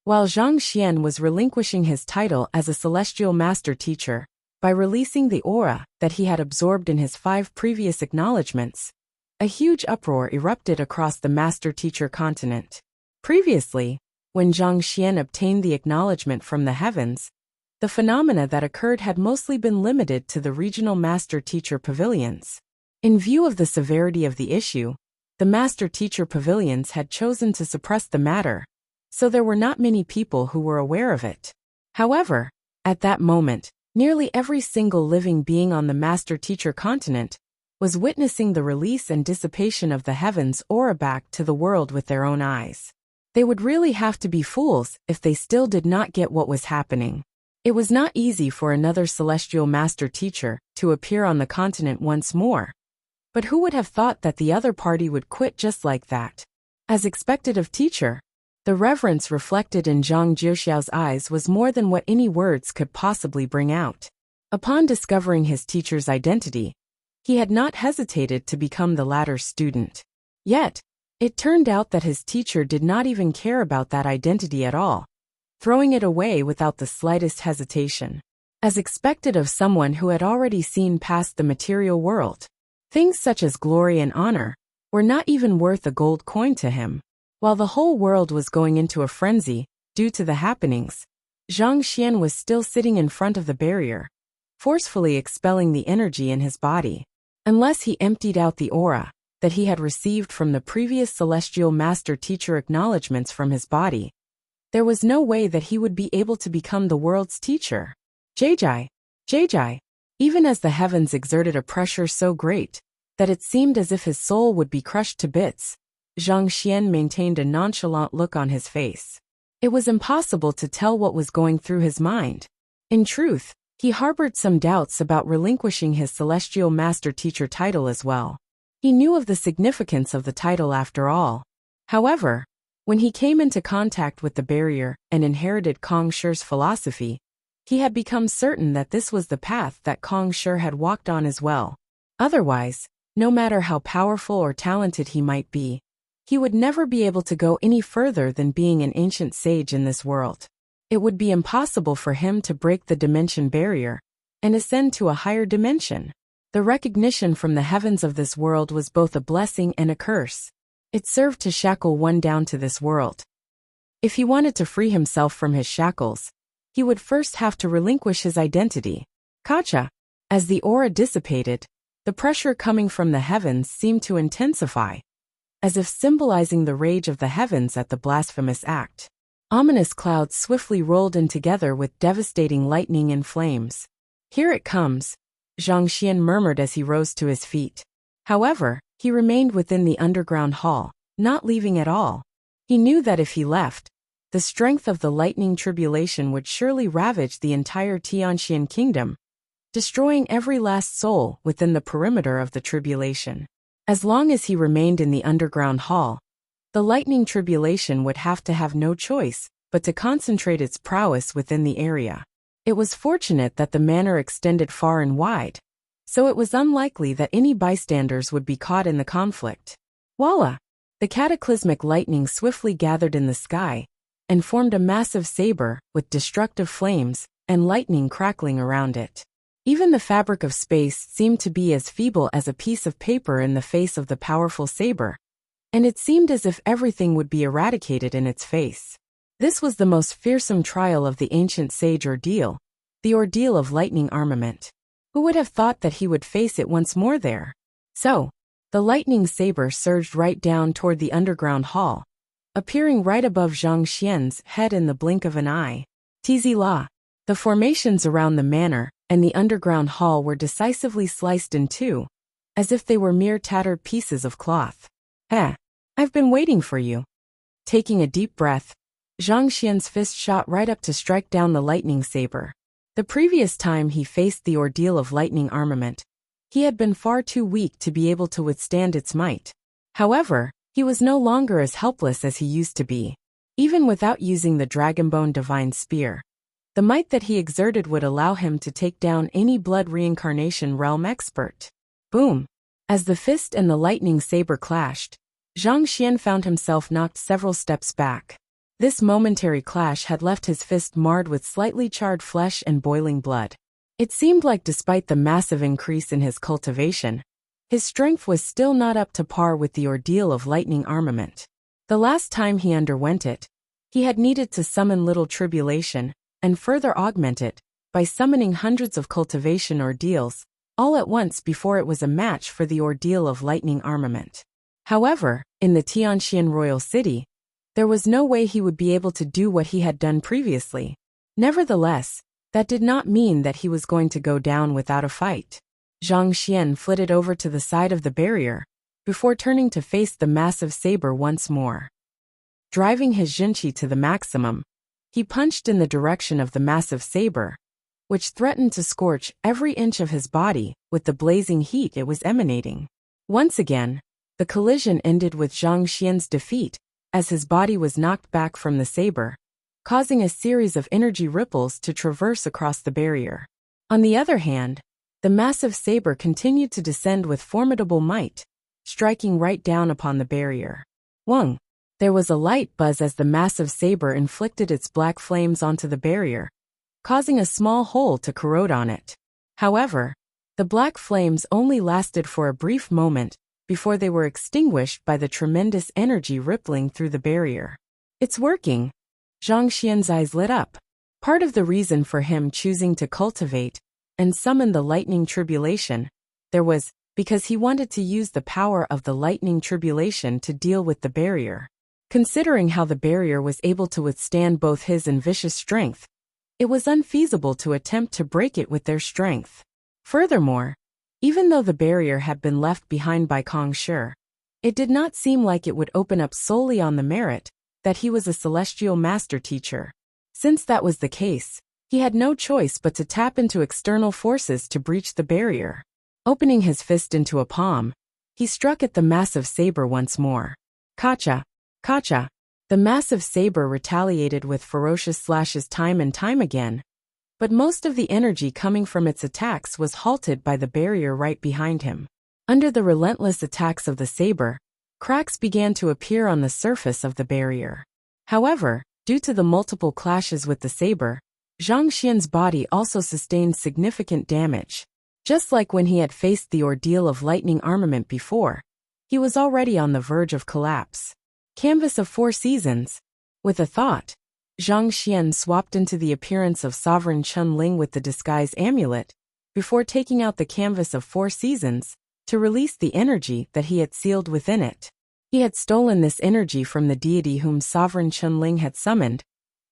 while Zhang Xian was relinquishing his title as a celestial master teacher by releasing the aura that he had absorbed in his 5 previous acknowledgements. A huge uproar erupted across the master-teacher continent. Previously, when Zhang Xian obtained the acknowledgement from the heavens, the phenomena that occurred had mostly been limited to the regional master-teacher pavilions. In view of the severity of the issue, the master-teacher pavilions had chosen to suppress the matter, so there were not many people who were aware of it. However, at that moment, nearly every single living being on the master-teacher continent was witnessing the release and dissipation of the heavens aura back to the world with their own eyes. They would really have to be fools if they still did not get what was happening. It was not easy for another celestial master teacher to appear on the continent once more. But who would have thought that the other party would quit just like that? As expected of teacher, the reverence reflected in Zhang Jiuxiao's eyes was more than what any words could possibly bring out. Upon discovering his teacher's identity, he had not hesitated to become the latter's student. Yet, it turned out that his teacher did not even care about that identity at all, throwing it away without the slightest hesitation. As expected of someone who had already seen past the material world, things such as glory and honor were not even worth a gold coin to him. While the whole world was going into a frenzy due to the happenings, Zhang Xian was still sitting in front of the barrier, forcefully expelling the energy in his body. Unless he emptied out the aura that he had received from the previous celestial master teacher acknowledgements from his body, there was no way that he would be able to become the world's teacher. Jai, even as the heavens exerted a pressure so great that it seemed as if his soul would be crushed to bits, Zhang Xian maintained a nonchalant look on his face. It was impossible to tell what was going through his mind. In truth, he harbored some doubts about relinquishing his celestial master teacher title as well. He knew of the significance of the title after all. However, when he came into contact with the barrier and inherited Kong Shi's philosophy, he had become certain that this was the path that Kong Shi had walked on as well. Otherwise, no matter how powerful or talented he might be, he would never be able to go any further than being an ancient sage in this world. It would be impossible for him to break the dimension barrier and ascend to a higher dimension. The recognition from the heavens of this world was both a blessing and a curse. It served to shackle one down to this world. If he wanted to free himself from his shackles, he would first have to relinquish his identity. Kacha. As the aura dissipated, the pressure coming from the heavens seemed to intensify, as if symbolizing the rage of the heavens at the blasphemous act. Ominous clouds swiftly rolled in together with devastating lightning and flames. Here it comes, Zhang Xian murmured as he rose to his feet. However, he remained within the underground hall, not leaving at all. He knew that if he left, the strength of the lightning tribulation would surely ravage the entire Tianxian kingdom, destroying every last soul within the perimeter of the tribulation. As long as he remained in the underground hall, the lightning tribulation would have to have no choice but to concentrate its prowess within the area. It was fortunate that the manor extended far and wide, so it was unlikely that any bystanders would be caught in the conflict. Voila! The cataclysmic lightning swiftly gathered in the sky and formed a massive saber with destructive flames and lightning crackling around it. Even the fabric of space seemed to be as feeble as a piece of paper in the face of the powerful saber, and it seemed as if everything would be eradicated in its face. This was the most fearsome trial of the ancient sage ordeal, the ordeal of lightning armament. Who would have thought that he would face it once more there? So, the lightning saber surged right down toward the underground hall, appearing right above Zhang Xian's head in the blink of an eye. Tz-la. The formations around the manor and the underground hall were decisively sliced in two, as if they were mere tattered pieces of cloth. I've been waiting for you. Taking a deep breath, Zhang Xian's fist shot right up to strike down the lightning saber. The previous time he faced the ordeal of lightning armament, he had been far too weak to be able to withstand its might. However, he was no longer as helpless as he used to be. Even without using the Dragonbone Divine Spear, the might that he exerted would allow him to take down any blood reincarnation realm expert. Boom! As the fist and the lightning saber clashed, Zhang Xian found himself knocked several steps back. This momentary clash had left his fist marred with slightly charred flesh and boiling blood. It seemed like despite the massive increase in his cultivation, his strength was still not up to par with the ordeal of lightning armament. The last time he underwent it, he had needed to summon little tribulation, and further augment it, by summoning hundreds of cultivation ordeals, all at once before it was a match for the ordeal of lightning armament. However, in the Tianxian royal city, there was no way he would be able to do what he had done previously. Nevertheless, that did not mean that he was going to go down without a fight. Zhang Xian flitted over to the side of the barrier, before turning to face the massive saber once more. Driving his jinqi to the maximum, he punched in the direction of the massive saber, which threatened to scorch every inch of his body with the blazing heat it was emanating. Once again, the collision ended with Zhang Xian's defeat, as his body was knocked back from the saber, causing a series of energy ripples to traverse across the barrier. On the other hand, the massive saber continued to descend with formidable might, striking right down upon the barrier. Wang! There was a light buzz as the massive saber inflicted its black flames onto the barrier, causing a small hole to corrode on it. However, the black flames only lasted for a brief moment before they were extinguished by the tremendous energy rippling through the barrier. It's working! Zhang Xian's eyes lit up. Part of the reason for him choosing to cultivate and summon the lightning tribulation was because he wanted to use the power of the lightning tribulation to deal with the barrier. Considering how the barrier was able to withstand both his and vicious strength, it was unfeasible to attempt to break it with their strength. Furthermore, even though the barrier had been left behind by Kong Shi, it did not seem like it would open up solely on the merit that he was a celestial master teacher. Since that was the case, he had no choice but to tap into external forces to breach the barrier. Opening his fist into a palm, he struck at the massive saber once more. Kacha! Kacha! The massive saber retaliated with ferocious slashes time and time again, but most of the energy coming from its attacks was halted by the barrier right behind him. Under the relentless attacks of the saber, cracks began to appear on the surface of the barrier. However, due to the multiple clashes with the saber, Zhang Xian's body also sustained significant damage. Just like when he had faced the ordeal of lightning armament before, he was already on the verge of collapse. Canvas of 4 seasons. With a thought, Zhang Xian swapped into the appearance of Sovereign Chunling with the disguise amulet, before taking out the canvas of 4 seasons, to release the energy that he had sealed within it. He had stolen this energy from the deity whom Sovereign Chunling had summoned,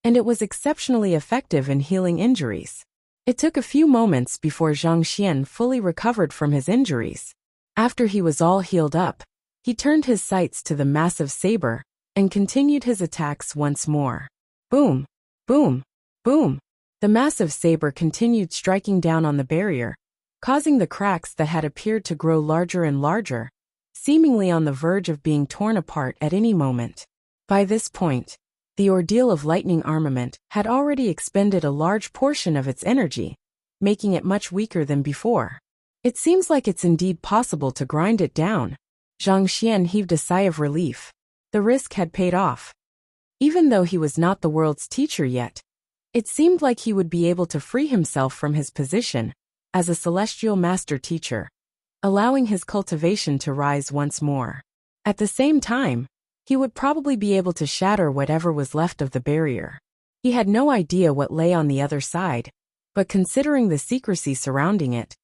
and it was exceptionally effective in healing injuries. It took a few moments before Zhang Xian fully recovered from his injuries. After he was all healed up, he turned his sights to the massive saber, and continued his attacks once more. Boom! Boom! Boom! The massive saber continued striking down on the barrier, causing the cracks that had appeared to grow larger and larger, seemingly on the verge of being torn apart at any moment. By this point, the ordeal of lightning armament had already expended a large portion of its energy, making it much weaker than before. It seems like it's indeed possible to grind it down. Zhang Xian heaved a sigh of relief. The risk had paid off. Even though he was not the world's teacher yet, it seemed like he would be able to free himself from his position as a celestial master teacher, allowing his cultivation to rise once more. At the same time, he would probably be able to shatter whatever was left of the barrier. He had no idea what lay on the other side, but considering the secrecy surrounding it,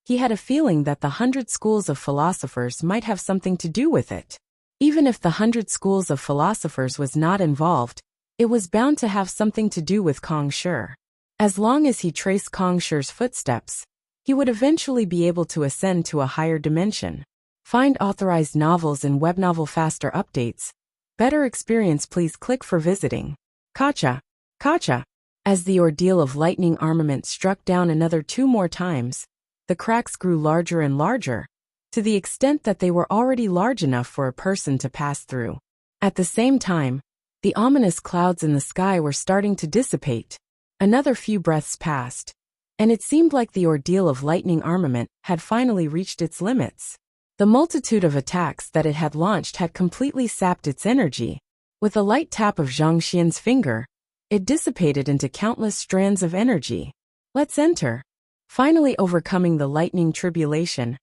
he had a feeling that the 100 schools of philosophers might have something to do with it. Even if the 100 schools of philosophers was not involved, it was bound to have something to do with Kong Shi. As long as he traced Kong Shi's footsteps, he would eventually be able to ascend to a higher dimension. Find authorized novels and webnovel faster updates. Better experience, please click for visiting. Kacha! Kacha! As the ordeal of lightning armament struck down another 2 more times, the cracks grew larger and larger, to the extent that they were already large enough for a person to pass through. At the same time, the ominous clouds in the sky were starting to dissipate. Another few breaths passed, and it seemed like the ordeal of lightning armament had finally reached its limits. The multitude of attacks that it had launched had completely sapped its energy, With a light tap of Zhang Xian's finger, it dissipated into countless strands of energy. Let's enter. Finally overcoming the lightning tribulation,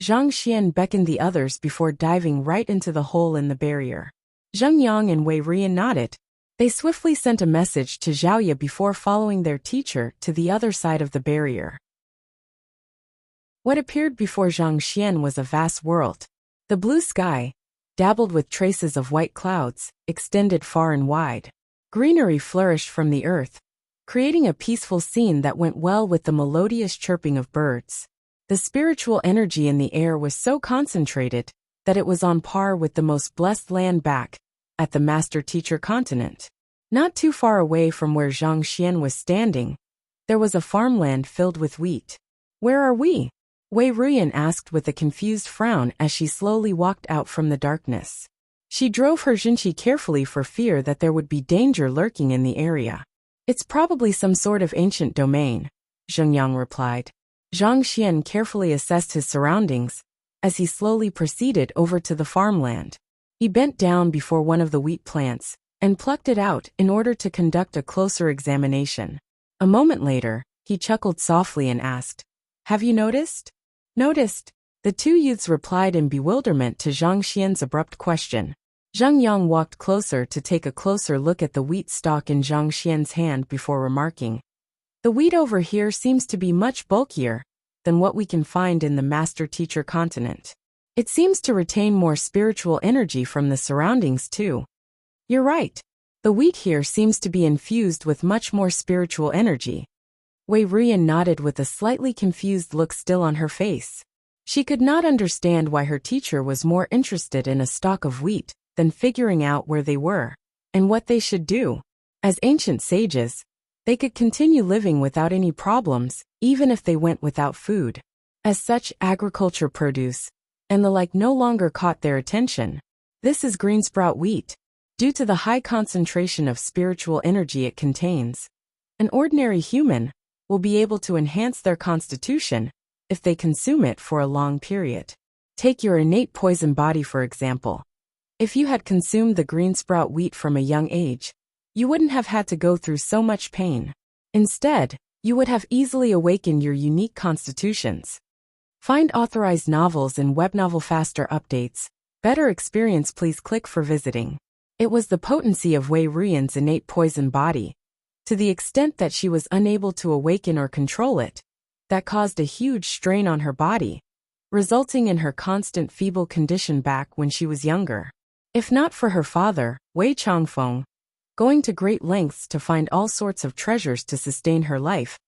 Zhang Xian beckoned the others before diving right into the hole in the barrier. Zheng Yang and Wei Rian nodded. They swiftly sent a message to Zhaoye before following their teacher to the other side of the barrier. What appeared before Zhang Xian was a vast world. The blue sky, dabbled with traces of white clouds, extended far and wide. Greenery flourished from the earth, creating a peaceful scene that went well with the melodious chirping of birds. The spiritual energy in the air was so concentrated that it was on par with the most blessed land back at the master-teacher continent. Not too far away from where Zhang Xian was standing, there was a farmland filled with wheat. Where are we? Wei Ruyan asked with a confused frown as she slowly walked out from the darkness. She drove her Jinqi carefully for fear that there would be danger lurking in the area. It's probably some sort of ancient domain, Zheng Yang replied. Zhang Xian carefully assessed his surroundings as he slowly proceeded over to the farmland. He bent down before one of the wheat plants and plucked it out in order to conduct a closer examination. A moment later, he chuckled softly and asked, "Have you noticed?" "Noticed," the two youths replied in bewilderment to Zhang Xian's abrupt question. Zheng Yang walked closer to take a closer look at the wheat stalk in Zhang Xian's hand before remarking, "The wheat over here seems to be much bulkier than what we can find in the master-teacher continent. It seems to retain more spiritual energy from the surroundings too." "You're right. The wheat here seems to be infused with much more spiritual energy." Wei Ruyan nodded with a slightly confused look still on her face. She could not understand why her teacher was more interested in a stalk of wheat than figuring out where they were and what they should do. As ancient sages, they could continue living without any problems, even if they went without food. As such, agriculture produce and the like no longer caught their attention. This is green sprout wheat. Due to the high concentration of spiritual energy it contains, an ordinary human will be able to enhance their constitution if they consume it for a long period. Take your innate poison body for example. If you had consumed the green sprout wheat from a young age, you wouldn't have had to go through so much pain. Instead, you would have easily awakened your unique constitutions. Find authorized novels and web novel faster updates. Better experience, please click for visiting. It was the potency of Wei Ruyan's innate poison body, to the extent that she was unable to awaken or control it, that caused a huge strain on her body, resulting in her constant feeble condition back when she was younger. If not for her father, Wei Changfeng, going to great lengths to find all sorts of treasures to sustain her life,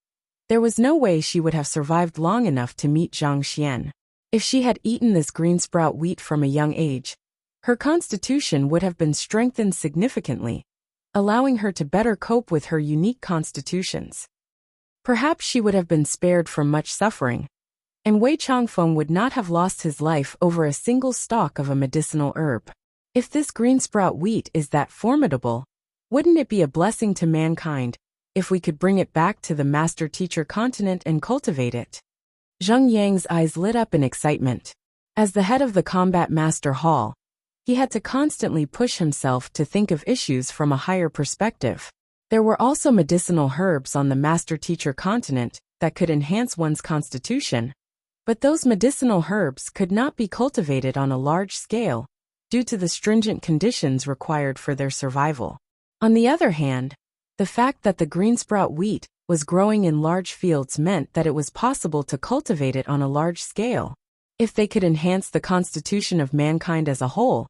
there was no way she would have survived long enough to meet Zhang Xian. If she had eaten this green sprout wheat from a young age, her constitution would have been strengthened significantly, allowing her to better cope with her unique constitutions. Perhaps she would have been spared from much suffering, and Wei Changfeng would not have lost his life over a single stalk of a medicinal herb. If this green sprout wheat is that formidable, wouldn't it be a blessing to mankind if we could bring it back to the master-teacher continent and cultivate it? Zheng Yang's eyes lit up in excitement. As the head of the Combat Master Hall, he had to constantly push himself to think of issues from a higher perspective. There were also medicinal herbs on the master-teacher continent that could enhance one's constitution, but those medicinal herbs could not be cultivated on a large scale due to the stringent conditions required for their survival. On the other hand, the fact that the green sprout wheat was growing in large fields meant that it was possible to cultivate it on a large scale. If they could enhance the constitution of mankind as a whole,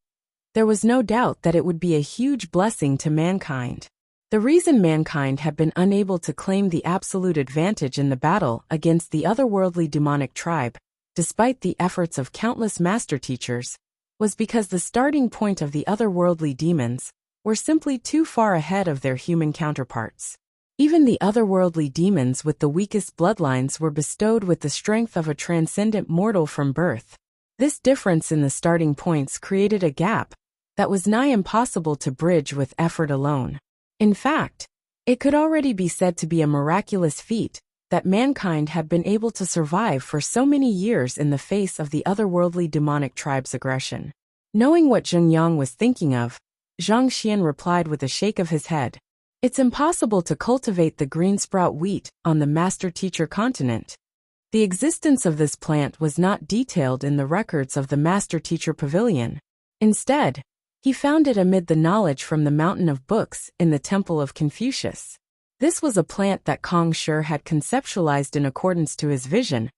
there was no doubt that it would be a huge blessing to mankind. The reason mankind had been unable to claim the absolute advantage in the battle against the otherworldly demonic tribe, despite the efforts of countless master teachers, was because the starting point of the otherworldly demons were simply too far ahead of their human counterparts. Even the otherworldly demons with the weakest bloodlines were bestowed with the strength of a transcendent mortal from birth. This difference in the starting points created a gap that was nigh impossible to bridge with effort alone. In fact, it could already be said to be a miraculous feat that mankind had been able to survive for so many years in the face of the otherworldly demonic tribe's aggression. Knowing what Zheng Yang was thinking of, Zhang Xian replied with a shake of his head. It's impossible to cultivate the green sprout wheat on the Master Teacher continent. The existence of this plant was not detailed in the records of the Master Teacher Pavilion. Instead, he found it amid the knowledge from the mountain of books in the Temple of Confucius. This was a plant that Kong Shi had conceptualized in accordance to his vision,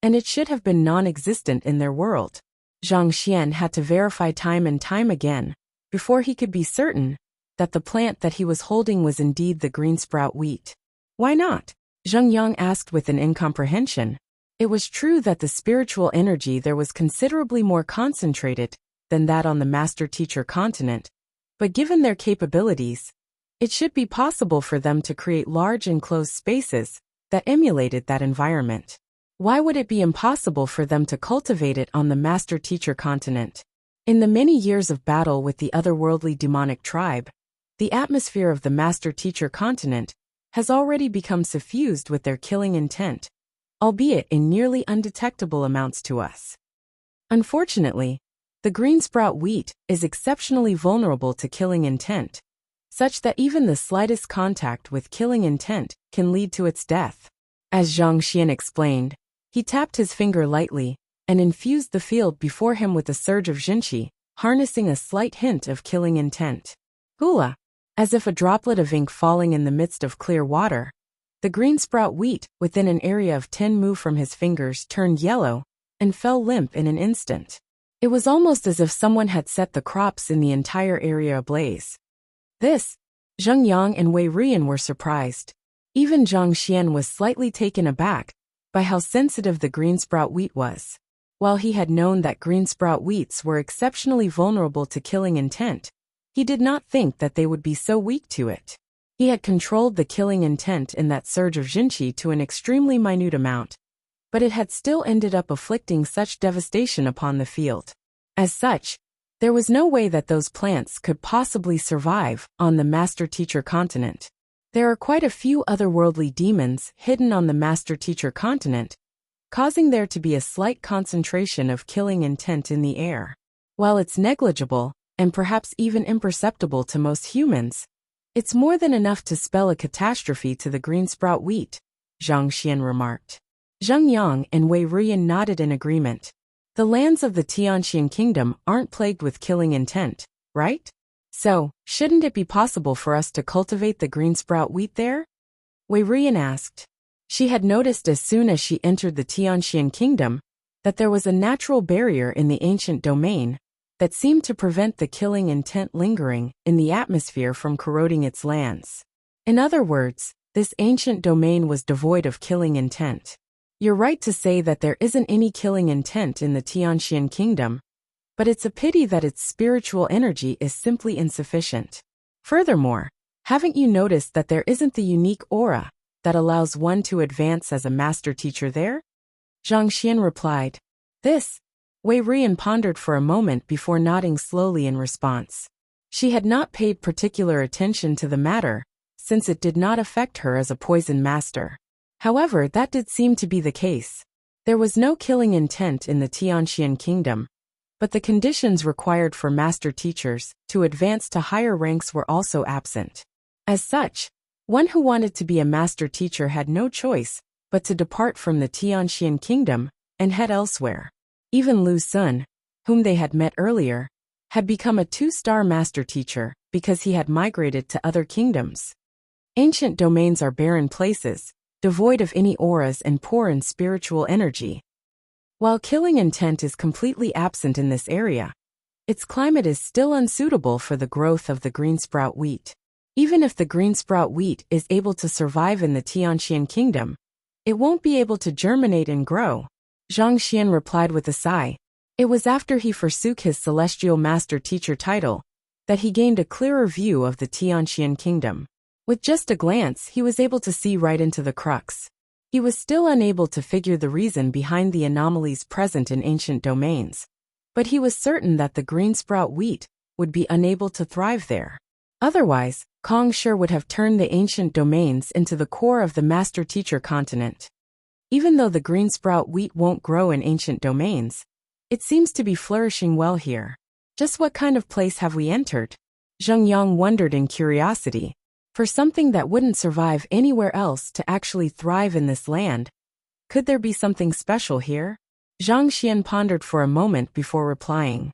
and it should have been non-existent in their world. Zhang Xian had to verify time and time again before he could be certain that the plant that he was holding was indeed the green sprout wheat. Why not? Zheng Yang asked with an incomprehension. It was true that the spiritual energy there was considerably more concentrated than that on the Master Teacher continent, but given their capabilities, it should be possible for them to create large enclosed spaces that emulated that environment. Why would it be impossible for them to cultivate it on the Master Teacher continent? In the many years of battle with the otherworldly demonic tribe, the atmosphere of the Master Teacher continent has already become suffused with their killing intent, albeit in nearly undetectable amounts to us. Unfortunately, the green sprout wheat is exceptionally vulnerable to killing intent, such that even the slightest contact with killing intent can lead to its death. As Zhang Xian explained, he tapped his finger lightly and infused the field before him with a surge of Jinqi, harnessing a slight hint of killing intent. Hula! As if a droplet of ink falling in the midst of clear water, the green sprout wheat within an area of 10 mu from his fingers turned yellow and fell limp in an instant. It was almost as if someone had set the crops in the entire area ablaze. This, Zheng Yang and Wei Rian were surprised. Even Zhang Xian was slightly taken aback by how sensitive the green sprout wheat was. While he had known that green sprout wheats were exceptionally vulnerable to killing intent, he did not think that they would be so weak to it. He had controlled the killing intent in that surge of Jinqi to an extremely minute amount, but it had still ended up afflicting such devastation upon the field. As such, there was no way that those plants could possibly survive on the Master Teacher continent. There are quite a few otherworldly demons hidden on the Master Teacher continent, causing there to be a slight concentration of killing intent in the air. While it's negligible, and perhaps even imperceptible to most humans, it's more than enough to spell a catastrophe to the green sprout wheat, Zhang Xian remarked. Zheng Yang and Wei Rian nodded in agreement. The lands of the Tianxian kingdom aren't plagued with killing intent, right? So, shouldn't it be possible for us to cultivate the green sprout wheat there? Wei Rian asked. She had noticed as soon as she entered the Tianxian kingdom that there was a natural barrier in the ancient domain that seemed to prevent the killing intent lingering in the atmosphere from corroding its lands. In other words, this ancient domain was devoid of killing intent. You're right to say that there isn't any killing intent in the Tianxian kingdom, but it's a pity that its spiritual energy is simply insufficient. Furthermore, haven't you noticed that there isn't the unique aura that allows one to advance as a master teacher there? Zhang Xian replied. This, Wei Rian pondered for a moment before nodding slowly in response. She had not paid particular attention to the matter, since it did not affect her as a poison master. However, that did seem to be the case. There was no killing intent in the Tianxian kingdom, but the conditions required for master teachers to advance to higher ranks were also absent. As such, one who wanted to be a master teacher had no choice but to depart from the Tianxian kingdom and head elsewhere. Even Lu Sun, whom they had met earlier, had become a 2-star master teacher because he had migrated to other kingdoms. Ancient domains are barren places, devoid of any auras and poor in spiritual energy. While killing intent is completely absent in this area, its climate is still unsuitable for the growth of the green sprout wheat. Even if the green sprout wheat is able to survive in the Tianxian kingdom, it won't be able to germinate and grow. Zhang Xian replied with a sigh. It was after he forsook his celestial master teacher title that he gained a clearer view of the Tianxian kingdom. With just a glance, he was able to see right into the crux. He was still unable to figure the reason behind the anomalies present in ancient domains, but he was certain that the green sprout wheat would be unable to thrive there. Otherwise, Kong Shi would have turned the ancient domains into the core of the master teacher continent. Even though the green sprout wheat won't grow in ancient domains, it seems to be flourishing well here. Just what kind of place have we entered? Zheng Yang wondered in curiosity. For something that wouldn't survive anywhere else to actually thrive in this land, could there be something special here? Zhang Xian pondered for a moment before replying.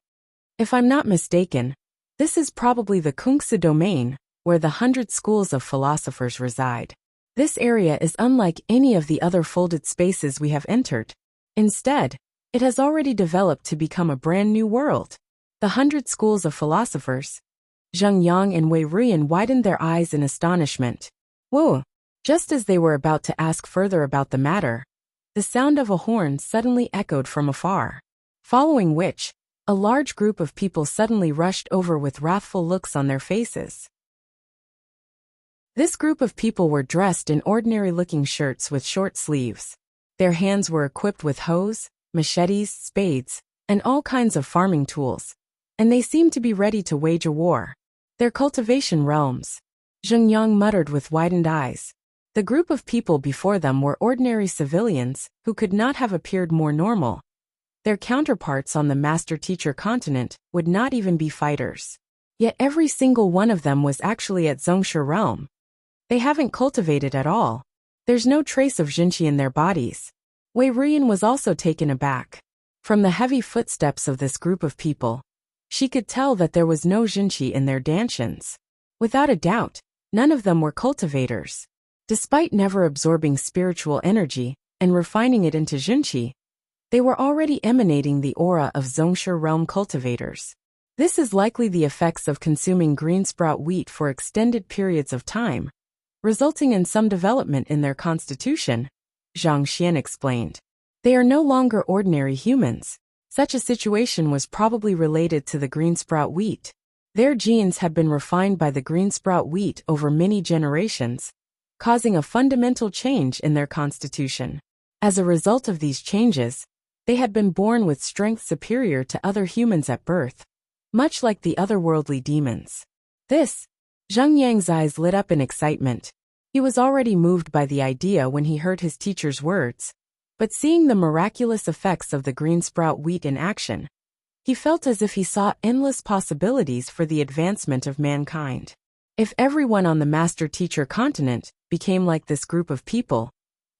If I'm not mistaken, this is probably the Kungsi domain, where the 100 schools of philosophers reside. This area is unlike any of the other folded spaces we have entered. Instead, it has already developed to become a brand new world. The 100 schools of philosophers. Zheng Yang and Wei Ruyan widened their eyes in astonishment. Whoa! Just as they were about to ask further about the matter, the sound of a horn suddenly echoed from afar. Following which, a large group of people suddenly rushed over with wrathful looks on their faces. This group of people were dressed in ordinary-looking shirts with short sleeves. Their hands were equipped with hoes, machetes, spades, and all kinds of farming tools, and they seemed to be ready to wage a war. Their cultivation realms. Zheng Yang muttered with widened eyes. The group of people before them were ordinary civilians who could not have appeared more normal. Their counterparts on the master-teacher continent would not even be fighters. Yet every single one of them was actually at Zhongshe realm. They haven't cultivated at all. There's no trace of Jinqi in their bodies. Wei Ruyan was also taken aback. From the heavy footsteps of this group of people, she could tell that there was no Jinqi in their dantians. Without a doubt, none of them were cultivators. Despite never absorbing spiritual energy and refining it into Jinqi, they were already emanating the aura of Zhongshe realm cultivators. This is likely the effects of consuming green sprout wheat for extended periods of time, resulting in some development in their constitution, Zhang Xian explained. They are no longer ordinary humans. Such a situation was probably related to the green sprout wheat. Their genes had been refined by the green sprout wheat over many generations, causing a fundamental change in their constitution. As a result of these changes, they had been born with strength superior to other humans at birth, much like the otherworldly demons. This, Zheng Yang's eyes lit up in excitement. He was already moved by the idea when he heard his teacher's words, but seeing the miraculous effects of the green sprout wheat in action, he felt as if he saw endless possibilities for the advancement of mankind. If everyone on the master-teacher continent became like this group of people,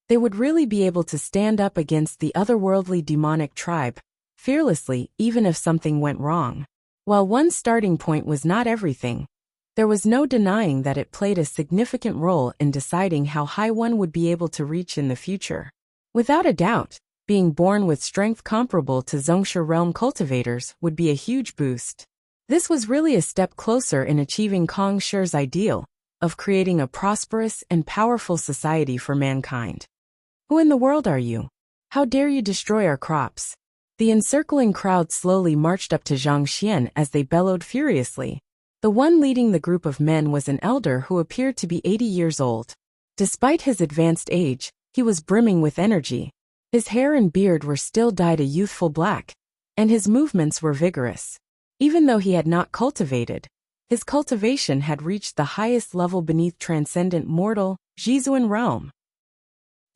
they would really be able to stand up against the otherworldly demonic tribe, fearlessly even if something went wrong. While one starting point was not everything, there was no denying that it played a significant role in deciding how high one would be able to reach in the future. Without a doubt, being born with strength comparable to Zhongshe realm cultivators would be a huge boost. This was really a step closer in achieving Kong Shi's ideal of creating a prosperous and powerful society for mankind. Who in the world are you? How dare you destroy our crops? The encircling crowd slowly marched up to Zhang Xian as they bellowed furiously. The one leading the group of men was an elder who appeared to be 80 years old. Despite his advanced age, he was brimming with energy. His hair and beard were still dyed a youthful black, and his movements were vigorous. Even though he had not cultivated, his cultivation had reached the highest level beneath transcendent mortal, Jizuan realm.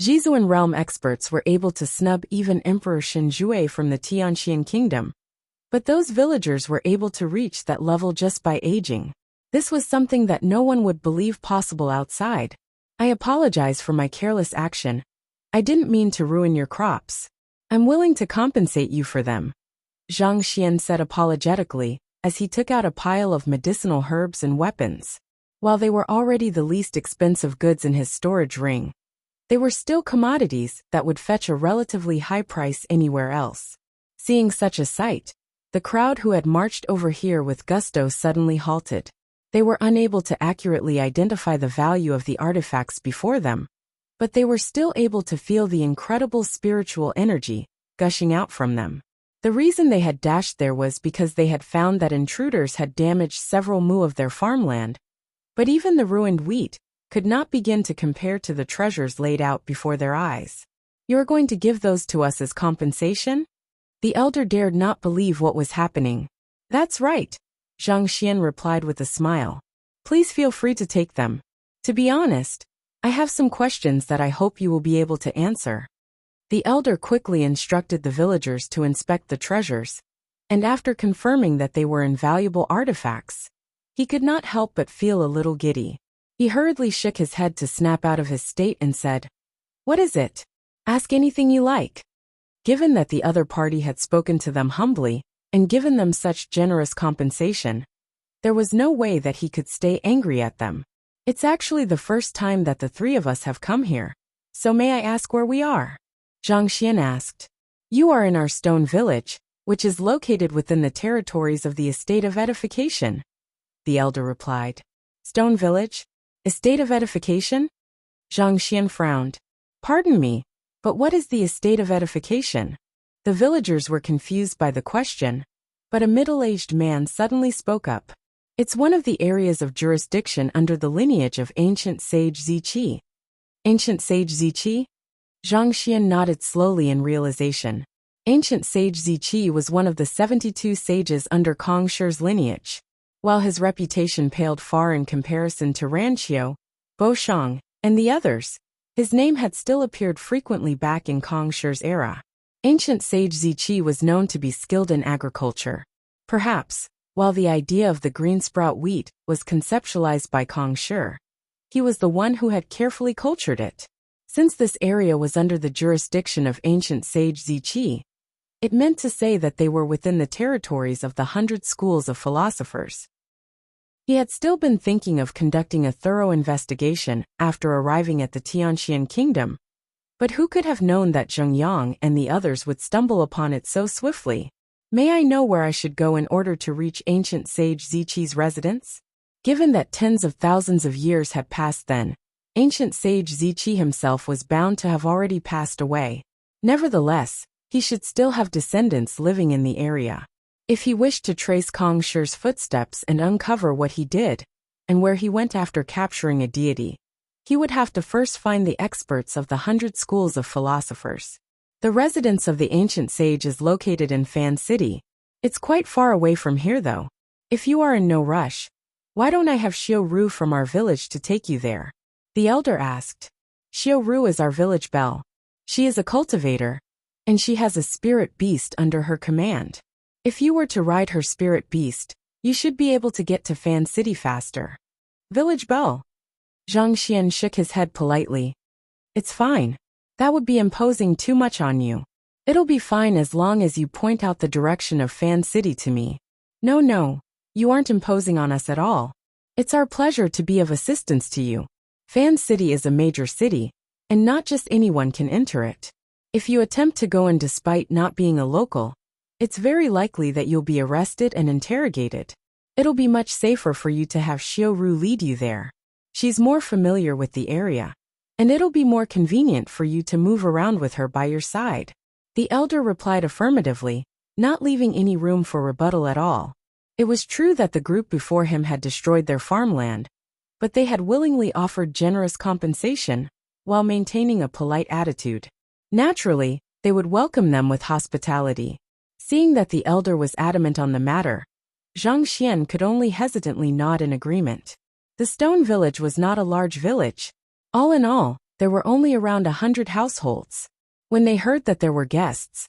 Jizuan realm experts were able to snub even Emperor Shen Jue from the Tianxian kingdom, but those villagers were able to reach that level just by aging. This was something that no one would believe possible outside. I apologize for my careless action. I didn't mean to ruin your crops. I'm willing to compensate you for them, Zhang Xian said apologetically, as he took out a pile of medicinal herbs and weapons. While they were already the least expensive goods in his storage ring, they were still commodities that would fetch a relatively high price anywhere else. Seeing such a sight, the crowd who had marched over here with gusto suddenly halted. They were unable to accurately identify the value of the artifacts before them, but they were still able to feel the incredible spiritual energy gushing out from them. The reason they had dashed there was because they had found that intruders had damaged several mu of their farmland, but even the ruined wheat could not begin to compare to the treasures laid out before their eyes. You're going to give those to us as compensation? The elder dared not believe what was happening. That's right, Zhang Xian replied with a smile. Please feel free to take them. To be honest, I have some questions that I hope you will be able to answer. The elder quickly instructed the villagers to inspect the treasures, and after confirming that they were invaluable artifacts, He could not help but feel a little giddy. He hurriedly shook his head to snap out of his state and said, "What is it? Ask anything you like." Given that the other party had spoken to them humbly and given them such generous compensation, there was no way that he could stay angry at them. "It's actually the first time that the three of us have come here, so may I ask where we are?" Zhang Xian asked. "You are in our stone village, which is located within the territories of the Estate of Edification," the elder replied. "Stone village? Estate of Edification?" Zhang Xian frowned. "Pardon me, but what is the Estate of Edification?" The villagers were confused by the question, but a middle-aged man suddenly spoke up. "It's one of the areas of jurisdiction under the lineage of ancient sage Ziqi." Ancient sage Ziqi? Zhang Xian nodded slowly in realization. Ancient sage Ziqi was one of the 72 sages under Kong Shi's lineage. While his reputation paled far in comparison to Ranqiu, Bo Shang, and the others, his name had still appeared frequently back in Kong Shi's era. Ancient sage Ziqi was known to be skilled in agriculture. Perhaps, while the idea of the green sprout wheat was conceptualized by Kong Shi, he was the one who had carefully cultured it. Since this area was under the jurisdiction of ancient sage Ziqi, it meant to say that they were within the territories of the 100 schools of philosophers. He had still been thinking of conducting a thorough investigation after arriving at the Tianxian kingdom, but who could have known that Zheng Yang and the others would stumble upon it so swiftly? "May I know where I should go in order to reach ancient sage Ziqi's residence?" Given that tens of thousands of years had passed then, ancient sage Ziqi himself was bound to have already passed away. Nevertheless, he should still have descendants living in the area. If he wished to trace Kong Shi's footsteps and uncover what he did, and where he went after capturing a deity, he would have to first find the experts of the 100 schools of philosophers. The residence of the ancient sage is located in Fan City. It's quite far away from here though. If you are in no rush, why don't I have Xiao Ru from our village to take you there? The elder asked. Xiao Ru is our village belle. She is a cultivator, and she has a spirit beast under her command. If you were to ride her spirit beast, you should be able to get to Fan City faster. Village belle. Zhang Xian shook his head politely. It's fine. That would be imposing too much on you. It'll be fine as long as you point out the direction of Fan City to me. No, you aren't imposing on us at all. It's our pleasure to be of assistance to you. Fan City is a major city, and not just anyone can enter it. If you attempt to go in despite not being a local, it's very likely that you'll be arrested and interrogated. It'll be much safer for you to have Xiao Ru lead you there. She's more familiar with the area, and it'll be more convenient for you to move around with her by your side. The elder replied affirmatively, not leaving any room for rebuttal at all. It was true that the group before him had destroyed their farmland, but they had willingly offered generous compensation while maintaining a polite attitude. Naturally, they would welcome them with hospitality. Seeing that the elder was adamant on the matter, Zhang Xian could only hesitantly nod in agreement. The stone village was not a large village. All in all, there were only around 100 households. When they heard that there were guests,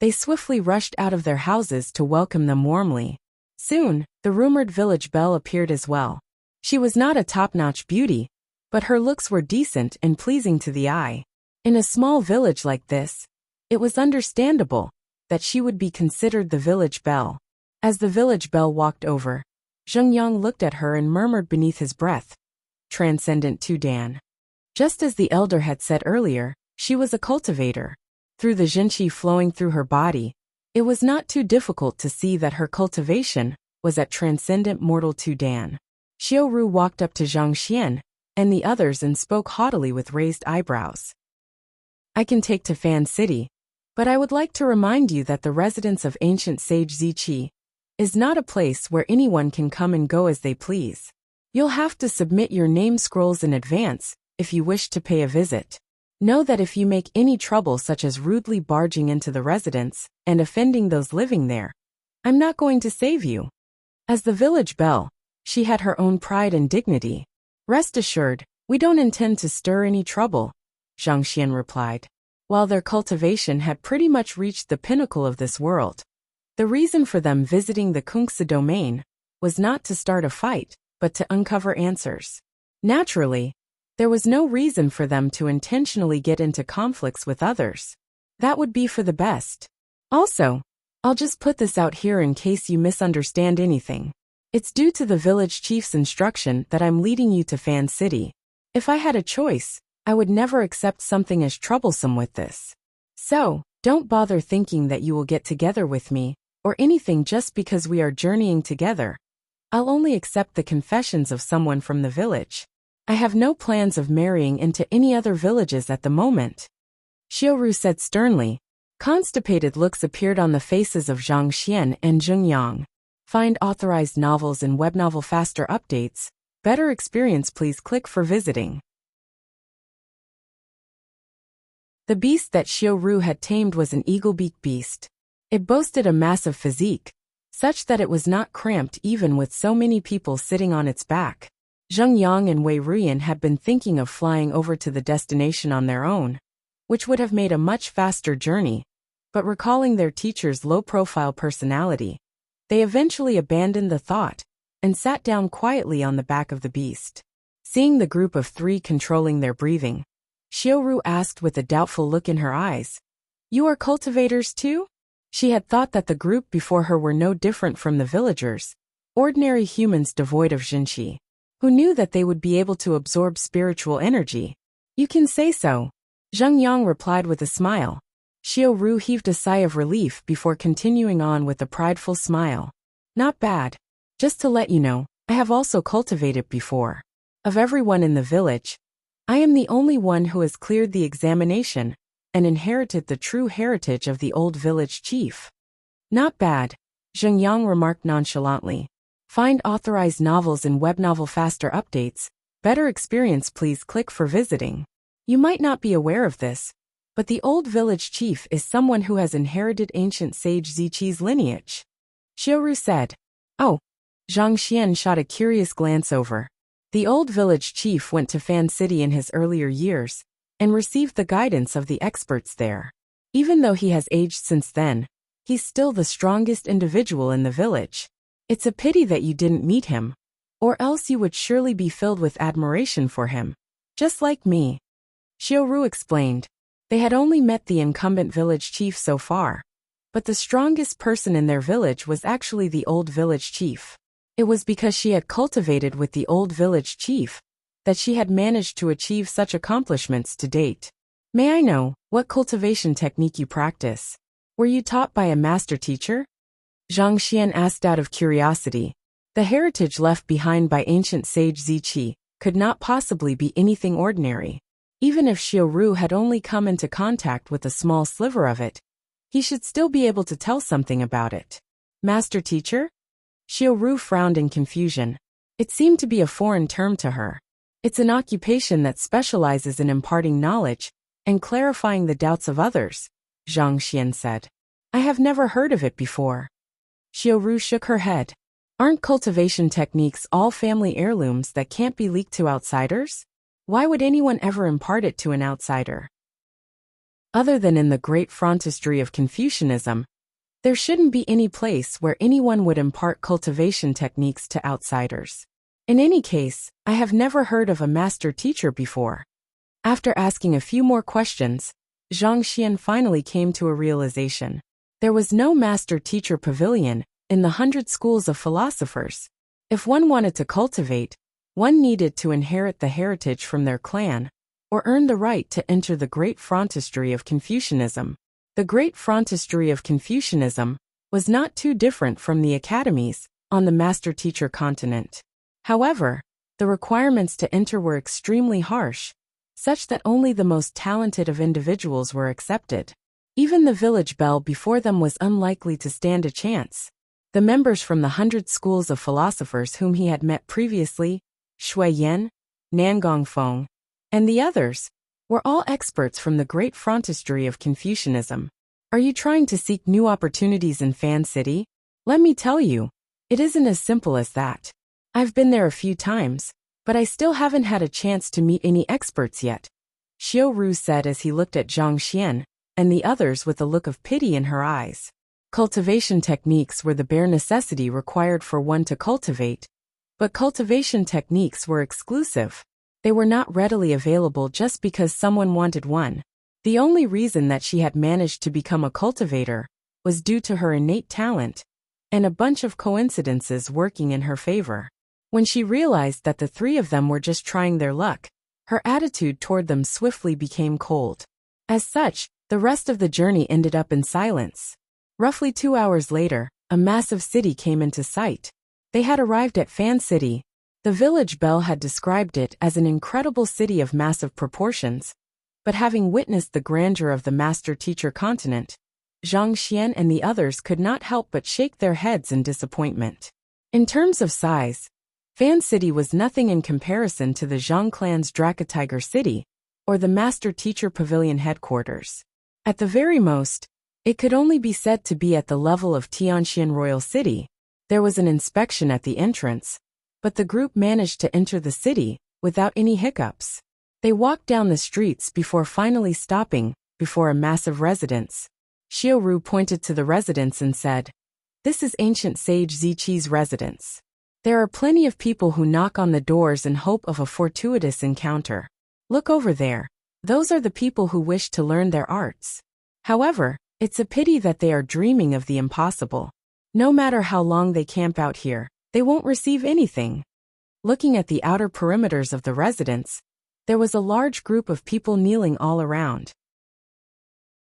they swiftly rushed out of their houses to welcome them warmly. Soon, the rumored village belle appeared as well. She was not a top-notch beauty, but her looks were decent and pleasing to the eye. In a small village like this, it was understandable that she would be considered the village belle. As the village belle walked over, Zheng Yang looked at her and murmured beneath his breath, "Transcendent to Dan." Just as the elder had said earlier, she was a cultivator. Through the Jinqi flowing through her body, it was not too difficult to see that her cultivation was at Transcendent Mortal to Dan. Xiao Ru walked up to Zhang Xian and the others and spoke haughtily with raised eyebrows. "I can take to Fan City, but I would like to remind you that the residence of ancient sage Ziqi is not a place where anyone can come and go as they please. You'll have to submit your name scrolls in advance if you wish to pay a visit. Know that if you make any trouble such as rudely barging into the residence and offending those living there, I'm not going to save you." As the village belle, she had her own pride and dignity. "Rest assured, we don't intend to stir any trouble," Zhang Xian replied. While their cultivation had pretty much reached the pinnacle of this world, the reason for them visiting the Kungsa domain was not to start a fight, but to uncover answers. Naturally, there was no reason for them to intentionally get into conflicts with others. That would be for the best. Also, I'll just put this out here in case you misunderstand anything. It's due to the village chief's instruction that I'm leading you to Fan City. If I had a choice, I would never accept something as troublesome with this. So, don't bother thinking that you will get together with me, or anything just because we are journeying together. I'll only accept the confessions of someone from the village. I have no plans of marrying into any other villages at the moment. Xiaoru said sternly. Constipated looks appeared on the faces of Zhang Xian and Zheng Yang. Find authorized novels and web novel faster updates. Better experience, please click for visiting. The beast that Xiaoru had tamed was an eagle-beak beast. It boasted a massive physique, such that it was not cramped even with so many people sitting on its back. Zheng Yang and Wei Ruyan had been thinking of flying over to the destination on their own, which would have made a much faster journey, but recalling their teacher's low-profile personality, they eventually abandoned the thought and sat down quietly on the back of the beast. Seeing the group of three controlling their breathing, Xiaoru asked with a doubtful look in her eyes, "You are cultivators too?" She had thought that the group before her were no different from the villagers, ordinary humans devoid of jinqi, who knew that they would be able to absorb spiritual energy. "You can say so," Zheng Yang replied with a smile. Xiaoru heaved a sigh of relief before continuing on with a prideful smile. "Not bad. Just to let you know, I have also cultivated before. Of everyone in the village, I am the only one who has cleared the examination and inherited the true heritage of the old village chief." "Not bad," Zheng Yang remarked nonchalantly. Find authorized novels and web novel faster updates. Better experience, please click for visiting. You might not be aware of this, but the old village chief is someone who has inherited ancient sage Ziqi's lineage. Xiaoru said. "Oh." Zhang Xian shot a curious glance over. The old village chief went to Fan City in his earlier years and received the guidance of the experts there. Even though he has aged since then, he's still the strongest individual in the village. It's a pity that you didn't meet him, or else you would surely be filled with admiration for him. Just like me. Xiaoru explained. They had only met the incumbent village chief so far, but the strongest person in their village was actually the old village chief. It was because she had cultivated with the old village chief that she had managed to achieve such accomplishments to date. "May I know what cultivation technique you practice? Were you taught by a master teacher?" Zhang Xian asked out of curiosity. The heritage left behind by ancient sage Ziqi could not possibly be anything ordinary. Even if Xiaoru had only come into contact with a small sliver of it, he should still be able to tell something about it. "Master teacher?" Xiaoru frowned in confusion. It seemed to be a foreign term to her. "It's an occupation that specializes in imparting knowledge and clarifying the doubts of others," Zhang Xian said. "I have never heard of it before." Xiaoru shook her head. "Aren't cultivation techniques all family heirlooms that can't be leaked to outsiders? Why would anyone ever impart it to an outsider? Other than in the great frontistery of Confucianism, there shouldn't be any place where anyone would impart cultivation techniques to outsiders. In any case, I have never heard of a master teacher before." After asking a few more questions, Zhang Xian finally came to a realization. There was no master-teacher pavilion in the 100 schools of philosophers. If one wanted to cultivate, one needed to inherit the heritage from their clan, or earn the right to enter the great frontistery of Confucianism. The great frontistery of Confucianism was not too different from the academies on the master-teacher continent. However, the requirements to enter were extremely harsh, such that only the most talented of individuals were accepted. Even the village belle before them was unlikely to stand a chance. The members from the 100 schools of philosophers whom he had met previously, Shui Yan, Nan Gongfeng, and the others, were all experts from the great frontistery of Confucianism. Are you trying to seek new opportunities in Fan City? Let me tell you, it isn't as simple as that. I've been there a few times, but I still haven't had a chance to meet any experts yet, Xiaoru said as he looked at Zhang Xian and the others with a look of pity in her eyes. Cultivation techniques were the bare necessity required for one to cultivate, but cultivation techniques were exclusive. They were not readily available just because someone wanted one. The only reason that she had managed to become a cultivator was due to her innate talent and a bunch of coincidences working in her favor. When she realized that the three of them were just trying their luck, her attitude toward them swiftly became cold. As such, the rest of the journey ended up in silence. Roughly 2 hours later, a massive city came into sight. They had arrived at Fan City. The village belle had described it as an incredible city of massive proportions, but having witnessed the grandeur of the master-teacher continent, Zhang Xian and the others could not help but shake their heads in disappointment. In terms of size, Fan City was nothing in comparison to the Zhang clan's Dracatiger City or the master-teacher pavilion headquarters. At the very most, it could only be said to be at the level of Tianxian Royal City. There was an inspection at the entrance, but the group managed to enter the city without any hiccups. They walked down the streets before finally stopping before a massive residence. Xiaoru pointed to the residence and said, "This is ancient sage Ziqi's residence. There are plenty of people who knock on the doors in hope of a fortuitous encounter. Look over there. Those are the people who wish to learn their arts. However, it's a pity that they are dreaming of the impossible. No matter how long they camp out here, they won't receive anything." Looking at the outer perimeters of the residence, there was a large group of people kneeling all around.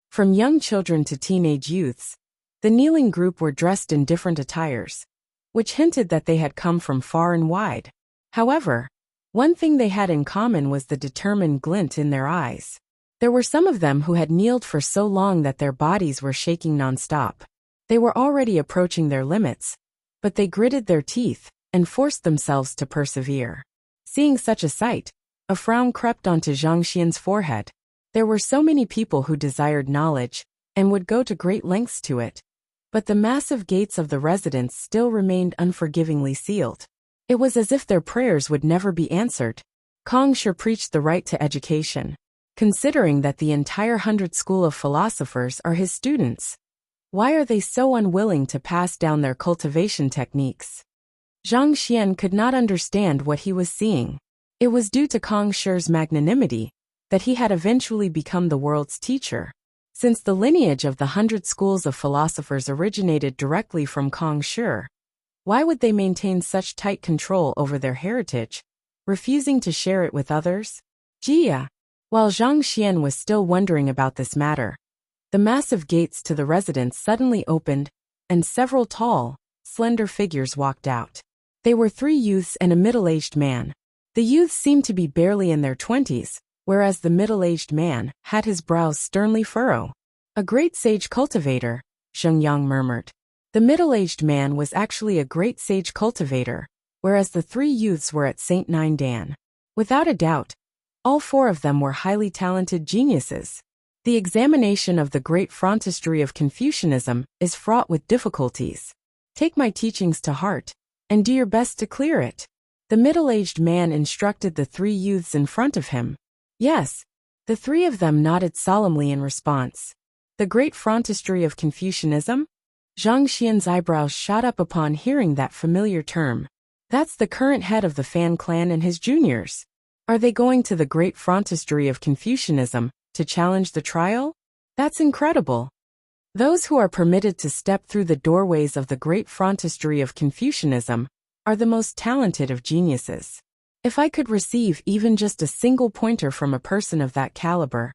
From young children to teenage youths, the kneeling group were dressed in different attires, which hinted that they had come from far and wide. However, one thing they had in common was the determined glint in their eyes. There were some of them who had kneeled for so long that their bodies were shaking nonstop. They were already approaching their limits, but they gritted their teeth and forced themselves to persevere. Seeing such a sight, a frown crept onto Zhang Xian's forehead. There were so many people who desired knowledge and would go to great lengths to it, but the massive gates of the residence still remained unforgivingly sealed. It was as if their prayers would never be answered. Kong Shi preached the right to education. Considering that the entire 100 school of philosophers are his students, why are they so unwilling to pass down their cultivation techniques? Zhang Xian could not understand what he was seeing. It was due to Kong Shi's magnanimity that he had eventually become the world's teacher. Since the lineage of the 100 schools of philosophers originated directly from Kong Shi, why would they maintain such tight control over their heritage, refusing to share it with others? Jia. While Zhang Xian was still wondering about this matter, the massive gates to the residence suddenly opened, and several tall, slender figures walked out. They were 3 youths and a middle-aged man. The youths seemed to be barely in their 20s, whereas the middle-aged man had his brows sternly furrowed. "A great sage cultivator," Zheng Yang murmured. The middle-aged man was actually a great sage cultivator, whereas the 3 youths were at St. Nine Dan. Without a doubt, all 4 of them were highly talented geniuses. The examination of the great frontistery of Confucianism is fraught with difficulties. Take my teachings to heart, and do your best to clear it. The middle-aged man instructed the 3 youths in front of him. Yes, the 3 of them nodded solemnly in response. The great frontistery of Confucianism? Zhang Xian's eyebrows shot up upon hearing that familiar term. That's the current head of the Fan clan and his juniors. Are they going to the great frontistery of Confucianism to challenge the trial? That's incredible. Those who are permitted to step through the doorways of the great frontistery of Confucianism are the most talented of geniuses. If I could receive even just a single pointer from a person of that caliber,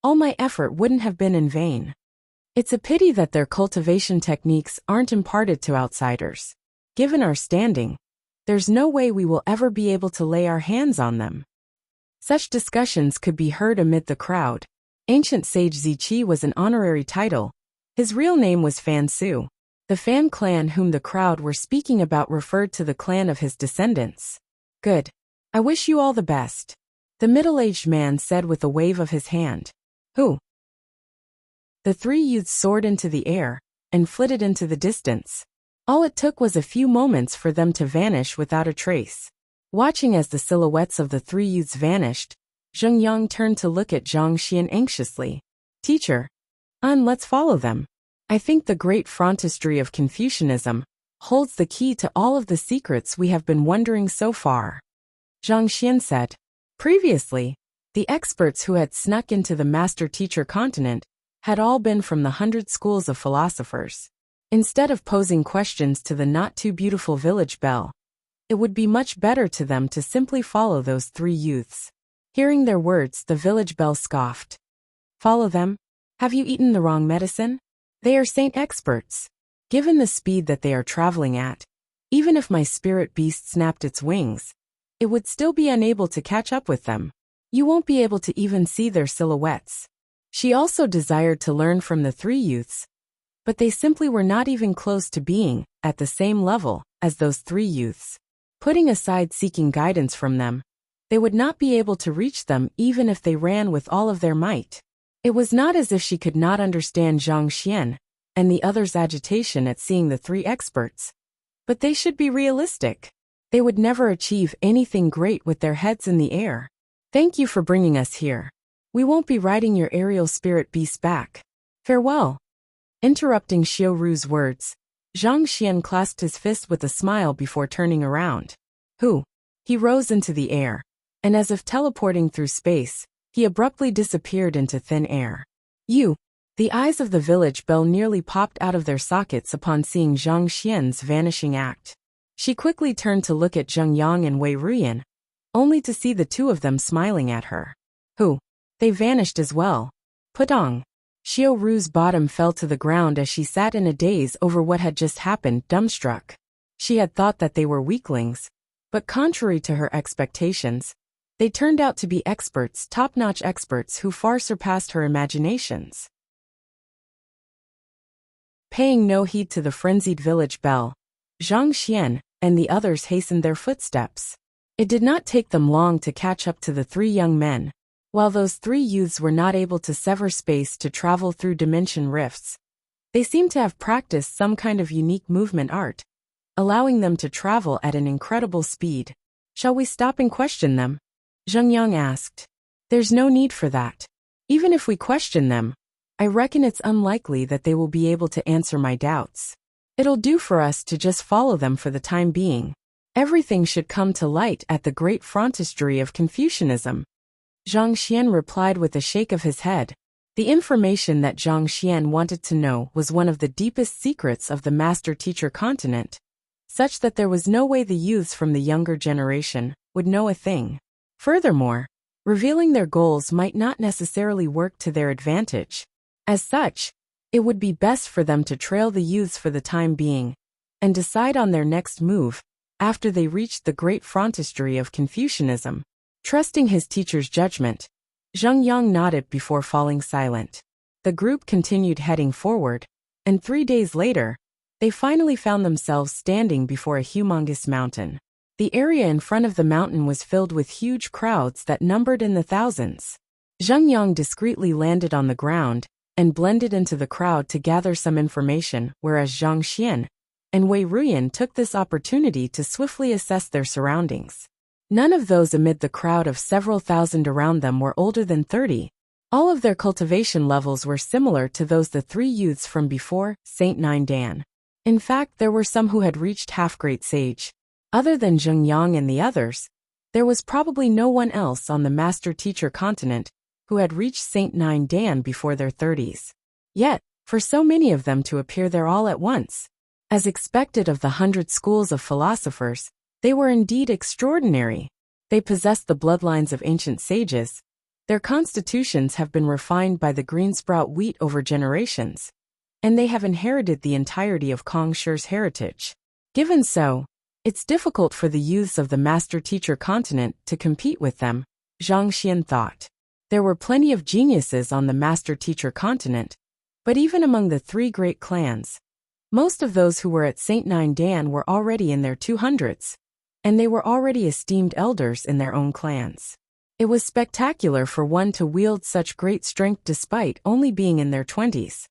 all my effort wouldn't have been in vain. It's a pity that their cultivation techniques aren't imparted to outsiders. Given our standing, there's no way we will ever be able to lay our hands on them. Such discussions could be heard amid the crowd. Ancient sage Ziqi was an honorary title. His real name was Fan Su. The Fan clan whom the crowd were speaking about referred to the clan of his descendants. Good. I wish you all the best, the middle-aged man said with a wave of his hand. Who? The 3 youths soared into the air and flitted into the distance. All it took was a few moments for them to vanish without a trace. Watching as the silhouettes of the 3 youths vanished, Zheng Yang turned to look at Zhang Xian anxiously. Teacher, let's follow them. I think the great frontispiece of Confucianism holds the key to all of the secrets we have been wondering so far. Zhang Xian said. Previously, the experts who had snuck into the master-teacher continent had all been from the 100 schools of philosophers. Instead of posing questions to the not-too-beautiful village belle, it would be much better to them to simply follow those 3 youths. Hearing their words, the village belle scoffed. Follow them? Have you eaten the wrong medicine? They are saint experts. Given the speed that they are traveling at, even if my spirit beast snapped its wings, it would still be unable to catch up with them. You won't be able to even see their silhouettes. She also desired to learn from the 3 youths, but they simply were not even close to being at the same level as those 3 youths. Putting aside seeking guidance from them, they would not be able to reach them even if they ran with all of their might. It was not as if she could not understand Zhang Xian and the others' agitation at seeing the 3 experts, but they should be realistic. They would never achieve anything great with their heads in the air. Thank you for bringing us here. We won't be riding your aerial spirit beast back. Farewell. Interrupting Xiao Ru's words, Zhang Xian clasped his fist with a smile before turning around. Who? He rose into the air, and as if teleporting through space, he abruptly disappeared into thin air. You! The eyes of the village belle nearly popped out of their sockets upon seeing Zhang Xian's vanishing act. She quickly turned to look at Zheng Yang and Wei Ruyan, only to see the 2 of them smiling at her. Who? They vanished as well. Pudong! Xiao Ru's bottom fell to the ground as she sat in a daze over what had just happened, dumbstruck. She had thought that they were weaklings, but contrary to her expectations, they turned out to be experts, top-notch experts who far surpassed her imaginations. Paying no heed to the frenzied village belle, Zhang Xian and the others hastened their footsteps. It did not take them long to catch up to the 3 young men. While those 3 youths were not able to sever space to travel through dimension rifts, they seemed to have practiced some kind of unique movement art, allowing them to travel at an incredible speed. Shall we stop and question them? Zheng Yang asked. There's no need for that. Even if we question them, I reckon it's unlikely that they will be able to answer my doubts. It'll do for us to just follow them for the time being. Everything should come to light at the great frontispiece of Confucianism. Zhang Xian replied with a shake of his head. The information that Zhang Xian wanted to know was one of the deepest secrets of the master-teacher continent, such that there was no way the youths from the younger generation would know a thing. Furthermore, revealing their goals might not necessarily work to their advantage. As such, it would be best for them to trail the youths for the time being and decide on their next move after they reached the great frontispiece of Confucianism. Trusting his teacher's judgment, Zheng Yang nodded before falling silent. The group continued heading forward, and 3 days later, they finally found themselves standing before a humongous mountain. The area in front of the mountain was filled with huge crowds that numbered in the thousands. Zheng Yang discreetly landed on the ground and blended into the crowd to gather some information, whereas Zhang Xian and Wei Ruyan took this opportunity to swiftly assess their surroundings. None of those amid the crowd of several thousand around them were older than 30. All of their cultivation levels were similar to those the 3 youths from before, Saint Nine Dan. In fact, there were some who had reached half-great sage. Other than Zheng Yang and the others, there was probably no one else on the master-teacher continent who had reached Saint Nine Dan before their 30s. Yet, for so many of them to appear there all at once, as expected of the 100 schools of philosophers, they were indeed extraordinary. They possessed the bloodlines of ancient sages. Their constitutions have been refined by the green sprout wheat over generations, and they have inherited the entirety of Kong Shi's heritage. Given so, it's difficult for the youths of the master-teacher continent to compete with them, Zhang Xian thought. There were plenty of geniuses on the master-teacher continent, but even among the 3 great clans, most of those who were at Saint Nine Dan were already in their 200s, and they were already esteemed elders in their own clans. It was spectacular for one to wield such great strength despite only being in their 20s.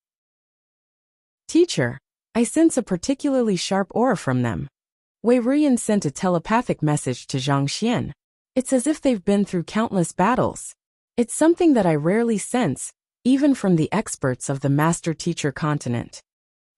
Teacher, I sense a particularly sharp aura from them. Wei Ruyan sent a telepathic message to Zhang Xian. It's as if they've been through countless battles. It's something that I rarely sense, even from the experts of the master-teacher continent.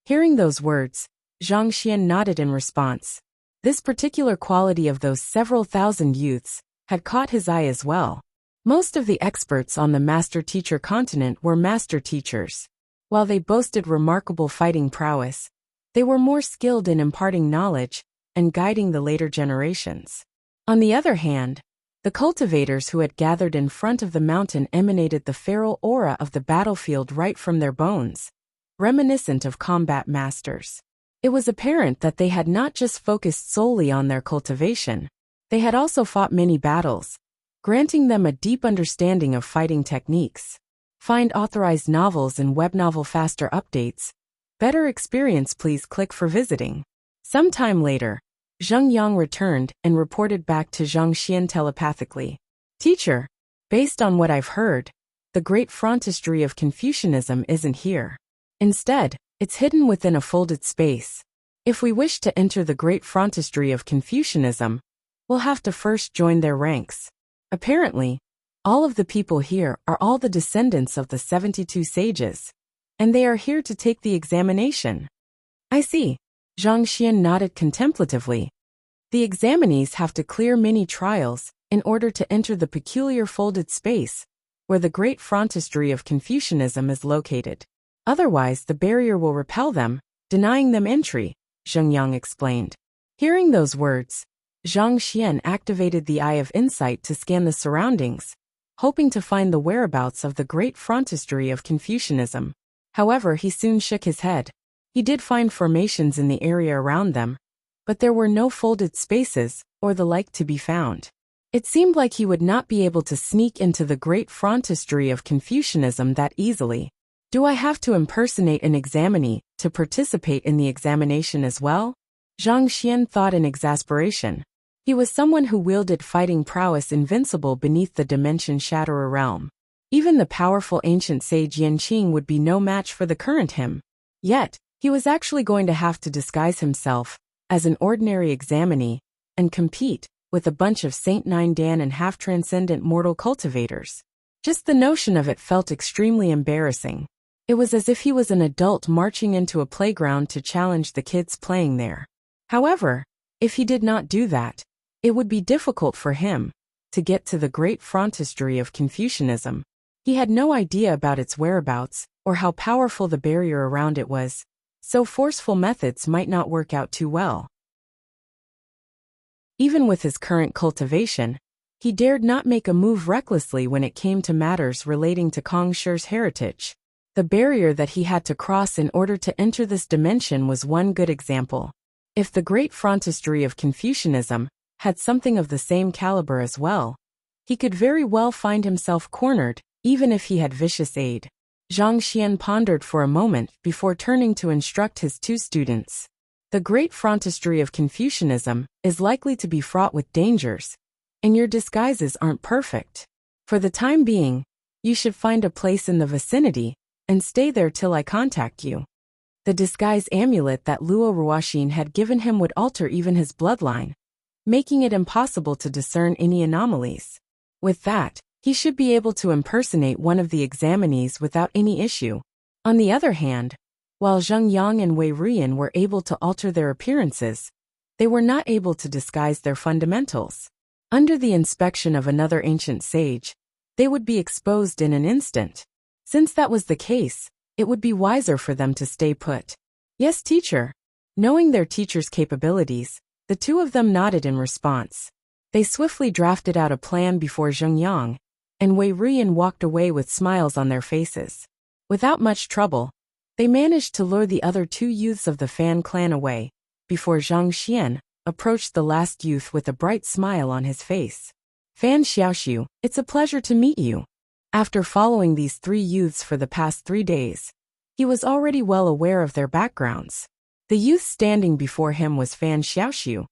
Hearing those words, Zhang Xian nodded in response. This particular quality of those several thousand youths had caught his eye as well. Most of the experts on the master-teacher continent were master teachers. While they boasted remarkable fighting prowess, they were more skilled in imparting knowledge and guiding the later generations. On the other hand, the cultivators who had gathered in front of the mountain emanated the feral aura of the battlefield right from their bones, reminiscent of combat masters. It was apparent that they had not just focused solely on their cultivation, they had also fought many battles, granting them a deep understanding of fighting techniques. Find authorized novels and web novel faster updates. Better experience, please click for visiting. Sometime later, Zheng Yang returned and reported back to Zhang Xian telepathically. Teacher, based on what I've heard, the great frontistery of Confucianism isn't here. Instead, it's hidden within a folded space. If we wish to enter the great frontistery of Confucianism, we'll have to first join their ranks. Apparently, all of the people here are all the descendants of the 72 sages, and they are here to take the examination. I see. Zhang Xian nodded contemplatively. The examinees have to clear many trials in order to enter the peculiar folded space where the great frontistery of Confucianism is located. Otherwise, the barrier will repel them, denying them entry, Zheng Yang explained. Hearing those words, Zhang Xian activated the Eye of Insight to scan the surroundings, hoping to find the whereabouts of the great frontistery of Confucianism. However, he soon shook his head. He did find formations in the area around them, but there were no folded spaces or the like to be found. It seemed like he would not be able to sneak into the great frontistery of Confucianism that easily. Do I have to impersonate an examinee to participate in the examination as well? Zhang Xian thought in exasperation. He was someone who wielded fighting prowess invincible beneath the dimension Shatterer realm. Even the powerful ancient sage Yanqing would be no match for the current him. Yet, he was actually going to have to disguise himself as an ordinary examinee and compete with a bunch of Saint Nine Dan and half-transcendent mortal cultivators. Just the notion of it felt extremely embarrassing. It was as if he was an adult marching into a playground to challenge the kids playing there. However, if he did not do that, it would be difficult for him to get to the great frontistery of Confucianism. He had no idea about its whereabouts or how powerful the barrier around it was, so forceful methods might not work out too well. Even with his current cultivation, he dared not make a move recklessly when it came to matters relating to Kong Shi's heritage. The barrier that he had to cross in order to enter this dimension was one good example. If the great frontistery of Confucianism had something of the same caliber as well, he could very well find himself cornered, even if he had vicious aid. Zhang Xian pondered for a moment before turning to instruct his two students. The great frontistery of Confucianism is likely to be fraught with dangers, and your disguises aren't perfect. For the time being, you should find a place in the vicinity and stay there till I contact you. The disguise amulet that Luo Ruoxin had given him would alter even his bloodline, making it impossible to discern any anomalies. With that, he should be able to impersonate one of the examinees without any issue. On the other hand, while Zheng Yang and Wei Ruyan were able to alter their appearances, they were not able to disguise their fundamentals. Under the inspection of another ancient sage, they would be exposed in an instant. Since that was the case, it would be wiser for them to stay put. Yes, teacher. Knowing their teacher's capabilities, the two of them nodded in response. They swiftly drafted out a plan before Zheng Yang and Wei Ruyan walked away with smiles on their faces. Without much trouble, they managed to lure the other two youths of the Fan clan away, before Zhang Xian approached the last youth with a bright smile on his face. Fan Xiaoxiu, it's a pleasure to meet you. After following these three youths for the past 3 days, he was already well aware of their backgrounds. The youth standing before him was Fan Xiaoxiu,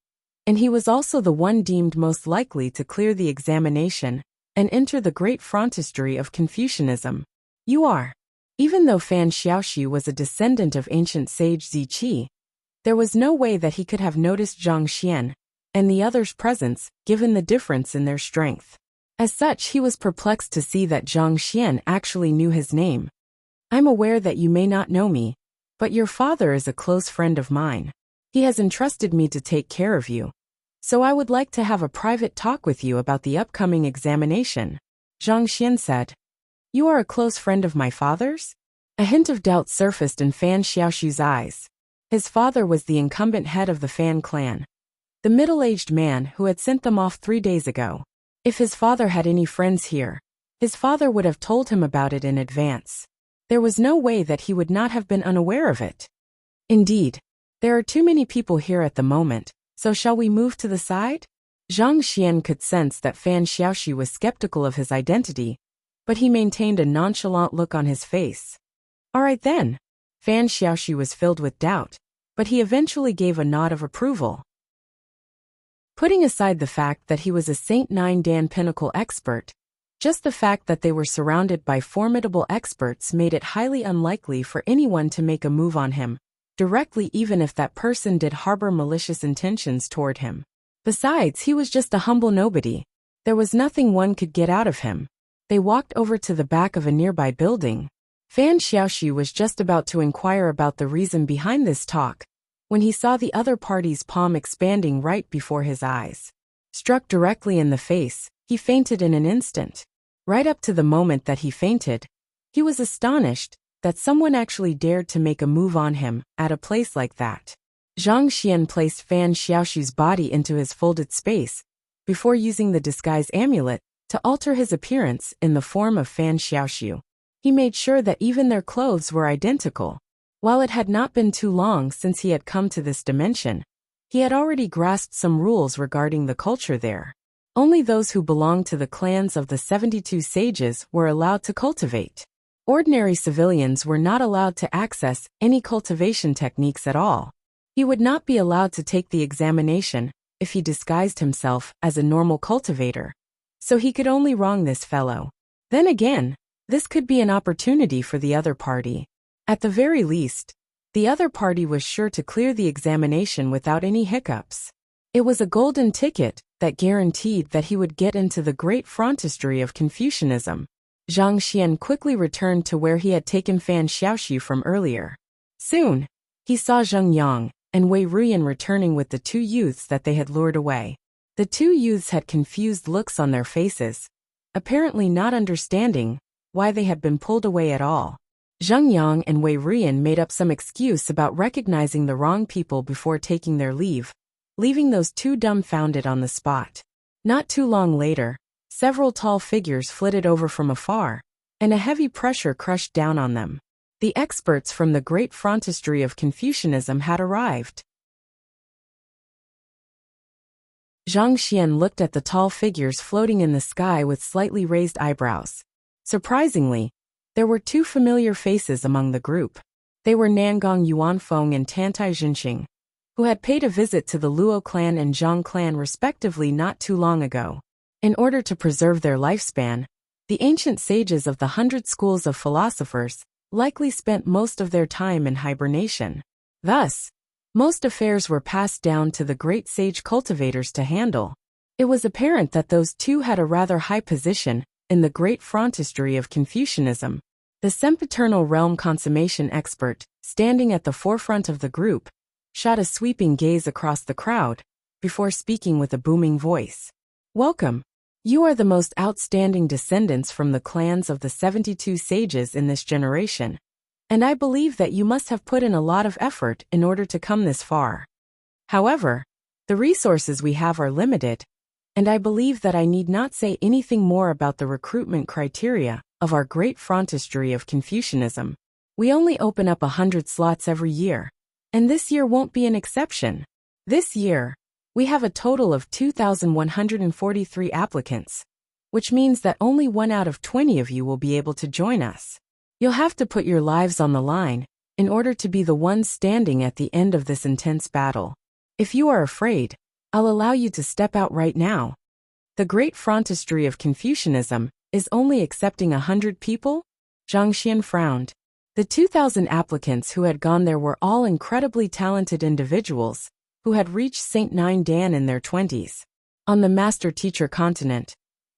and he was also the one deemed most likely to clear the examination and enter the great frontistery of Confucianism. You are. Even though Fan Xiaoxiu was a descendant of ancient sage Ziqi, there was no way that he could have noticed Zhang Xian and the others' presence, given the difference in their strength. As such, he was perplexed to see that Zhang Xian actually knew his name. I'm aware that you may not know me, But your father is a close friend of mine. He has entrusted me to take care of you. So I would like to have a private talk with you about the upcoming examination, Zhang Xian said. You are a close friend of my father's? A hint of doubt surfaced in Fan Xiaoxu's eyes. His father was the incumbent head of the Fan clan, the middle-aged man who had sent them off 3 days ago. If his father had any friends here, his father would have told him about it in advance. There was no way that he would not have been unaware of it. Indeed, there are too many people here at the moment, so shall we move to the side? Zhang Xian could sense that Fan Xiaoxu was skeptical of his identity, but he maintained a nonchalant look on his face. All right then. Fan Xiaoxu was filled with doubt, but he eventually gave a nod of approval. Putting aside the fact that he was a Saint Nine Dan Pinnacle expert, just the fact that they were surrounded by formidable experts made it highly unlikely for anyone to make a move on him, directly, even if that person did harbor malicious intentions toward him. Besides, he was just a humble nobody. There was nothing one could get out of him. They walked over to the back of a nearby building. Fan Xiaoxu was just about to inquire about the reason behind this talk, when he saw the other party's palm expanding right before his eyes. Struck directly in the face, he fainted in an instant. Right up to the moment that he fainted, he was astonished that someone actually dared to make a move on him at a place like that. Zhang Xian placed Fan Xiaoxu's body into his folded space before using the disguise amulet to alter his appearance in the form of Fan Xiaoxu. He made sure that even their clothes were identical. While it had not been too long since he had come to this dimension, he had already grasped some rules regarding the culture there. Only those who belonged to the clans of the 72 sages were allowed to cultivate. Ordinary civilians were not allowed to access any cultivation techniques at all. He would not be allowed to take the examination if he disguised himself as a normal cultivator. So he could only wrong this fellow. Then again, this could be an opportunity for the other party. At the very least, the other party was sure to clear the examination without any hiccups. It was a golden ticket that guaranteed that he would get into the great frontistery of Confucianism. Zhang Xian quickly returned to where he had taken Fan Xiaoxu from earlier. Soon, he saw Zheng Yang and Wei Ruyan returning with the 2 youths that they had lured away. The 2 youths had confused looks on their faces, apparently not understanding why they had been pulled away at all. Zheng Yang and Wei Ruyan made up some excuse about recognizing the wrong people before taking their leave, leaving those 2 dumbfounded on the spot. Not too long later, several tall figures flitted over from afar, and a heavy pressure crushed down on them. The experts from the great frontistery of Confucianism had arrived. Zhang Xian looked at the tall figures floating in the sky with slightly raised eyebrows. Surprisingly, there were 2 familiar faces among the group. They were Nangong Yuanfeng and Tantai Jinxing, who had paid a visit to the Luo clan and Zhang clan respectively not too long ago. In order to preserve their lifespan, the ancient sages of the 100 schools of philosophers likely spent most of their time in hibernation. Thus, most affairs were passed down to the great sage cultivators to handle. It was apparent that those 2 had a rather high position in the great frontistery of Confucianism. The sempiternal realm consummation expert, standing at the forefront of the group, shot a sweeping gaze across the crowd before speaking with a booming voice. Welcome. You are the most outstanding descendants from the clans of the 72 sages in this generation, and I believe that you must have put in a lot of effort in order to come this far. However, the resources we have are limited, and I believe that I need not say anything more about the recruitment criteria of our great frontistery of Confucianism. We only open up 100 slots every year, and this year won't be an exception. This year, we have a total of 2,143 applicants, which means that only 1 out of 20 of you will be able to join us. You'll have to put your lives on the line in order to be the ones standing at the end of this intense battle. If you are afraid, I'll allow you to step out right now. The great frontistery of Confucianism is only accepting 100 people? Zhang Xian frowned. The 2,000 applicants who had gone there were all incredibly talented individuals who had reached Saint Nine Dan in their 20s. On the master-teacher continent,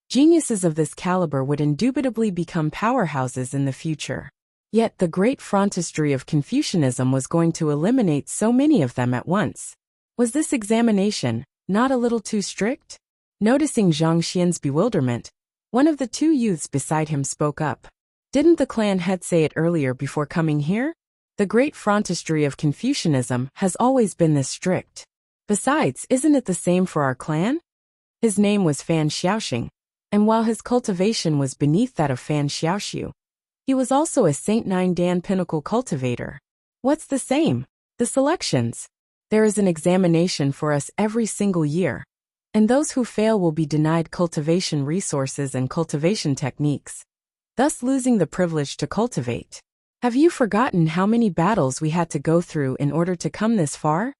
geniuses of this caliber would indubitably become powerhouses in the future. Yet the great frontispiece of Confucianism was going to eliminate so many of them at once. Was this examination not a little too strict? Noticing Zhang Xian's bewilderment, one of the two youths beside him spoke up. Didn't the clan head say it earlier before coming here? The great frontispiece of Confucianism has always been this strict. Besides, isn't it the same for our clan? His name was Fan Xiaoxing, and while his cultivation was beneath that of Fan Xiaoxiu, he was also a Saint Nine Dan Pinnacle cultivator. What's the same? The selections. There is an examination for us every single year, and those who fail will be denied cultivation resources and cultivation techniques, thus losing the privilege to cultivate. Have you forgotten how many battles we had to go through in order to come this far?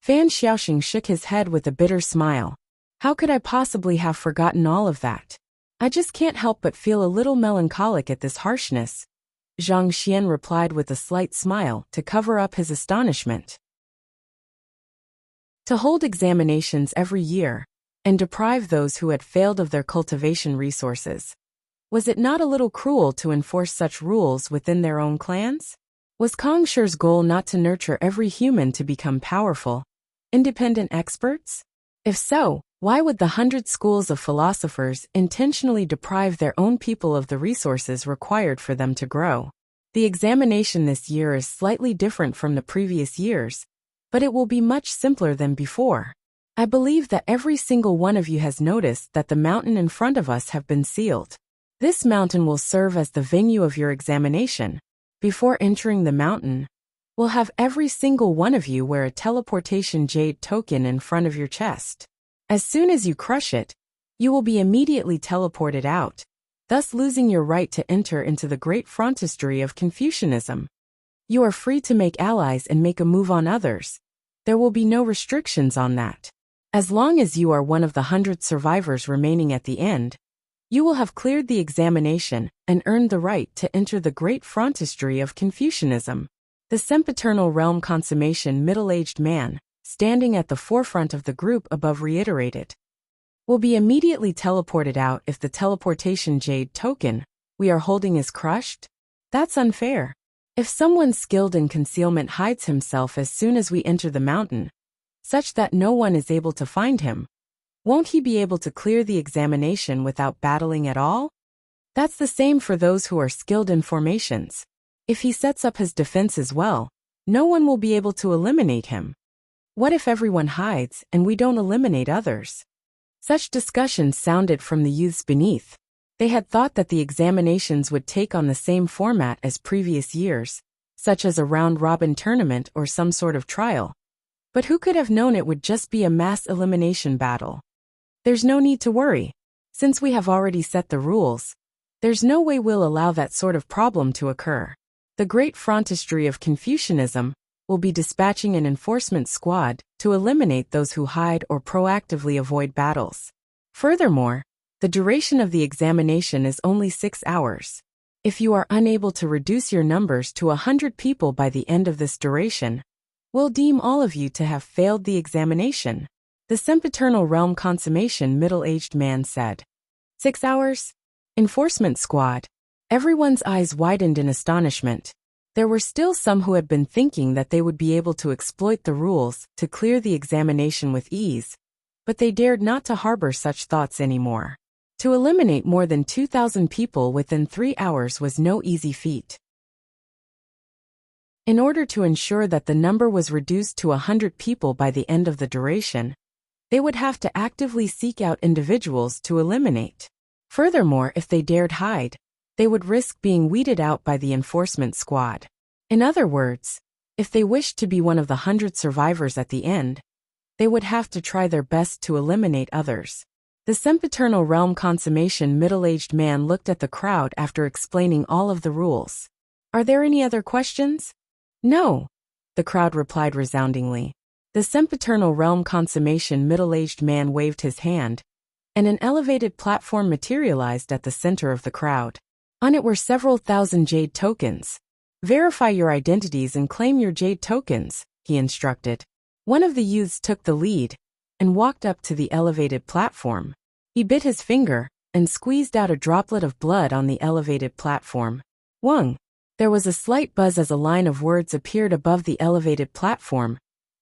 Fan Xiaoxing shook his head with a bitter smile. How could I possibly have forgotten all of that? I just can't help but feel a little melancholic at this harshness. Zhang Xian replied with a slight smile to cover up his astonishment. To hold examinations every year, and deprive those who had failed of their cultivation resources. Was it not a little cruel to enforce such rules within their own clans? Was Kong Shi's goal not to nurture every human to become powerful, independent experts? If so, why would the 100 schools of philosophers intentionally deprive their own people of the resources required for them to grow? The examination this year is slightly different from the previous years, but it will be much simpler than before. I believe that every single one of you has noticed that the mountain in front of us have been sealed. This mountain will serve as the venue of your examination. Before entering the mountain, we'll have every single one of you wear a teleportation jade token in front of your chest. As soon as you crush it, you will be immediately teleported out, thus losing your right to enter into the great frontispiece of Confucianism. You are free to make allies and make a move on others. There will be no restrictions on that. As long as you are one of the 100 survivors remaining at the end, you will have cleared the examination and earned the right to enter the great frontispiece of Confucianism. The sempiternal realm consummation middle-aged man, standing at the forefront of the group above reiterated. Will be immediately teleported out if the teleportation jade token we are holding is crushed? That's unfair. If someone skilled in concealment hides himself as soon as we enter the mountain, such that no one is able to find him, won't he be able to clear the examination without battling at all? That's the same for those who are skilled in formations. If he sets up his defenses well, no one will be able to eliminate him. What if everyone hides and we don't eliminate others? Such discussions sounded from the youths beneath. They had thought that the examinations would take on the same format as previous years, such as a round-robin tournament or some sort of trial. But who could have known it would just be a mass elimination battle? There's no need to worry. Since we have already set the rules, there's no way we'll allow that sort of problem to occur. The great frontispiece of Confucianism will be dispatching an enforcement squad to eliminate those who hide or proactively avoid battles. Furthermore, the duration of the examination is only 6 hours. If you are unable to reduce your numbers to 100 people by the end of this duration, we'll deem all of you to have failed the examination. The sempiternal realm consummation middle-aged man said. 6 hours? Enforcement squad. Everyone's eyes widened in astonishment. There were still some who had been thinking that they would be able to exploit the rules to clear the examination with ease, but they dared not to harbor such thoughts anymore. To eliminate more than 2,000 people within 3 hours was no easy feat. In order to ensure that the number was reduced to 100 people by the end of the duration, they would have to actively seek out individuals to eliminate. Furthermore, if they dared hide, they would risk being weeded out by the enforcement squad. In other words, if they wished to be one of the 100 survivors at the end, they would have to try their best to eliminate others. The sempiternal realm consummation middle-aged man looked at the crowd after explaining all of the rules. Are there any other questions? No, the crowd replied resoundingly. The sempiternal realm consummation middle-aged man waved his hand, and an elevated platform materialized at the center of the crowd. On it were several thousand jade tokens. Verify your identities and claim your jade tokens, he instructed. One of the youths took the lead and walked up to the elevated platform. He bit his finger and squeezed out a droplet of blood on the elevated platform. Wang, There was a slight buzz as a line of words appeared above the elevated platform.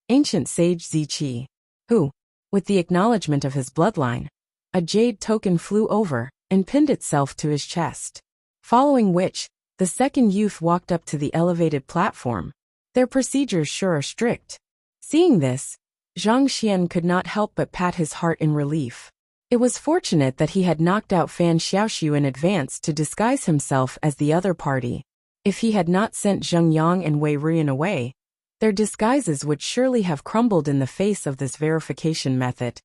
Ancient sage Ziqi, who, with the acknowledgement of his bloodline, a jade token flew over and pinned itself to his chest. Following which, the second youth walked up to the elevated platform. Their procedures sure are strict. Seeing this, Zhang Xian could not help but pat his heart in relief. It was fortunate that he had knocked out Fan Xiaoxiu in advance to disguise himself as the other party. If he had not sent Zheng Yang and Wei Rian away, their disguises would surely have crumbled in the face of this verification method,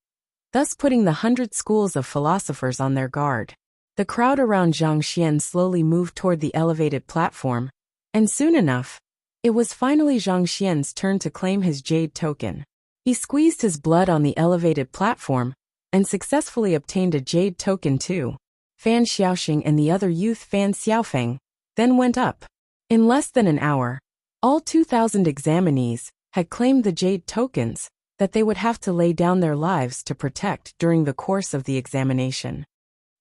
thus putting the 100 schools of philosophers on their guard. The crowd around Zhang Xian slowly moved toward the elevated platform, and soon enough, it was finally Zhang Xian's turn to claim his jade token. He squeezed his blood on the elevated platform and successfully obtained a jade token too. Fan Xiaoxing and the other youth Fan Xiaofeng then went up. In less than an hour, all 2,000 examinees had claimed the jade tokens that they would have to lay down their lives to protect during the course of the examination.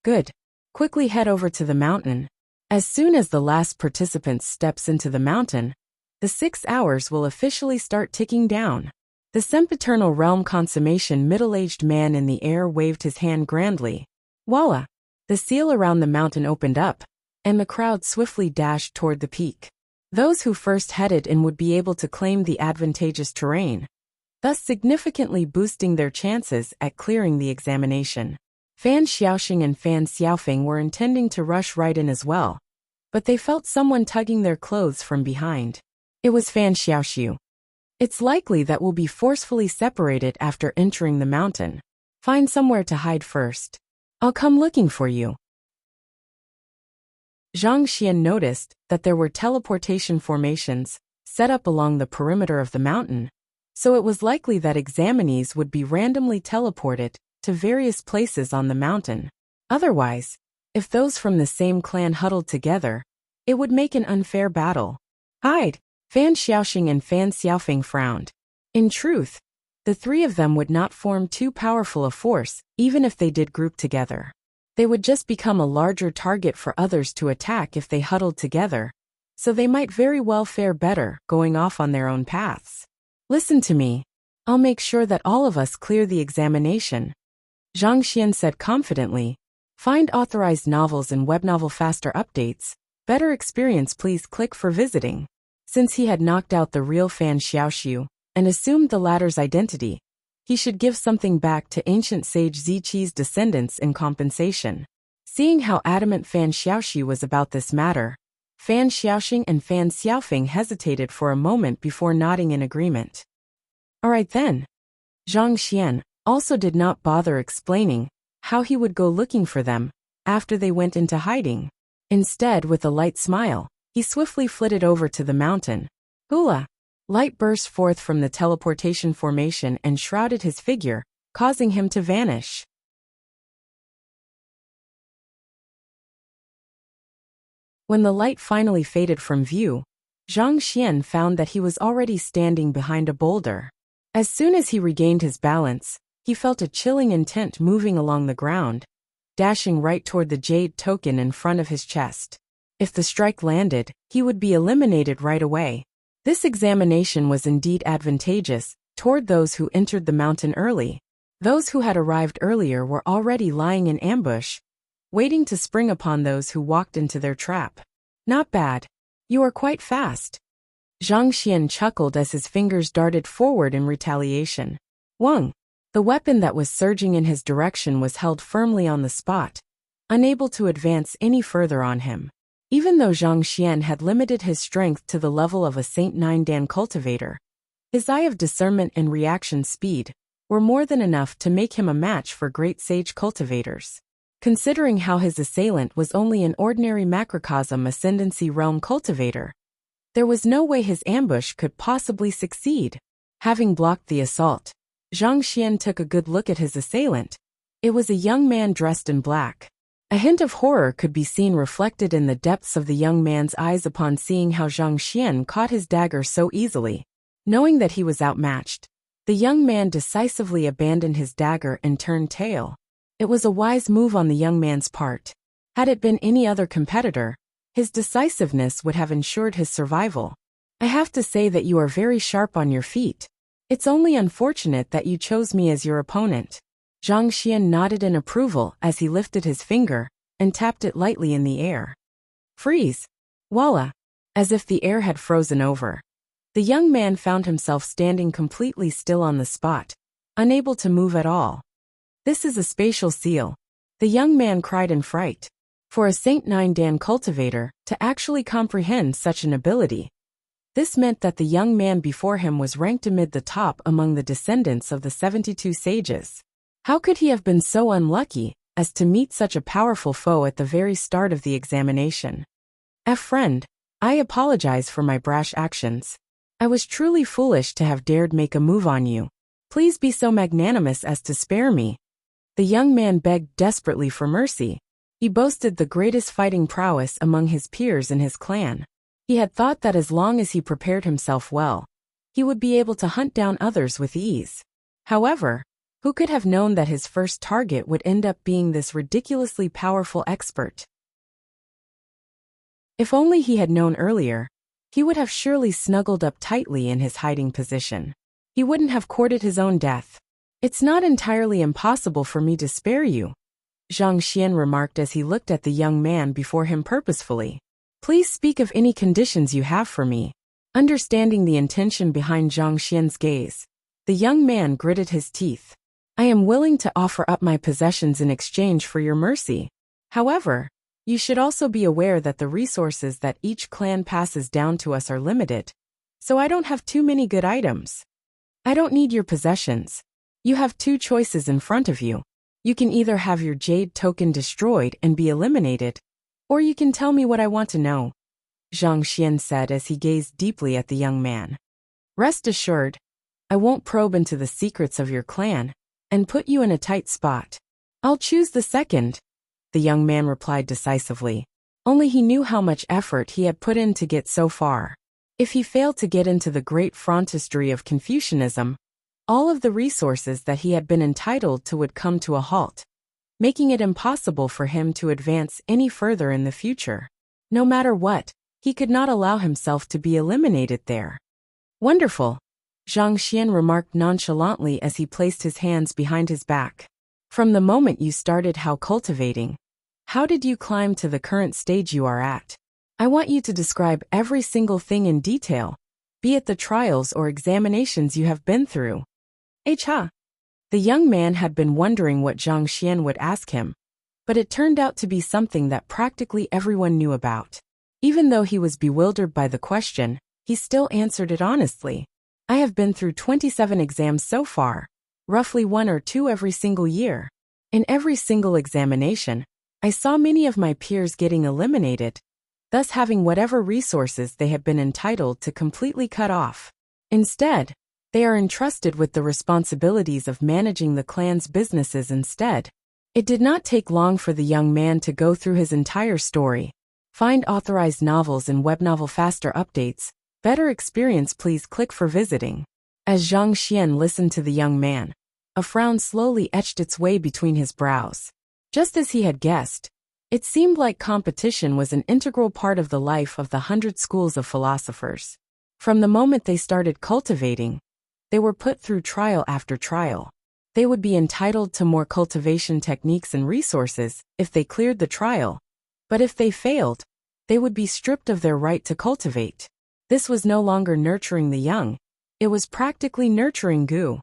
Good. Quickly head over to the mountain. As soon as the last participant steps into the mountain, the 6 hours will officially start ticking down. The sempiternal realm consummation middle-aged man in the air waved his hand grandly. Voila! The seal around the mountain opened up, and the crowd swiftly dashed toward the peak. Those who first headed in would be able to claim the advantageous terrain, thus significantly boosting their chances at clearing the examination. Fan Xiaoxing and Fan Xiaofeng were intending to rush right in as well, but they felt someone tugging their clothes from behind. It was Fan Xiaoxiu. It's likely that we'll be forcefully separated after entering the mountain. Find somewhere to hide first. I'll come looking for you. Zhang Xian noticed that there were teleportation formations set up along the perimeter of the mountain, so it was likely that examinees would be randomly teleported to various places on the mountain. Otherwise, if those from the same clan huddled together, it would make an unfair battle. Hide! Fan Xiaoxing and Fan Xiaofeng frowned. In truth, the three of them would not form too powerful a force, even if they did group together. They would just become a larger target for others to attack if they huddled together, so they might very well fare better going off on their own paths. Listen to me. I'll make sure that all of us clear the examination. Zhang Xian said confidently. Find authorized novels and webnovel faster updates. Better experience, please click for visiting. Since he had knocked out the real Fan Xiaoxiu and assumed the latter's identity, he should give something back to ancient sage Ziqi's descendants in compensation. Seeing how adamant Fan Xiaoxiu was about this matter, Fan Xiaoxing and Fan Xiaofeng hesitated for a moment before nodding in agreement. All right then. Zhang Xian also did not bother explaining how he would go looking for them after they went into hiding. Instead, with a light smile, he swiftly flitted over to the mountain. Hula! Light burst forth from the teleportation formation and shrouded his figure, causing him to vanish. When the light finally faded from view, Zhang Xian found that he was already standing behind a boulder. As soon as he regained his balance, he felt a chilling intent moving along the ground, dashing right toward the jade token in front of his chest. If the strike landed, he would be eliminated right away. This examination was indeed advantageous toward those who entered the mountain early. Those who had arrived earlier were already lying in ambush, waiting to spring upon those who walked into their trap. Not bad. You are quite fast. Zhang Xian chuckled as his fingers darted forward in retaliation. Wang! The weapon that was surging in his direction was held firmly on the spot, unable to advance any further on him. Even though Zhang Xian had limited his strength to the level of a Saint Nine Dan cultivator, his eye of discernment and reaction speed were more than enough to make him a match for great sage cultivators. Considering how his assailant was only an ordinary macrocosm ascendancy realm cultivator, there was no way his ambush could possibly succeed. Having blocked the assault, Zhang Xian took a good look at his assailant. It was a young man dressed in black. A hint of horror could be seen reflected in the depths of the young man's eyes upon seeing how Zhang Xian caught his dagger so easily. Knowing that he was outmatched, the young man decisively abandoned his dagger and turned tail. It was a wise move on the young man's part. Had it been any other competitor, His decisiveness would have ensured his survival. I have to say that you are very sharp on your feet. It's only unfortunate that you chose me as your opponent. Zhang Xian nodded in approval as he lifted his finger and tapped it lightly in the air. Freeze! Voila! As if the air had frozen over. The young man found himself standing completely still on the spot, unable to move at all. This is a spatial seal. The young man cried in fright. For a Saint Nine Dan cultivator to actually comprehend such an ability, this meant that the young man before him was ranked amid the top among the descendants of the 72 sages. How could he have been so unlucky as to meet such a powerful foe at the very start of the examination? Friend, I apologize for my brash actions. I was truly foolish to have dared make a move on you. Please be so magnanimous as to spare me. The young man begged desperately for mercy. He boasted the greatest fighting prowess among his peers in his clan. He had thought that as long as he prepared himself well, he would be able to hunt down others with ease. However, who could have known that his first target would end up being this ridiculously powerful expert? If only he had known earlier, he would have surely snuggled up tightly in his hiding position. He wouldn't have courted his own death. It's not entirely impossible for me to spare you, Zhang Xian remarked as he looked at the young man before him purposefully. Please speak of any conditions you have for me. Understanding the intention behind Zhang Xian's gaze, the young man gritted his teeth. I am willing to offer up my possessions in exchange for your mercy. However, you should also be aware that the resources that each clan passes down to us are limited, so I don't have too many good items. I don't need your possessions. You have two choices in front of you. You can either have your jade token destroyed and be eliminated, or you can tell me what I want to know, Zhang Xian said as he gazed deeply at the young man. Rest assured, I won't probe into the secrets of your clan and put you in a tight spot. I'll choose the second, the young man replied decisively. Only he knew how much effort he had put in to get so far. If he failed to get into the great frontistery of Confucianism, all of the resources that he had been entitled to would come to a halt, making it impossible for him to advance any further in the future. No matter what, he could not allow himself to be eliminated there. Wonderful, Zhang Xian remarked nonchalantly as he placed his hands behind his back. From the moment you started cultivating, how did you climb to the current stage you are at? I want you to describe every single thing in detail, be it the trials or examinations you have been through. The young man had been wondering what Zhang Xian would ask him, but it turned out to be something that practically everyone knew about. Even though he was bewildered by the question, he still answered it honestly. I have been through 27 exams so far, roughly 1 or 2 every single year. In every single examination, I saw many of my peers getting eliminated, thus having whatever resources they had been entitled to completely cut off. Instead, they are entrusted with the responsibilities of managing the clan's businesses instead. It did not take long for the young man to go through his entire story. Find authorized novels and web novel faster updates. Better experience, please click for visiting. As Zhang Xian listened to the young man, a frown slowly etched its way between his brows. Just as he had guessed, it seemed like competition was an integral part of the life of the 100 schools of philosophers. From the moment they started cultivating, they were put through trial after trial. They would be entitled to more cultivation techniques and resources if they cleared the trial, but if they failed, they would be stripped of their right to cultivate. This was no longer nurturing the young, it was practically nurturing goo.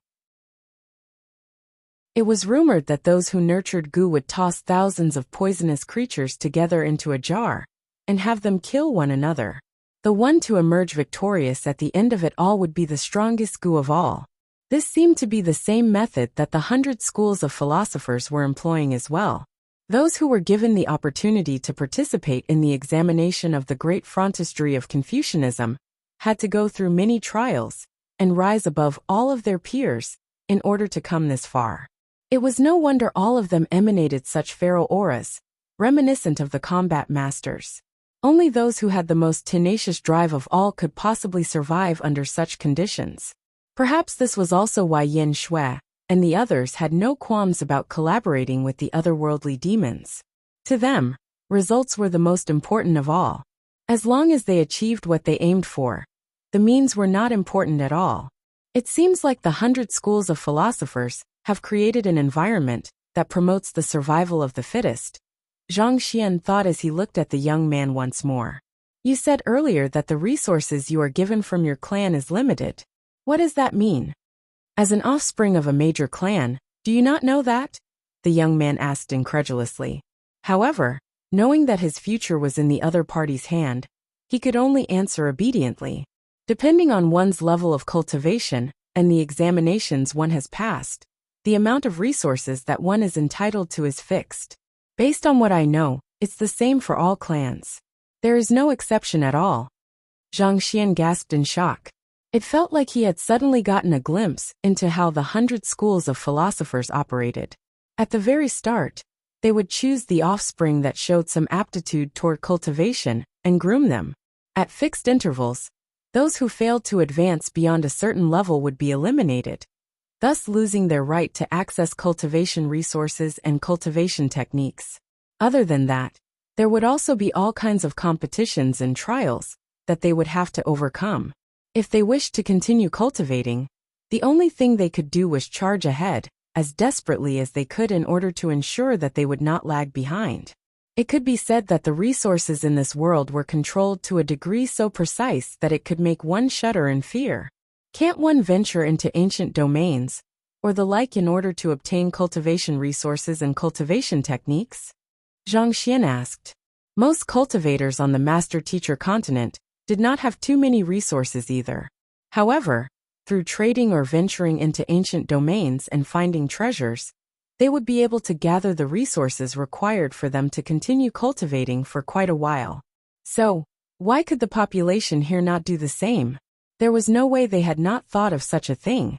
It was rumored that those who nurtured goo would toss thousands of poisonous creatures together into a jar and have them kill one another. The one to emerge victorious at the end of it all would be the strongest goo of all. This seemed to be the same method that the 100 schools of philosophers were employing as well. Those who were given the opportunity to participate in the examination of the great frontistery of Confucianism had to go through many trials and rise above all of their peers in order to come this far. It was no wonder all of them emanated such feral auras, reminiscent of the combat masters. Only those who had the most tenacious drive of all could possibly survive under such conditions. Perhaps this was also why Yin Shui and the others had no qualms about collaborating with the otherworldly demons. To them, results were the most important of all. As long as they achieved what they aimed for, the means were not important at all. It seems like the 100 schools of philosophers have created an environment that promotes the survival of the fittest. Zhang Xian thought as he looked at the young man once more. You said earlier that the resources you are given from your clan is limited. What does that mean? As an offspring of a major clan, do you not know that? The young man asked incredulously. However, knowing that his future was in the other party's hand, he could only answer obediently. Depending on one's level of cultivation and the examinations one has passed, the amount of resources that one is entitled to is fixed. Based on what I know, it's the same for all clans. There is no exception at all. Zhang Xian gasped in shock. It felt like he had suddenly gotten a glimpse into how the 100 schools of philosophers operated. At the very start, they would choose the offspring that showed some aptitude toward cultivation and groom them. At fixed intervals, those who failed to advance beyond a certain level would be eliminated, thus losing their right to access cultivation resources and cultivation techniques. Other than that, there would also be all kinds of competitions and trials that they would have to overcome. If they wished to continue cultivating, the only thing they could do was charge ahead as desperately as they could in order to ensure that they would not lag behind. It could be said that the resources in this world were controlled to a degree so precise that it could make one shudder in fear. Can't one venture into ancient domains, or the like in order to obtain cultivation resources and cultivation techniques? Zhang Xian asked. Most cultivators on the master-teacher continent did not have too many resources either. However, through trading or venturing into ancient domains and finding treasures, they would be able to gather the resources required for them to continue cultivating for quite a while. So, why could the population here not do the same? There was no way they had not thought of such a thing.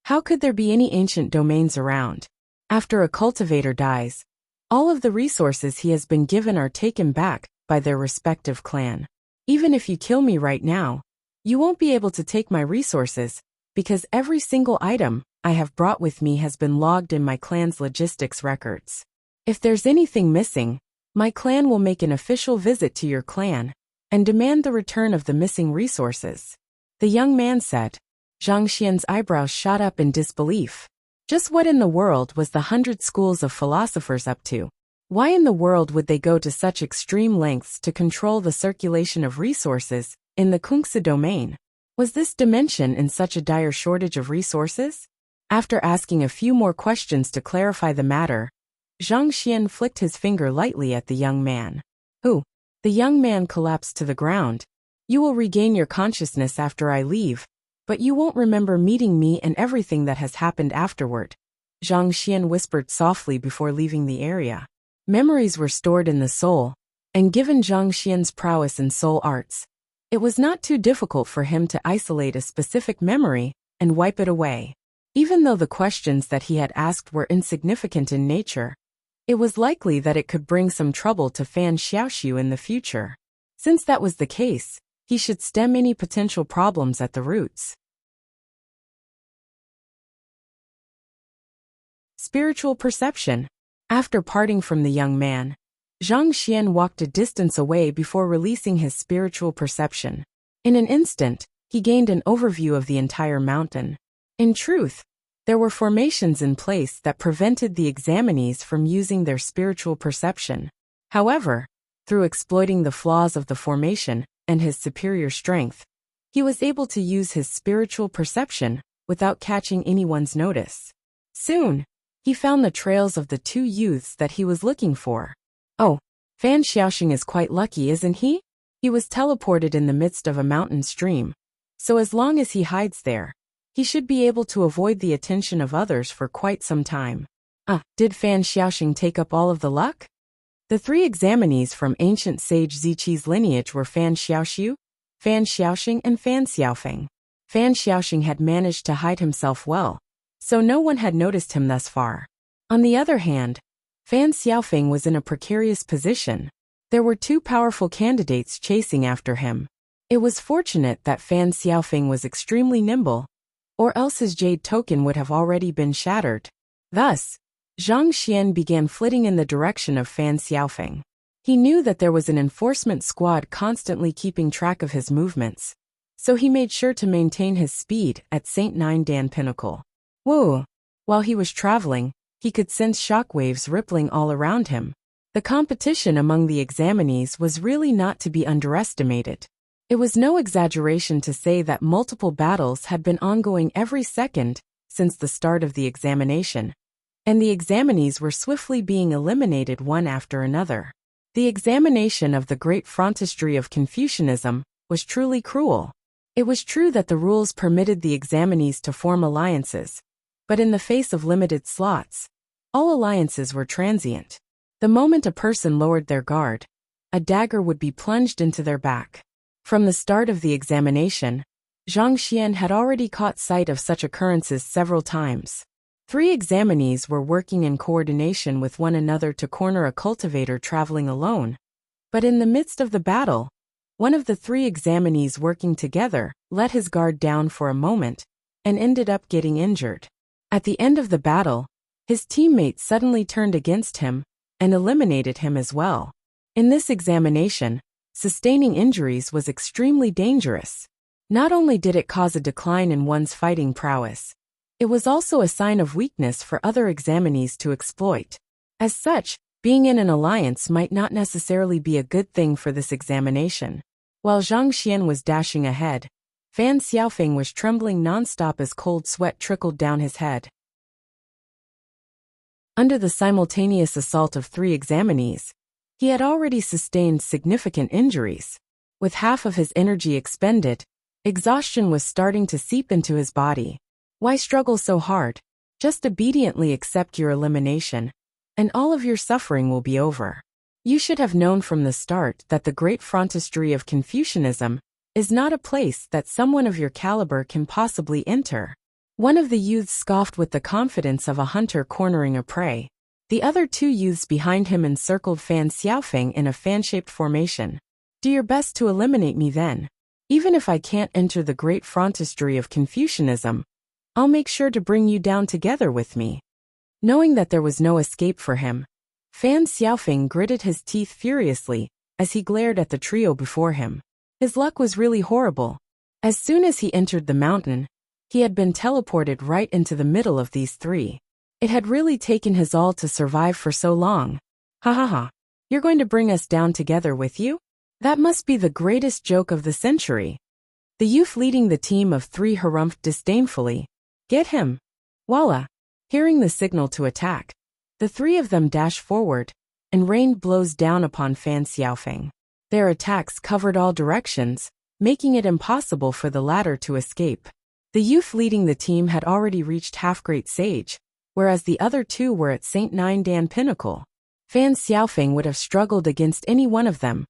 How could there be any ancient domains around? After a cultivator dies, all of the resources he has been given are taken back by their respective clan. Even if you kill me right now, you won't be able to take my resources, because every single item I have brought with me has been logged in my clan's logistics records. If there's anything missing, my clan will make an official visit to your clan and demand the return of the missing resources. The young man said. Zhang Xian's eyebrows shot up in disbelief. Just what in the world was the 100 schools of philosophers up to? Why in the world would they go to such extreme lengths to control the circulation of resources in the Kungsa domain? Was this dimension in such a dire shortage of resources? After asking a few more questions to clarify the matter, Zhang Xian flicked his finger lightly at the young man. Who? The young man collapsed to the ground. You will regain your consciousness after I leave, but you won't remember meeting me and everything that has happened afterward. Zhang Xian whispered softly before leaving the area. Memories were stored in the soul, and given Zhang Xian's prowess in soul arts, it was not too difficult for him to isolate a specific memory and wipe it away. Even though the questions that he had asked were insignificant in nature, it was likely that it could bring some trouble to Fan Xiaoxiu in the future. Since that was the case, he should stem any potential problems at the roots. Spiritual perception. After parting from the young man, Zhang Xian walked a distance away before releasing his spiritual perception. In an instant, he gained an overview of the entire mountain. In truth, there were formations in place that prevented the examinees from using their spiritual perception. However, through exploiting the flaws of the formation and his superior strength, he was able to use his spiritual perception without catching anyone's notice. Soon, he found the trails of the two youths that he was looking for. Oh, Fan Xiaoxing is quite lucky, isn't he? He was teleported in the midst of a mountain stream, so as long as he hides there, he should be able to avoid the attention of others for quite some time. Did Fan Xiaoxing take up all of the luck? The three examinees from ancient sage Ziqi's lineage were Fan Xiaoxiu, Fan Xiaoxing and Fan Xiaofeng. Fan Xiaoxing had managed to hide himself well, so no one had noticed him thus far. On the other hand, Fan Xiaofeng was in a precarious position. There were two powerful candidates chasing after him. It was fortunate that Fan Xiaofeng was extremely nimble, or else his jade token would have already been shattered. Thus, Zhang Xian began flitting in the direction of Fan Xiaofeng. He knew that there was an enforcement squad constantly keeping track of his movements, so he made sure to maintain his speed at St. Nine Dan Pinnacle. Whoa! While he was traveling, he could sense shockwaves rippling all around him. The competition among the examinees was really not to be underestimated. It was no exaggeration to say that multiple battles had been ongoing every second since the start of the examination, and the examinees were swiftly being eliminated one after another. The examination of the great frontistry of Confucianism was truly cruel. It was true that the rules permitted the examinees to form alliances, but in the face of limited slots, all alliances were transient. The moment a person lowered their guard, a dagger would be plunged into their back. From the start of the examination, Zhang Xian had already caught sight of such occurrences several times. 3 examinees were working in coordination with one another to corner a cultivator traveling alone. But in the midst of the battle, one of the 3 examinees working together let his guard down for a moment and ended up getting injured. At the end of the battle, his teammates suddenly turned against him and eliminated him as well. In this examination, sustaining injuries was extremely dangerous. Not only did it cause a decline in one's fighting prowess, it was also a sign of weakness for other examinees to exploit. As such, being in an alliance might not necessarily be a good thing for this examination. While Zhang Xian was dashing ahead, Fan Xiaofeng was trembling nonstop as cold sweat trickled down his head. Under the simultaneous assault of 3 examinees, he had already sustained significant injuries. With half of his energy expended, exhaustion was starting to seep into his body. Why struggle so hard? Just obediently accept your elimination, and all of your suffering will be over. You should have known from the start that the great frontistry of Confucianism is not a place that someone of your caliber can possibly enter. One of the youths scoffed with the confidence of a hunter cornering a prey. The other 2 youths behind him encircled Fan Xiaofeng in a fan-shaped formation. Do your best to eliminate me then. Even if I can't enter the great frontistry of Confucianism, I'll make sure to bring you down together with me. Knowing that there was no escape for him, Fan Xiaofeng gritted his teeth furiously as he glared at the trio before him. His luck was really horrible. As soon as he entered the mountain, he had been teleported right into the middle of these 3. It had really taken his all to survive for so long. Ha ha ha. You're going to bring us down together with you? That must be the greatest joke of the century. The youth leading the team of 3 harumphed disdainfully. Get him. Voila. Hearing the signal to attack, the 3 of them dashed forward and rained blows down upon Fan Xiaofeng. Their attacks covered all directions, making it impossible for the latter to escape. The youth leading the team had already reached Half-Great Sage, whereas the other 2 were at St. Nine Dan Pinnacle. Fan Xiaofeng would have struggled against any one of them,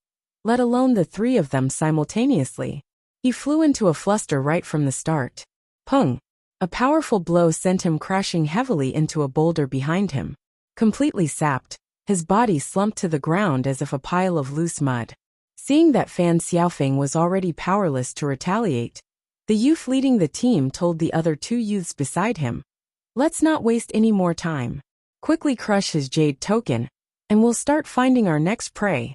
let alone the 3 of them simultaneously. He flew into a fluster right from the start. Pung! A powerful blow sent him crashing heavily into a boulder behind him. Completely sapped, his body slumped to the ground as if a pile of loose mud. Seeing that Fan Xiaofeng was already powerless to retaliate, the youth leading the team told the other 2 youths beside him, "Let's not waste any more time. Quickly crush his jade token, and we'll start finding our next prey."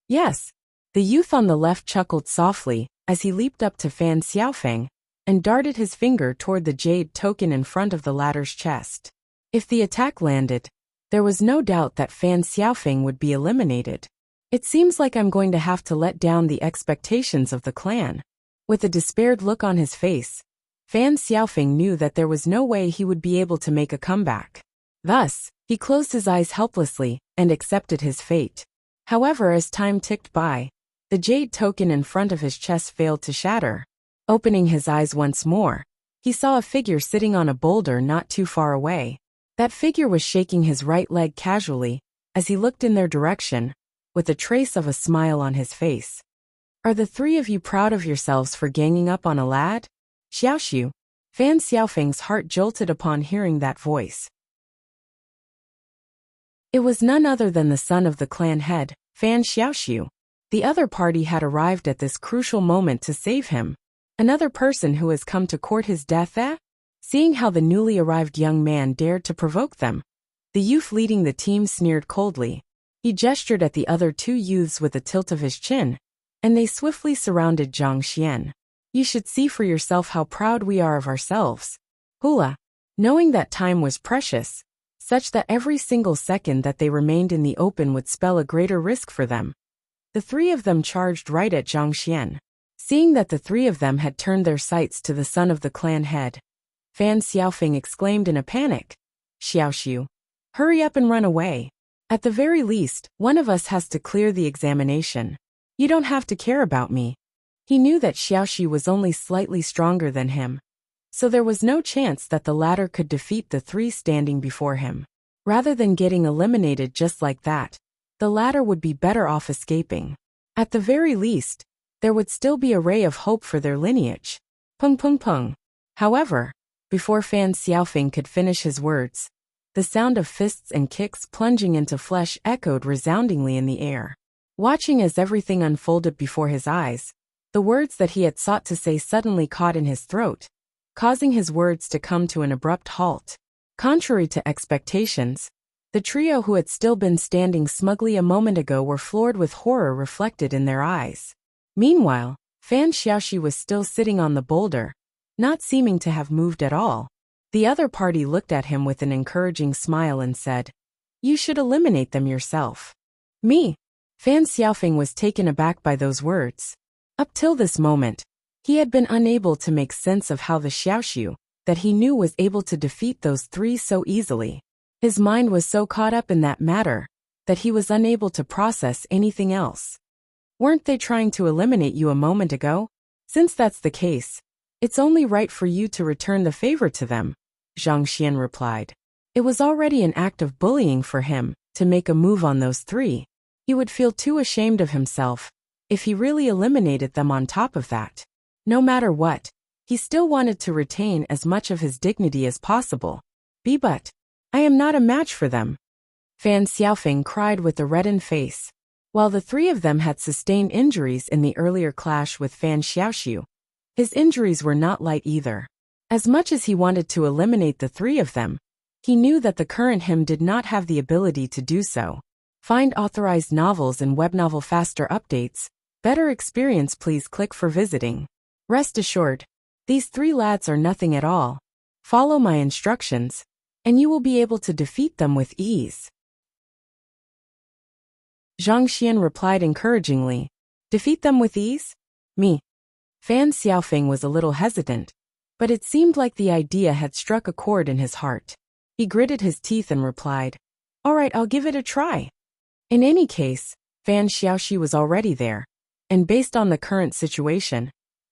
Yes, the youth on the left chuckled softly as he leaped up to Fan Xiaofeng and darted his finger toward the jade token in front of the latter's chest. If the attack landed, there was no doubt that Fan Xiaofeng would be eliminated. It seems like I'm going to have to let down the expectations of the clan. With a despaired look on his face, Fan Xiaofeng knew that there was no way he would be able to make a comeback. Thus, he closed his eyes helplessly and accepted his fate. However, as time ticked by, the jade token in front of his chest failed to shatter. Opening his eyes once more, he saw a figure sitting on a boulder not too far away. That figure was shaking his right leg casually as he looked in their direction, with a trace of a smile on his face. "Are the 3 of you proud of yourselves for ganging up on a lad?" Xiaoxiu. Fan Xiaofeng's heart jolted upon hearing that voice. It was none other than the son of the clan head, Fan Xiaoxiu. The other party had arrived at this crucial moment to save him. Another person who has come to court his death, eh? Seeing how the newly arrived young man dared to provoke them, the youth leading the team sneered coldly. He gestured at the other two youths with a tilt of his chin, and they swiftly surrounded Zhang Xian. You should see for yourself how proud we are of ourselves. Hula, knowing that time was precious, such that every single second that they remained in the open would spell a greater risk for them. The three of them charged right at Zhang Xian. Seeing that the three of them had turned their sights to the son of the clan head, Fan Xiaofeng exclaimed in a panic, Xiaoxiu, hurry up and run away. At the very least, one of us has to clear the examination. You don't have to care about me. He knew that Xiaoxiu was only slightly stronger than him, so there was no chance that the latter could defeat the three standing before him. Rather than getting eliminated just like that, the latter would be better off escaping. At the very least, there would still be a ray of hope for their lineage. Pung pung pung. However, before Fan Xiaofeng could finish his words, the sound of fists and kicks plunging into flesh echoed resoundingly in the air. Watching as everything unfolded before his eyes, the words that he had sought to say suddenly caught in his throat, causing his words to come to an abrupt halt. Contrary to expectations, the trio who had still been standing smugly a moment ago were floored with horror reflected in their eyes. Meanwhile, Fan Xiaoxi was still sitting on the boulder, not seeming to have moved at all. The other party looked at him with an encouraging smile and said, You should eliminate them yourself. Me? Fan Xiaofeng was taken aback by those words. Up till this moment, he had been unable to make sense of how the Xiaoxiu that he knew was able to defeat those three so easily. His mind was so caught up in that matter that he was unable to process anything else. Weren't they trying to eliminate you a moment ago? Since that's the case, it's only right for you to return the favor to them, Zhang Xian replied. It was already an act of bullying for him to make a move on those three. He would feel too ashamed of himself if he really eliminated them on top of that. No matter what, he still wanted to retain as much of his dignity as possible. But I am not a match for them, Fan Xiaofeng cried with a reddened face. While the three of them had sustained injuries in the earlier clash with Fan Xiaoxiu, his injuries were not light either. As much as he wanted to eliminate the three of them, he knew that the current him did not have the ability to do so. Find authorized novels and web novel faster updates. Better experience, please click for visiting. Rest assured, these three lads are nothing at all. Follow my instructions, and you will be able to defeat them with ease. Zhang Xian replied encouragingly. Defeat them with ease? Me? Fan Xiaofeng was a little hesitant, but it seemed like the idea had struck a chord in his heart. He gritted his teeth and replied, All right, I'll give it a try. In any case, Fan Xiaoxi was already there, and based on the current situation,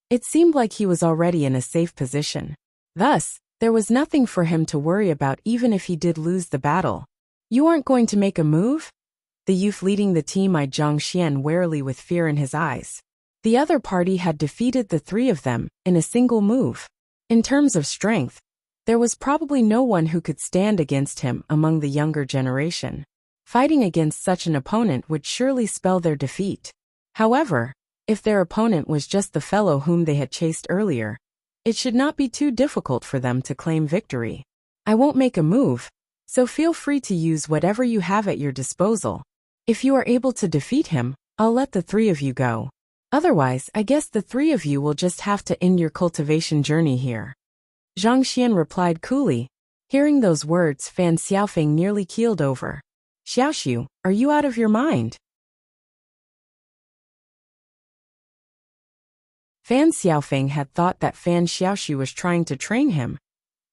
it seemed like he was already in a safe position. Thus, there was nothing for him to worry about even if he did lose the battle. You aren't going to make a move? The youth leading the team eyed Zhang Xian warily with fear in his eyes. The other party had defeated the three of them in a single move. In terms of strength, there was probably no one who could stand against him among the younger generation. Fighting against such an opponent would surely spell their defeat. However, if their opponent was just the fellow whom they had chased earlier, it should not be too difficult for them to claim victory. I won't make a move, so feel free to use whatever you have at your disposal. If you are able to defeat him, I'll let the three of you go. Otherwise, I guess the three of you will just have to end your cultivation journey here. Zhang Xian replied coolly. Hearing those words, Fan Xiaofeng nearly keeled over. Xiaoxiu, are you out of your mind? Fan Xiaofeng had thought that Fan Xiaoxiu was trying to train him,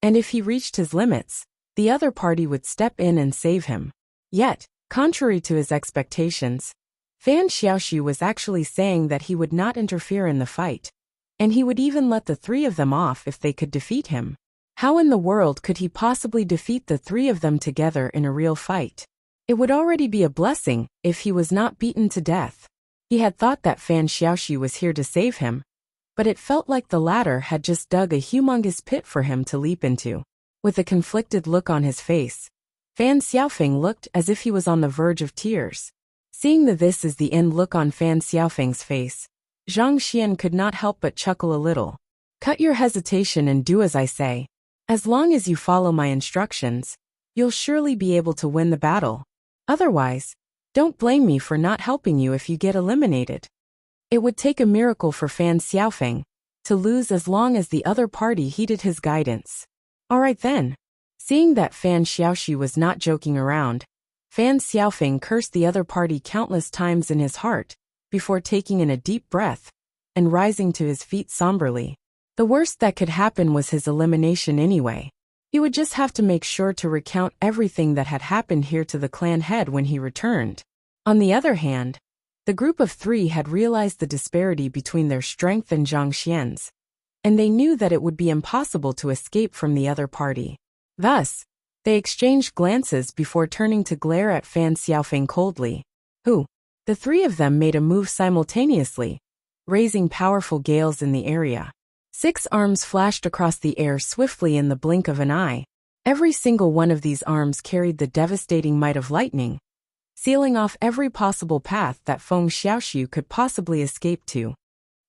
and if he reached his limits, the other party would step in and save him. Yet, contrary to his expectations, Fan Xiaoxiu was actually saying that he would not interfere in the fight, and he would even let the three of them off if they could defeat him. How in the world could he possibly defeat the three of them together in a real fight? It would already be a blessing if he was not beaten to death. He had thought that Fan Xiaoxiu was here to save him, but it felt like the latter had just dug a humongous pit for him to leap into. With a conflicted look on his face, Fan Xiaofeng looked as if he was on the verge of tears. Seeing the "this is the end" look on Fan Xiaofeng's face, Zhang Xian could not help but chuckle a little. Cut your hesitation and do as I say. As long as you follow my instructions, you'll surely be able to win the battle. Otherwise, Don't blame me for not helping you if you get eliminated. It would take a miracle for Fan Xiaofeng to lose as long as the other party heeded his guidance. Alright then. Seeing that Fan Xiaoxu was not joking around, Fan Xiaofeng cursed the other party countless times in his heart, before taking in a deep breath and rising to his feet somberly. The worst that could happen was his elimination anyway. He would just have to make sure to recount everything that had happened here to the clan head when he returned. On the other hand, the group of three had realized the disparity between their strength and Zhang Xian's, and they knew that it would be impossible to escape from the other party. Thus, they exchanged glances before turning to glare at Fan Xiaofeng coldly. Who? The three of them made a move simultaneously, raising powerful gales in the area. 6 arms flashed across the air swiftly in the blink of an eye. Every single one of these arms carried the devastating might of lightning, sealing off every possible path that Feng Xiaoxiu could possibly escape to.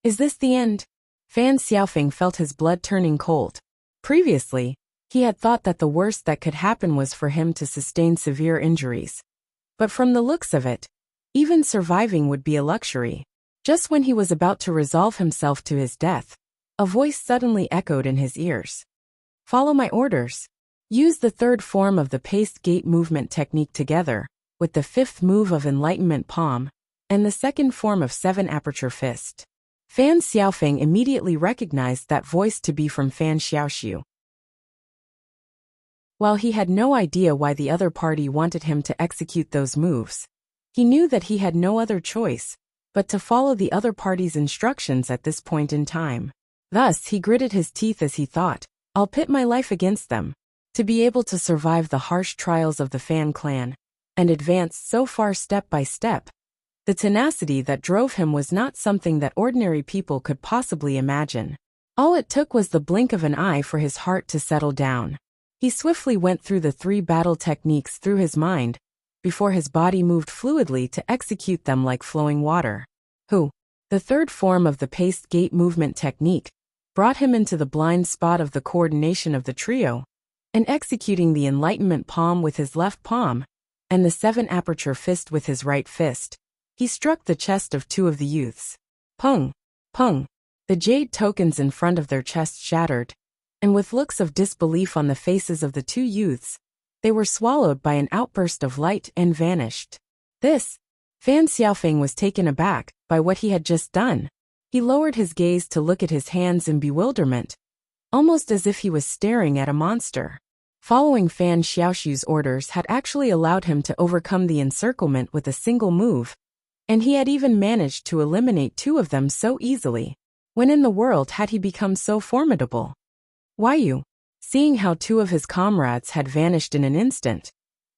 Is this the end? Fan Xiaofeng felt his blood turning cold. Previously, he had thought that the worst that could happen was for him to sustain severe injuries. But from the looks of it, even surviving would be a luxury. Just when he was about to resolve himself to his death, a voice suddenly echoed in his ears. Follow my orders. Use the third form of the paced gate movement technique together with the 5th move of Enlightenment Palm and the 2nd form of 7 Aperture Fist. Fan Xiaofeng immediately recognized that voice to be from Fan Xiaoxiu. While he had no idea why the other party wanted him to execute those moves, he knew that he had no other choice but to follow the other party's instructions at this point in time. Thus, he gritted his teeth as he thought, I'll pit my life against them, to be able to survive the harsh trials of the Fan clan, and advance so far step by step. The tenacity that drove him was not something that ordinary people could possibly imagine. All it took was the blink of an eye for his heart to settle down. He swiftly went through the 3 battle techniques through his mind, before his body moved fluidly to execute them like flowing water. The third form of the paced gate movement technique brought him into the blind spot of the coordination of the trio, and executing the Enlightenment Palm with his left palm, and the 7 Aperture Fist with his right fist, he struck the chest of 2 of the youths. Pung! Pung! The jade tokens in front of their chests shattered, and with looks of disbelief on the faces of the 2 youths, they were swallowed by an outburst of light and vanished. Fan Xiaofeng was taken aback by what he had just done. He lowered his gaze to look at his hands in bewilderment, almost as if he was staring at a monster. Following Fan Xiaoxiu's orders had actually allowed him to overcome the encirclement with a single move, and he had even managed to eliminate 2 of them so easily. When in the world had he become so formidable? Why? Seeing how 2 of his comrades had vanished in an instant,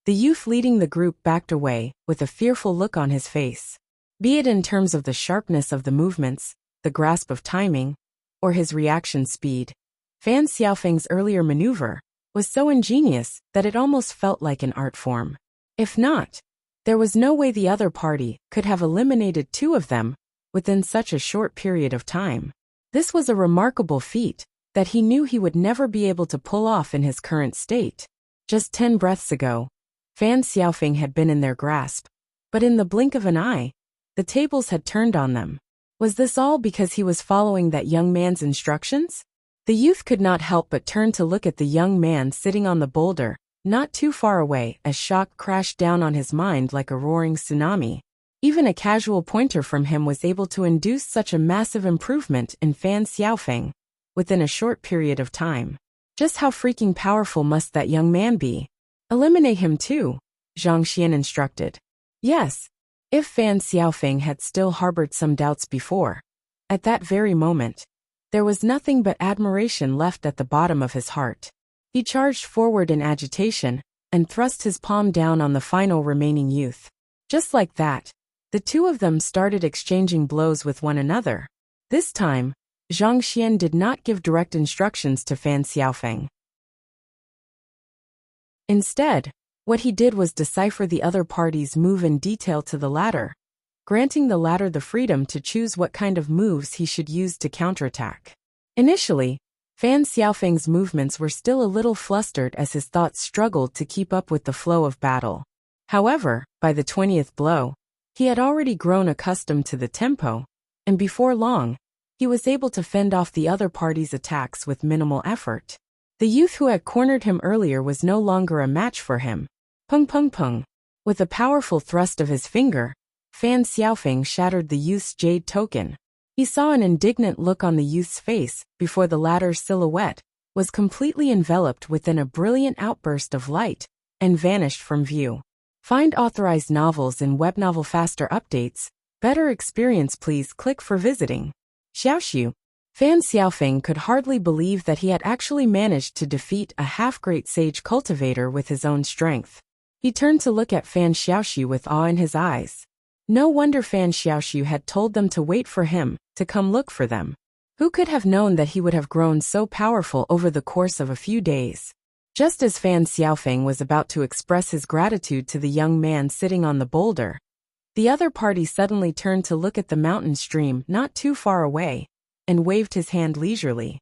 the youth leading the group backed away with a fearful look on his face. Be it in terms of the sharpness of the movements, the grasp of timing, or his reaction speed, Fan Xiaofeng's earlier maneuver was so ingenious that it almost felt like an art form. If not, there was no way the other party could have eliminated 2 of them within such a short period of time. This was a remarkable feat that he knew he would never be able to pull off in his current state. Just 10 breaths ago, Fan Xiaofeng had been in their grasp, but in the blink of an eye, the tables had turned on them. Was this all because he was following that young man's instructions? The youth could not help but turn to look at the young man sitting on the boulder, not too far away, as shock crashed down on his mind like a roaring tsunami. Even a casual pointer from him was able to induce such a massive improvement in Fan Xiaofeng within a short period of time. Just how freaking powerful must that young man be? Eliminate him too, Zhang Xian instructed. Yes. If Fan Xiaofeng had still harbored some doubts before, at that very moment, there was nothing but admiration left at the bottom of his heart. He charged forward in agitation and thrust his palm down on the final remaining youth. Just like that, the 2 of them started exchanging blows with one another. This time, Zhang Xian did not give direct instructions to Fan Xiaofeng. Instead, what he did was decipher the other party's move in detail to the latter, granting the latter the freedom to choose what kind of moves he should use to counterattack. Initially, Fan Xiaofeng's movements were still a little flustered as his thoughts struggled to keep up with the flow of battle. However, by the 20th blow, he had already grown accustomed to the tempo, and before long, he was able to fend off the other party's attacks with minimal effort. The youth who had cornered him earlier was no longer a match for him. Pung pung pung. With a powerful thrust of his finger, Fan Xiaofeng shattered the youth's jade token. He saw an indignant look on the youth's face before the latter's silhouette was completely enveloped within a brilliant outburst of light and vanished from view. Find authorized novels in Webnovel Faster Updates. Better experience, please click for visiting. Xiaoxiu. Fan Xiaofeng could hardly believe that he had actually managed to defeat a half-great sage cultivator with his own strength. He turned to look at Fan Xiaoxiu with awe in his eyes. No wonder Fan Xiaoxiu had told them to wait for him, to come look for them. Who could have known that he would have grown so powerful over the course of a few days? Just as Fan Xiaofeng was about to express his gratitude to the young man sitting on the boulder, the other party suddenly turned to look at the mountain stream not too far away, and waved his hand leisurely.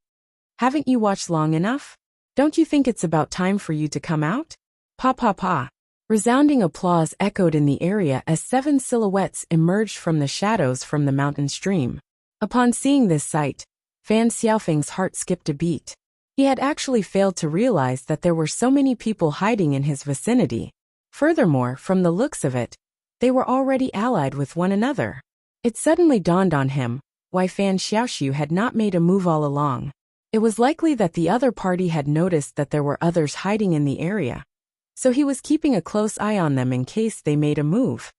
Haven't you watched long enough? Don't you think it's about time for you to come out? Pa pa pa. Resounding applause echoed in the area as 7 silhouettes emerged from the shadows from the mountain stream. Upon seeing this sight, Fan Xiaofeng's heart skipped a beat. He had actually failed to realize that there were so many people hiding in his vicinity. Furthermore, from the looks of it, they were already allied with one another. It suddenly dawned on him why Fan Xiaoxiu had not made a move all along. It was likely that the other party had noticed that there were others hiding in the area, so he was keeping a close eye on them in case they made a move.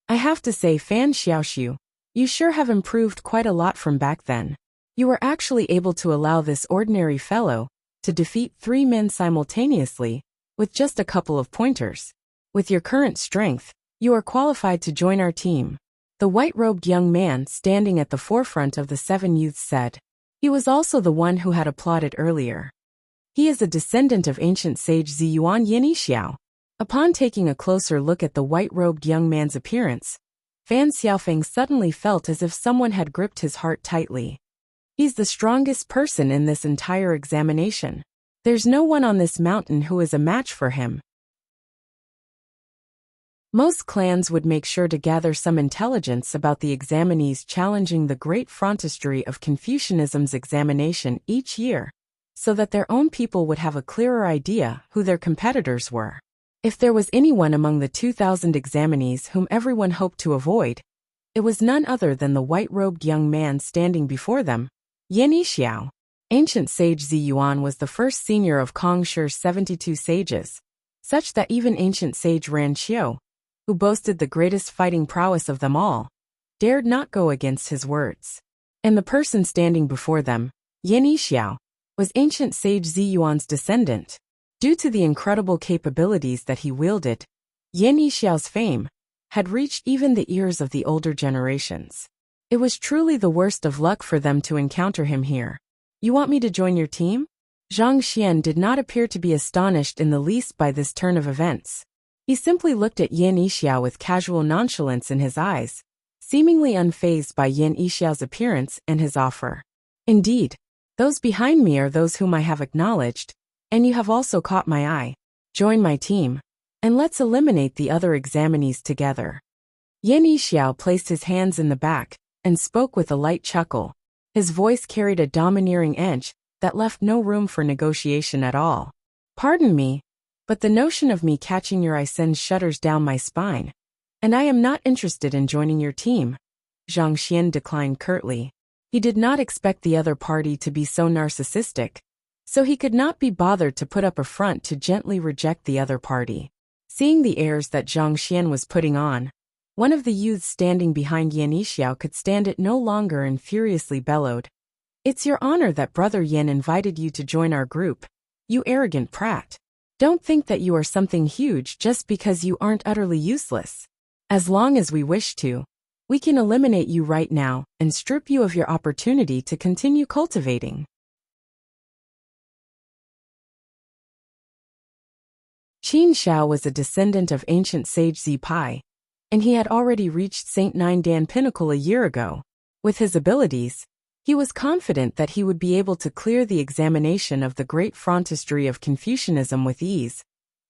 I have to say, Fan Xiaoxiu, you sure have improved quite a lot from back then. You were actually able to allow this ordinary fellow to defeat 3 men simultaneously with just a couple of pointers. With your current strength, you are qualified to join our team. The white-robed young man standing at the forefront of the 7 youths said. He was also the one who had applauded earlier. He is a descendant of ancient sage Ziyuan Yinixiao. Upon taking a closer look at the white-robed young man's appearance, Fan Xiaofeng suddenly felt as if someone had gripped his heart tightly. He's the strongest person in this entire examination. There's no one on this mountain who is a match for him. Most clans would make sure to gather some intelligence about the examinees challenging the great frontistery of Confucianism's examination each year, so that their own people would have a clearer idea who their competitors were. If there was anyone among the 2,000 examinees whom everyone hoped to avoid, it was none other than the white-robed young man standing before them, Yinixiao. Ancient sage Ziyuan was the first senior of Kongshi's 72 sages, such that even ancient sage Ran Qiu, who boasted the greatest fighting prowess of them all, dared not go against his words. And the person standing before them, Yinixiao, was ancient sage Ziyuan's descendant. Due to the incredible capabilities that he wielded, Yinixiao's fame had reached even the ears of the older generations. It was truly the worst of luck for them to encounter him here. You want me to join your team? Zhang Xian did not appear to be astonished in the least by this turn of events. He simply looked at Yinixiao with casual nonchalance in his eyes, seemingly unfazed by Yinixiao's appearance and his offer. Indeed, those behind me are those whom I have acknowledged, and you have also caught my eye. Join my team, and let's eliminate the other examinees together. Yinixiao placed his hands in the back and spoke with a light chuckle. His voice carried a domineering edge that left no room for negotiation at all. Pardon me, but the notion of me catching your eye sends shudders down my spine, and I am not interested in joining your team. Zhang Xian declined curtly. He did not expect the other party to be so narcissistic, so he could not be bothered to put up a front to gently reject the other party. Seeing the airs that Zhang Xian was putting on, one of the youths standing behind Yinixiao could stand it no longer and furiously bellowed. It's your honor that Brother Yin invited you to join our group, you arrogant prat. Don't think that you are something huge just because you aren't utterly useless. As long as we wish to, we can eliminate you right now and strip you of your opportunity to continue cultivating. Qin Shao was a descendant of ancient sage Zipai, and he had already reached St. Nine Dan Pinnacle a year ago. With his abilities, he was confident that he would be able to clear the examination of the great frontistery of Confucianism with ease.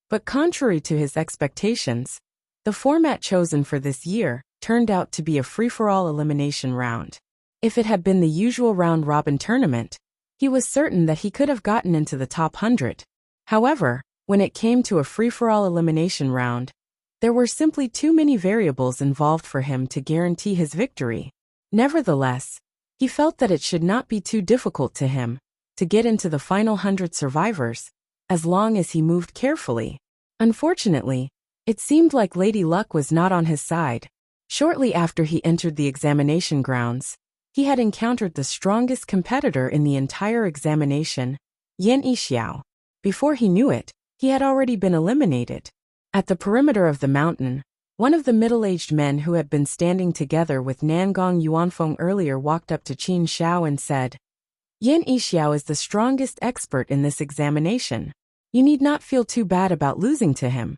But contrary to his expectations, The format chosen for this year turned out to be a free-for-all elimination round. If it had been the usual round-robin tournament, he was certain that he could have gotten into the top 100. However, when it came to a free-for-all elimination round, there were simply too many variables involved for him to guarantee his victory. Nevertheless, he felt that it should not be too difficult to him to get into the final 100 survivors, as long as he moved carefully. Unfortunately, it seemed like Lady Luck was not on his side. Shortly after he entered the examination grounds, he had encountered the strongest competitor in the entire examination, Yan Yixiao. Before he knew it, he had already been eliminated. At the perimeter of the mountain, one of the middle-aged men who had been standing together with Nangong Yuanfeng earlier walked up to Qin Shao and said, "Yan Yixiao is the strongest expert in this examination. You need not feel too bad about losing to him."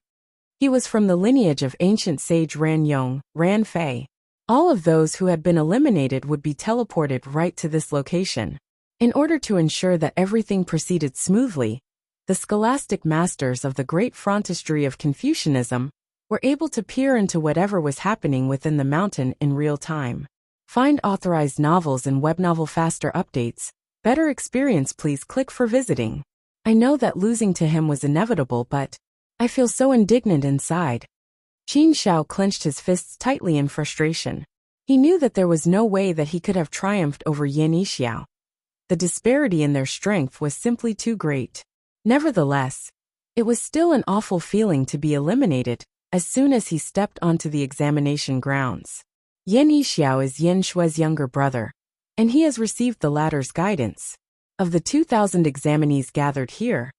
He was from the lineage of ancient sage Ran Yong, Ran Fei. All of those who had been eliminated would be teleported right to this location. In order to ensure that everything proceeded smoothly, the scholastic masters of the great frontistery of Confucianism were able to peer into whatever was happening within the mountain in real time. Find authorized novels and web novel faster updates. Better experience, please click for visiting. I know that losing to him was inevitable, but I feel so indignant inside. Qin Shao clenched his fists tightly in frustration. He knew that there was no way that he could have triumphed over Yan Yixiao. The disparity in their strength was simply too great. Nevertheless, it was still an awful feeling to be eliminated as soon as he stepped onto the examination grounds. Yan Yixiao is Yan Shui's younger brother, and he has received the latter's guidance. Of the 2,000 examinees gathered here,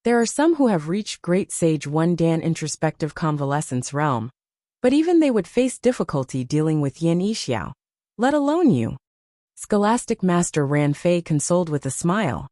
there are some who have reached Great Sage 1 Dan introspective convalescence realm, but even they would face difficulty dealing with Yan Yixiao, let alone you. Scholastic Master Ran Fei consoled with a smile.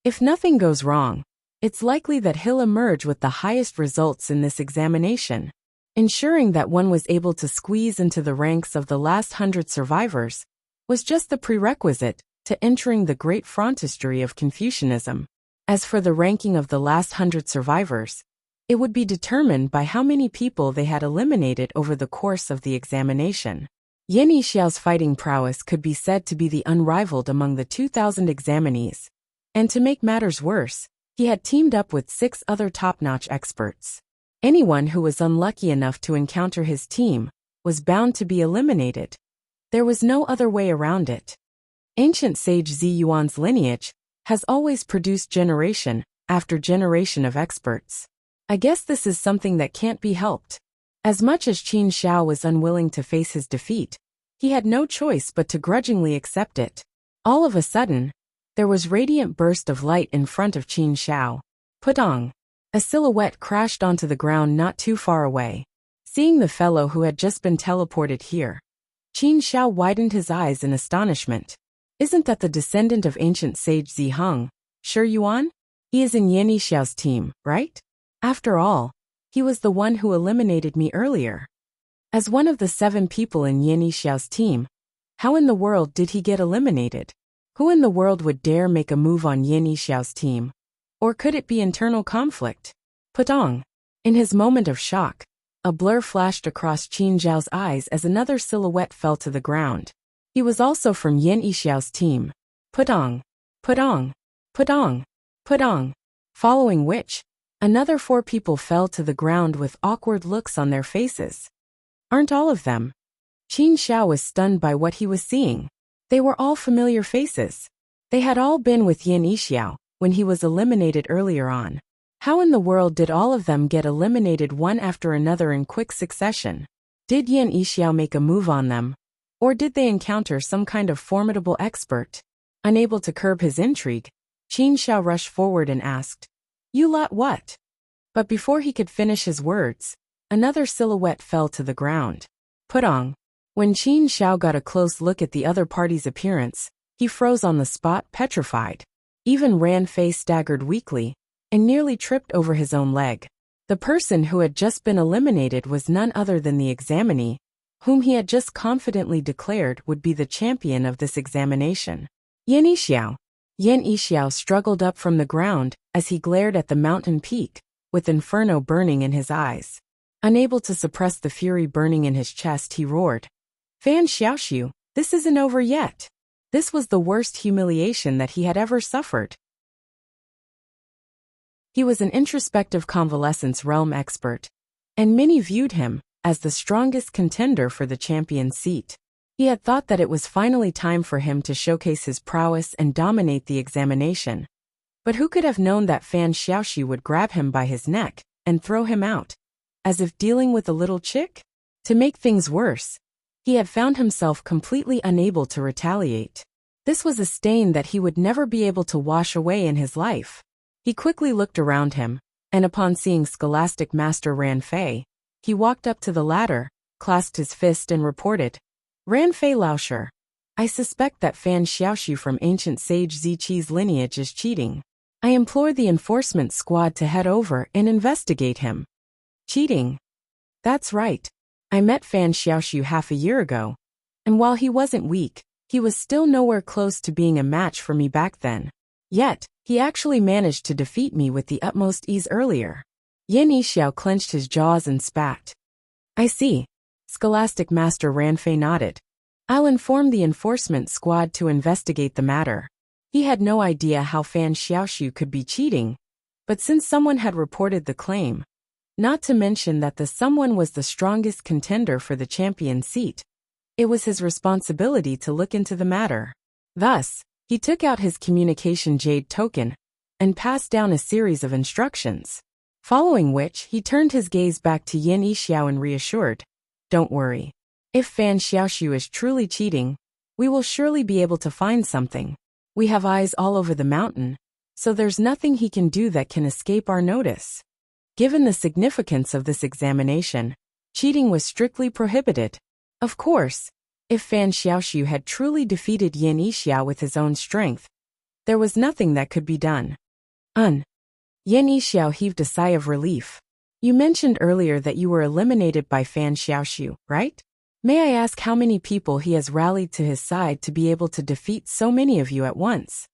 If nothing goes wrong, it's likely that he'll emerge with the highest results in this examination. Ensuring that one was able to squeeze into the ranks of the last 100 survivors was just the prerequisite to entering the great frontistery of Confucianism. As for the ranking of the last 100 survivors, it would be determined by how many people they had eliminated over the course of the examination. Yan Yixiao's fighting prowess could be said to be the unrivaled among the 2,000 examinees. And to make matters worse, he had teamed up with 6 other top-notch experts. Anyone who was unlucky enough to encounter his team was bound to be eliminated. There was no other way around it. Ancient sage Zi Yuan's lineage has always produced generation after generation of experts. I guess this is something that can't be helped. As much as Qin Shao was unwilling to face his defeat, he had no choice but to grudgingly accept it. All of a sudden, there was radiant burst of light in front of Qin Shao. Pudong! A silhouette crashed onto the ground not too far away. Seeing the fellow who had just been teleported here, Qin Shao widened his eyes in astonishment. Isn't that the descendant of ancient sage Zi Heng, Shi Yuan? He is in Yan Yixiao's team, right? After all, he was the one who eliminated me earlier. As one of the 7 people in Yan Yixiao's team, how in the world did he get eliminated? Who in the world would dare make a move on Yan Yixiao's team? Or could it be internal conflict? Pudong! In his moment of shock, a blur flashed across Qin Zhao's eyes as another silhouette fell to the ground. He was also from Yan Yixiao's team. Pudong! Pudong! Pudong! Pudong! Following which, another 4 people fell to the ground with awkward looks on their faces. Aren't all of them? Qin Shao was stunned by what he was seeing. They were all familiar faces. They had all been with Yan Yixiao when he was eliminated earlier on. How in the world did all of them get eliminated one after another in quick succession? Did Yan Yixiao make a move on them? Or did they encounter some kind of formidable expert? Unable to curb his intrigue, Qin Shao rushed forward and asked, "You lot what?" But before he could finish his words, another silhouette fell to the ground. Pudong! When Qin Shao got a close look at the other party's appearance, he froze on the spot, petrified. Even Ran Fei staggered weakly and nearly tripped over his own leg. The person who had just been eliminated was none other than the examinee, whom he had just confidently declared would be the champion of this examination. Yan Yixiao! Yan Yixiao struggled up from the ground as he glared at the mountain peak. with inferno burning in his eyes. Unable to suppress the fury burning in his chest, he roared, "Fan Xiaoxiu, this isn't over yet." This was the worst humiliation that he had ever suffered. He was an introspective convalescence realm expert, and many viewed him as the strongest contender for the champion seat. He had thought that it was finally time for him to showcase his prowess and dominate the examination. But who could have known that Fan Xiaoxi would grab him by his neck and throw him out, as if dealing with a little chick? To make things worse, he had found himself completely unable to retaliate. This was a stain that he would never be able to wash away in his life. He quickly looked around him, and upon seeing Scholastic Master Ran Fei, he walked up to the ladder, clasped his fist and reported, "Ran Fei Laosher, I suspect that Fan Xiaoxiu from ancient sage Ziqi's lineage is cheating. I implore the enforcement squad to head over and investigate him." Cheating? That's right. I met Fan Xiaoxiu half a year ago, and while he wasn't weak, he was still nowhere close to being a match for me back then. Yet, he actually managed to defeat me with the utmost ease earlier. Yan Yixiao clenched his jaws and spat. "I see." Scholastic Master Ran Fei nodded. "I'll inform the enforcement squad to investigate the matter." He had no idea how Fan Xiaoxiu could be cheating, but since someone had reported the claim, not to mention that the someone was the strongest contender for the champion seat, it was his responsibility to look into the matter. Thus, he took out his communication jade token and passed down a series of instructions, following which he turned his gaze back to Yan Yixiao and reassured, "Don't worry. If Fan Xiaoxiu is truly cheating, we will surely be able to find something. We have eyes all over the mountain, so there's nothing he can do that can escape our notice." Given the significance of this examination, cheating was strictly prohibited. Of course, if Fan Xiaoxiu had truly defeated Yan Yixiao with his own strength, there was nothing that could be done. Yan Yixiao heaved a sigh of relief. "You mentioned earlier that you were eliminated by Fan Xiaoxiu, right? May I ask how many people he has rallied to his side to be able to defeat so many of you at once?"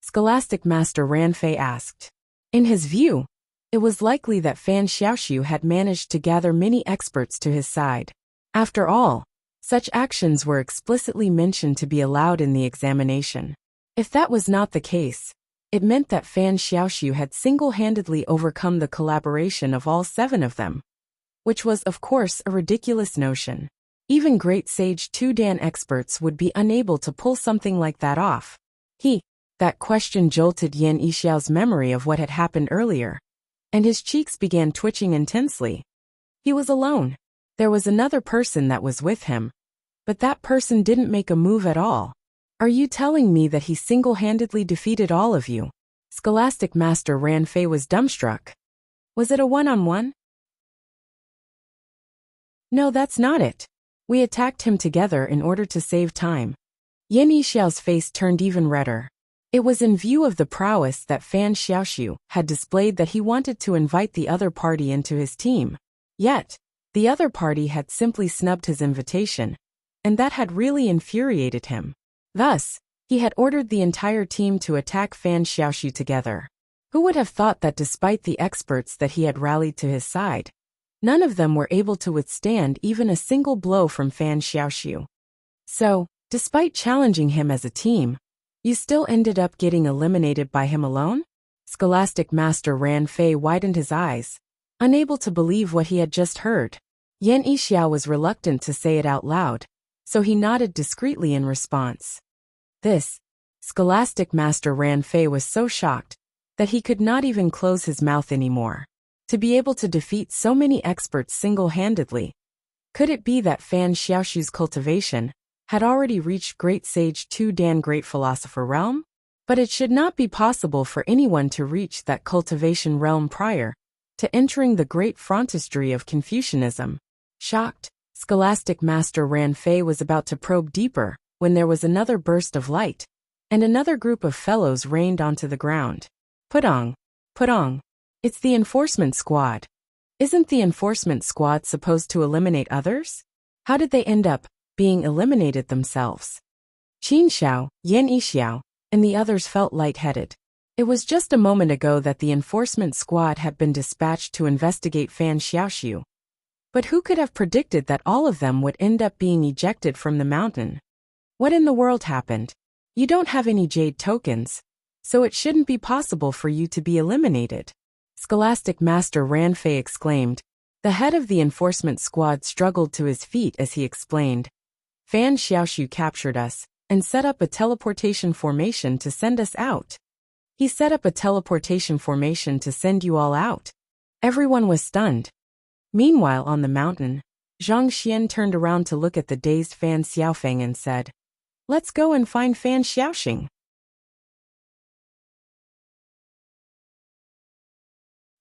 Scholastic Master Ran Fei asked. In his view, it was likely that Fan Xiaoxiu had managed to gather many experts to his side. After all, such actions were explicitly mentioned to be allowed in the examination. If that was not the case, it meant that Fan Xiaoxiu had single-handedly overcome the collaboration of all 7 of them, which was, of course, a ridiculous notion. Even great Sage 2 Dan experts would be unable to pull something like that off. That question jolted Yan Yixiao's memory of what had happened earlier, and his cheeks began twitching intensely. He was alone. There was another person that was with him, but that person didn't make a move at all. "Are you telling me that he single-handedly defeated all of you?" Scholastic Master Ran Fei was dumbstruck. "Was it a one-on-one?" "No, that's not it. We attacked him together in order to save time." Yan Yixiao's face turned even redder. It was in view of the prowess that Fan Xiaoxiu had displayed that he wanted to invite the other party into his team. Yet, the other party had simply snubbed his invitation, and that had really infuriated him. Thus, he had ordered the entire team to attack Fan Xiaoxiu together. Who would have thought that despite the experts that he had rallied to his side, none of them were able to withstand even a single blow from Fan Xiaoxiu? So, despite challenging him as a team, you still ended up getting eliminated by him alone? Scholastic Master Ran Fei widened his eyes, unable to believe what he had just heard. Yan Yixiao was reluctant to say it out loud, so he nodded discreetly in response. Scholastic Master Ran Fei was so shocked that he could not even close his mouth anymore. To be able to defeat so many experts single-handedly, could it be that Fan Xiaoxiu's cultivation had already reached Great Sage 2 Dan Great Philosopher realm? But it should not be possible for anyone to reach that cultivation realm prior to entering the great frontistery of Confucianism. Shocked, Scholastic Master Ran Fei was about to probe deeper when there was another burst of light, and another group of fellows rained onto the ground. Putong. It's the enforcement squad. Isn't the enforcement squad supposed to eliminate others? How did they end up being eliminated themselves? Qin Xiao, Yan Yixiao, and the others felt lightheaded. It was just a moment ago that the enforcement squad had been dispatched to investigate Fan Xiaoxiu. But who could have predicted that all of them would end up being ejected from the mountain? What in the world happened? You don't have any jade tokens, so it shouldn't be possible for you to be eliminated. Scholastic Master Ranfei exclaimed. The head of the enforcement squad struggled to his feet as he explained. Fan Xiaoxiu captured us and set up a teleportation formation to send us out. He set up a teleportation formation to send you all out. Everyone was stunned. Meanwhile, on the mountain, Zhang Xian turned around to look at the dazed Fan Xiaofeng and said, "Let's go and find Fan Xiaoxing."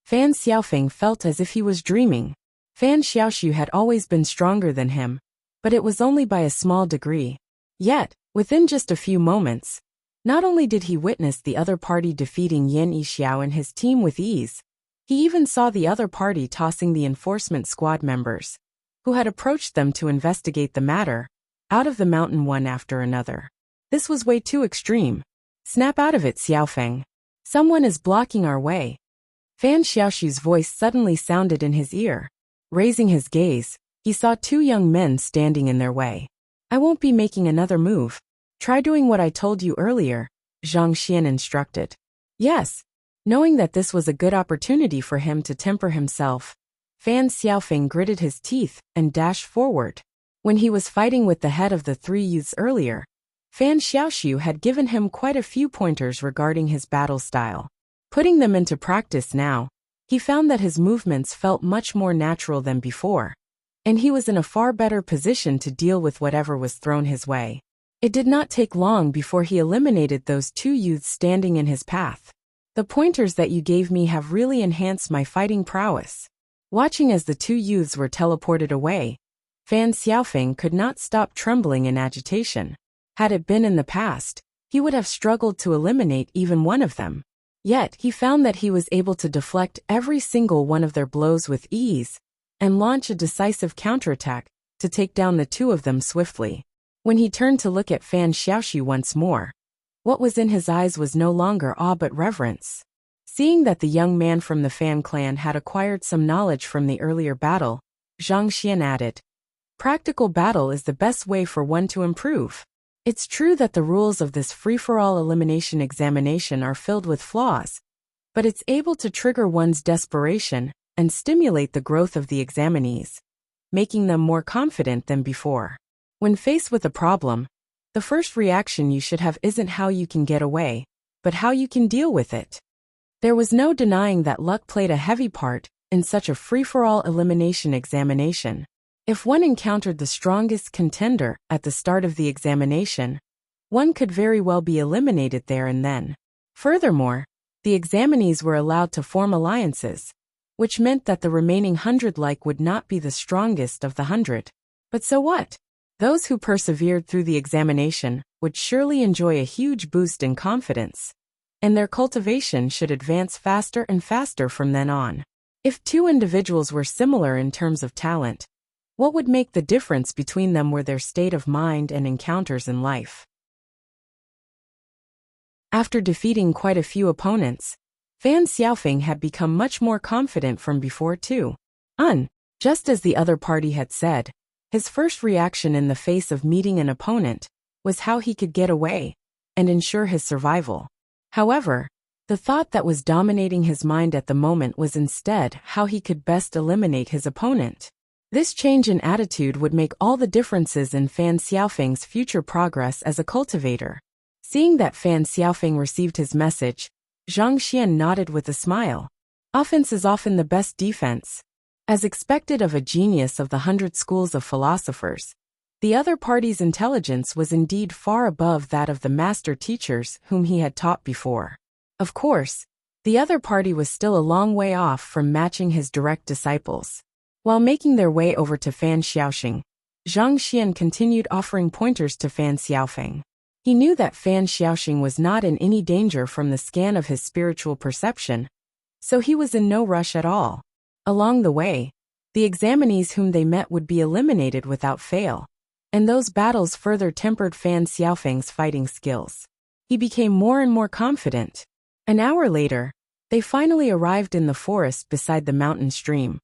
Fan Xiaofeng felt as if he was dreaming. Fan Xiaoxiu had always been stronger than him, but it was only by a small degree. Yet, within just a few moments, not only did he witness the other party defeating Yan Yixiao and his team with ease, he even saw the other party tossing the enforcement squad members, who had approached them to investigate the matter, out of the mountain one after another. This was way too extreme. Snap out of it, Xiaofeng. Someone is blocking our way. Fan Xiaoxiu's voice suddenly sounded in his ear. Raising his gaze, he saw two young men standing in their way. I won't be making another move. Try doing what I told you earlier, Zhang Xian instructed. Yes. Knowing that this was a good opportunity for him to temper himself, Fan Xiaofeng gritted his teeth and dashed forward. When he was fighting with the head of the three youths earlier, Fan Xiaoxiu had given him quite a few pointers regarding his battle style. Putting them into practice now, he found that his movements felt much more natural than before, and he was in a far better position to deal with whatever was thrown his way. It did not take long before he eliminated those two youths standing in his path. The pointers that you gave me have really enhanced my fighting prowess. Watching as the two youths were teleported away, Fan Xiaofeng could not stop trembling in agitation. Had it been in the past, he would have struggled to eliminate even one of them. Yet, he found that he was able to deflect every single one of their blows with ease, and launch a decisive counterattack to take down the two of them swiftly. When he turned to look at Fan Xiaoxiu once more, what was in his eyes was no longer awe but reverence. Seeing that the young man from the Fan clan had acquired some knowledge from the earlier battle, Zhang Xian added, "Practical battle is the best way for one to improve. It's true that the rules of this free-for-all elimination examination are filled with flaws, but it's able to trigger one's desperation and stimulate the growth of the examinees, making them more confident than before. When faced with a problem, the first reaction you should have isn't how you can get away, but how you can deal with it." There was no denying that luck played a heavy part in such a free-for-all elimination examination. If one encountered the strongest contender at the start of the examination, one could very well be eliminated there and then. Furthermore, the examinees were allowed to form alliances, which meant that the remaining 100 would not be the strongest of the 100. But so what? Those who persevered through the examination would surely enjoy a huge boost in confidence, and their cultivation should advance faster and faster from then on. If two individuals were similar in terms of talent, what would make the difference between them were their state of mind and encounters in life. After defeating quite a few opponents, Fan Xiaofeng had become much more confident from before too. Just as the other party had said, his first reaction in the face of meeting an opponent was how he could get away and ensure his survival. However, the thought that was dominating his mind at the moment was instead how he could best eliminate his opponent. This change in attitude would make all the differences in Fan Xiaofeng's future progress as a cultivator. Seeing that Fan Xiaofeng received his message, Zhang Xian nodded with a smile. Offense is often the best defense. As expected of a genius of the 100 schools of philosophers, the other party's intelligence was indeed far above that of the master teachers whom he had taught before. Of course, the other party was still a long way off from matching his direct disciples. While making their way over to Fan Xiaoxing, Zhang Xian continued offering pointers to Fan Xiaofeng. He knew that Fan Xiaoxing was not in any danger from the scan of his spiritual perception, so he was in no rush at all. Along the way, the examinees whom they met would be eliminated without fail, and those battles further tempered Fan Xiaofeng's fighting skills. He became more and more confident. An hour later, they finally arrived in the forest beside the mountain stream,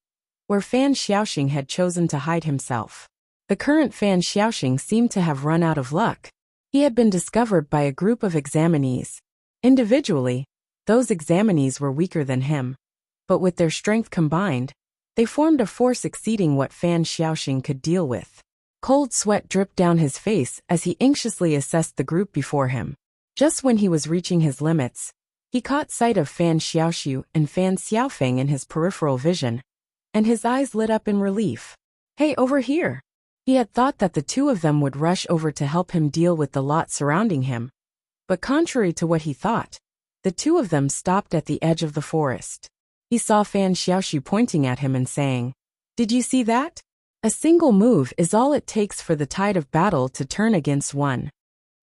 where Fan Xiaoxing had chosen to hide himself. The current Fan Xiaoxing seemed to have run out of luck. He had been discovered by a group of examinees. Individually, those examinees were weaker than him, but with their strength combined, they formed a force exceeding what Fan Xiaoxing could deal with. Cold sweat dripped down his face as he anxiously assessed the group before him. Just when he was reaching his limits, he caught sight of Fan Xiaoxiu and Fan Xiaofeng in his peripheral vision, and his eyes lit up in relief. "Hey, over here!" He had thought that the two of them would rush over to help him deal with the lot surrounding him, but contrary to what he thought, the two of them stopped at the edge of the forest. He saw Fan Xiaoxiu pointing at him and saying, "Did you see that? A single move is all it takes for the tide of battle to turn against one."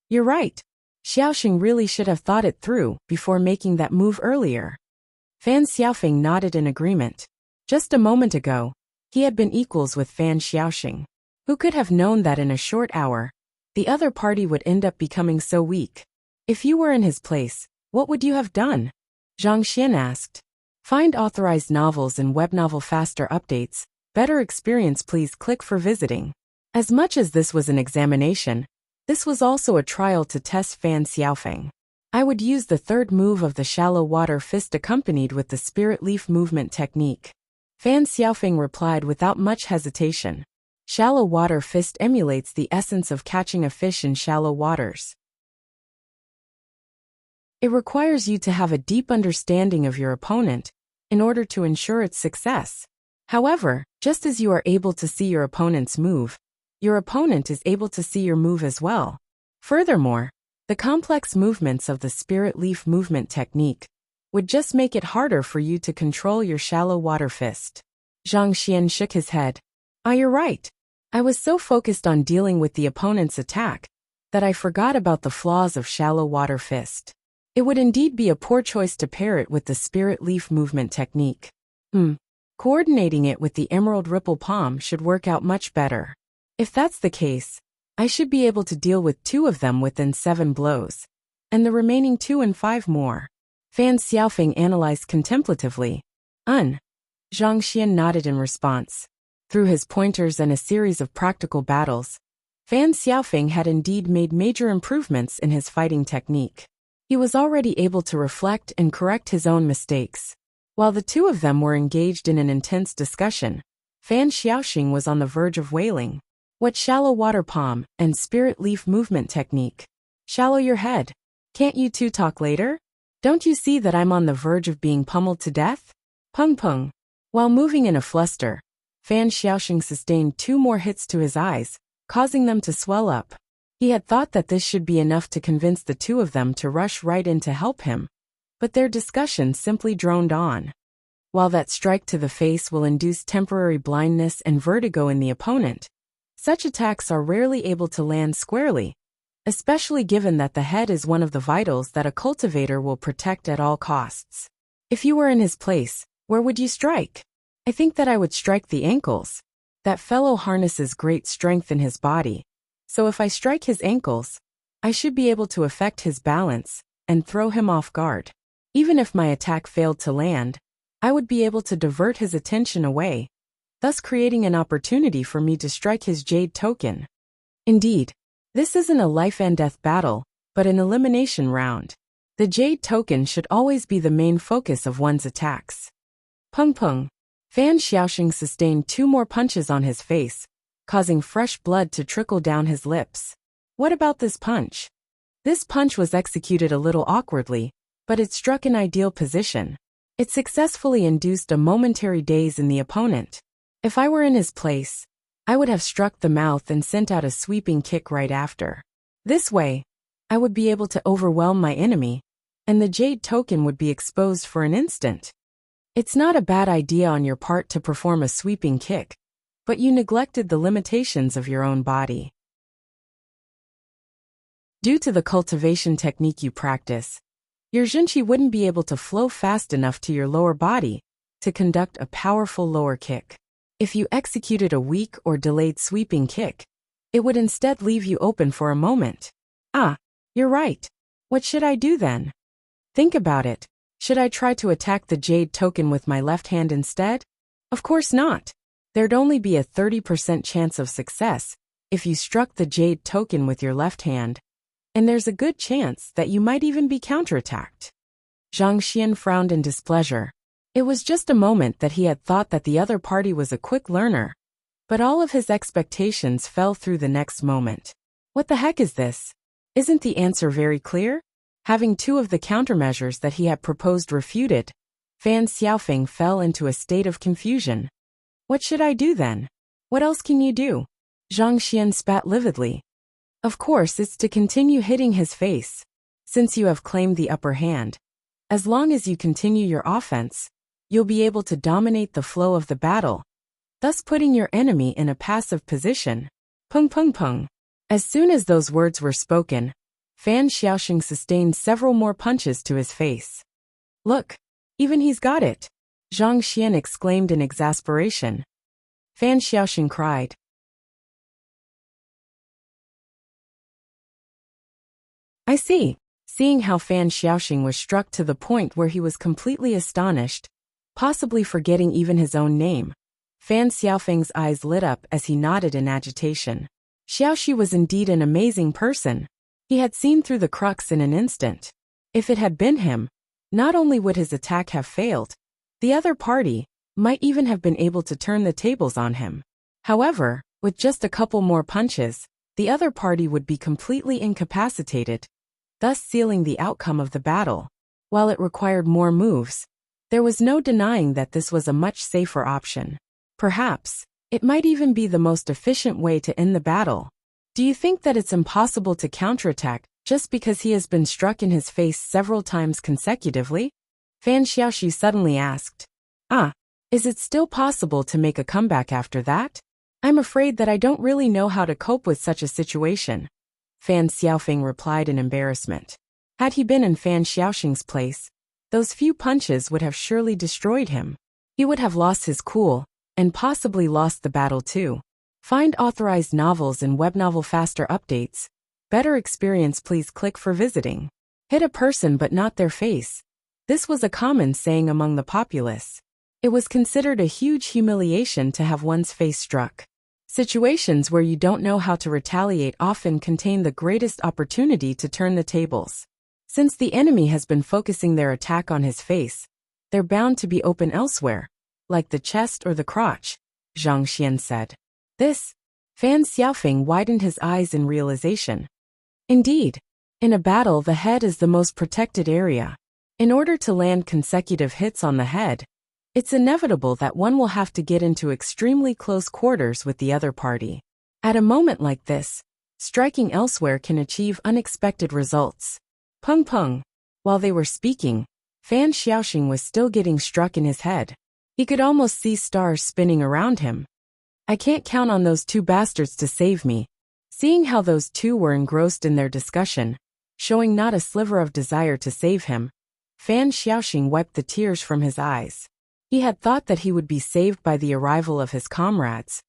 "You're right. Xiaoxing really should have thought it through before making that move earlier." Fan Xiaofeng nodded in agreement. Just a moment ago, he had been equals with Fan Xiaoxing. Who could have known that in a short hour, the other party would end up becoming so weak? "If you were in his place, what would you have done?" Zhang Xian asked. Find authorized novels and web novel faster updates. Better experience, please click for visiting. As much as this was an examination, this was also a trial to test Fan Xiaofeng. I would use the third move of the shallow water fist accompanied with the spirit leaf movement technique. Fan Xiaofeng replied without much hesitation. Shallow water fist emulates the essence of catching a fish in shallow waters. It requires you to have a deep understanding of your opponent in order to ensure its success. However, just as you are able to see your opponent's move, your opponent is able to see your move as well. Furthermore, the complex movements of the spirit leaf movement technique would just make it harder for you to control your shallow water fist. Zhang Xian shook his head. You're right. I was so focused on dealing with the opponent's attack that I forgot about the flaws of shallow water fist. It would indeed be a poor choice to pair it with the spirit leaf movement technique. Coordinating it with the emerald ripple palm should work out much better. If that's the case, I should be able to deal with 2 of them within 7 blows, and the remaining 2 in 5 more. Fan Xiaofeng analyzed contemplatively. Zhang Xian nodded in response. Through his pointers and a series of practical battles, Fan Xiaofeng had indeed made major improvements in his fighting technique. He was already able to reflect and correct his own mistakes. While the two of them were engaged in an intense discussion, Fan Xiaoxing was on the verge of wailing. What shallow water palm and spirit leaf movement technique? Shallow your head. Can't you two talk later? Don't you see that I'm on the verge of being pummeled to death? Pung pung. While moving in a fluster, Fan Xiaoxing sustained 2 more hits to his eyes, causing them to swell up. He had thought that this should be enough to convince the 2 of them to rush right in to help him, but their discussion simply droned on. While that strike to the face will induce temporary blindness and vertigo in the opponent, such attacks are rarely able to land squarely, especially given that the head is one of the vitals that a cultivator will protect at all costs. If you were in his place, where would you strike? I think that I would strike the ankles. That fellow harnesses great strength in his body, so if I strike his ankles, I should be able to affect his balance and throw him off guard. Even if my attack failed to land, I would be able to divert his attention away, thus creating an opportunity for me to strike his jade token. Indeed, this isn't a life and death battle, but an elimination round. The jade token should always be the main focus of one's attacks. Pung pung. Fan Xiaoxing sustained 2 more punches on his face, causing fresh blood to trickle down his lips. What about this punch? This punch was executed a little awkwardly, but it struck an ideal position. It successfully induced a momentary daze in the opponent. If I were in his place, I would have struck the mouth and sent out a sweeping kick right after. This way, I would be able to overwhelm my enemy, and the jade token would be exposed for an instant. It's not a bad idea on your part to perform a sweeping kick, but you neglected the limitations of your own body. Due to the cultivation technique you practice, your zhenqi wouldn't be able to flow fast enough to your lower body to conduct a powerful lower kick. If you executed a weak or delayed sweeping kick, it would instead leave you open for a moment. You're right. What should I do then? Think about it. Should I try to attack the jade token with my left hand instead? Of course not. There'd only be a 30% chance of success if you struck the jade token with your left hand, and there's a good chance that you might even be counterattacked. Zhang Xian frowned in displeasure. It was just a moment that he had thought that the other party was a quick learner, but all of his expectations fell through the next moment. What the heck is this? Isn't the answer very clear? Having two of the countermeasures that he had proposed refuted, Fan Xiaofeng fell into a state of confusion. What should I do then? What else can you do? Zhang Xian spat lividly. Of course, it's to continue hitting his face. Since you have claimed the upper hand, as long as you continue your offense, you'll be able to dominate the flow of the battle, thus putting your enemy in a passive position. Pung pung pung. As soon as those words were spoken, Fan Xiaoxing sustained several more punches to his face. Look, even he's got it! Zhang Xian exclaimed in exasperation. Fan Xiaoxing cried. I see. Seeing how Fan Xiaoxing was struck to the point where he was completely astonished, possibly forgetting even his own name, Fan Xiaofeng's eyes lit up as he nodded in agitation. Xiaoxi was indeed an amazing person. He had seen through the crux in an instant. If it had been him, not only would his attack have failed, the other party might even have been able to turn the tables on him. However, with just a couple more punches, the other party would be completely incapacitated, thus sealing the outcome of the battle. While it required more moves, there was no denying that this was a much safer option. Perhaps, it might even be the most efficient way to end the battle. Do you think that it's impossible to counterattack just because he has been struck in his face several times consecutively? Fan Xiaoxi suddenly asked. Is it still possible to make a comeback after that? I'm afraid that I don't really know how to cope with such a situation. Fan Xiaofeng replied in embarrassment. Had he been in Fan Xiaoxing's place, those few punches would have surely destroyed him. He would have lost his cool, and possibly lost the battle too. Find authorized novels and web novel faster updates. Better experience, please click for visiting. Hit a person but not their face. This was a common saying among the populace. It was considered a huge humiliation to have one's face struck. Situations where you don't know how to retaliate often contain the greatest opportunity to turn the tables. Since the enemy has been focusing their attack on his face, they're bound to be open elsewhere, like the chest or the crotch, Zhang Xian said. This, Fan Xiaofeng widened his eyes in realization. Indeed, in a battle the head is the most protected area. In order to land consecutive hits on the head, it's inevitable that one will have to get into extremely close quarters with the other party. At a moment like this, striking elsewhere can achieve unexpected results. Pung pung. While they were speaking, Fan Xiaoxing was still getting struck in his head. He could almost see stars spinning around him. I can't count on those two bastards to save me. Seeing how those two were engrossed in their discussion, showing not a sliver of desire to save him, Fan Xiaoxing wiped the tears from his eyes. He had thought that he would be saved by the arrival of his comrades,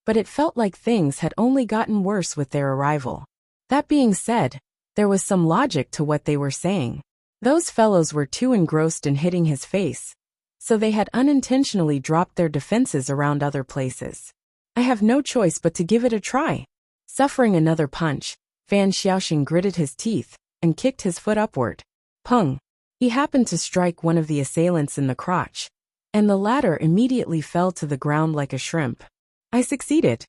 but it felt like things had only gotten worse with their arrival. That being said, there was some logic to what they were saying. Those fellows were too engrossed in hitting his face, so they had unintentionally dropped their defenses around other places. I have no choice but to give it a try. Suffering another punch, Fan Xiaoxing gritted his teeth and kicked his foot upward. Pung! He happened to strike one of the assailants in the crotch, and the latter immediately fell to the ground like a shrimp. I succeeded.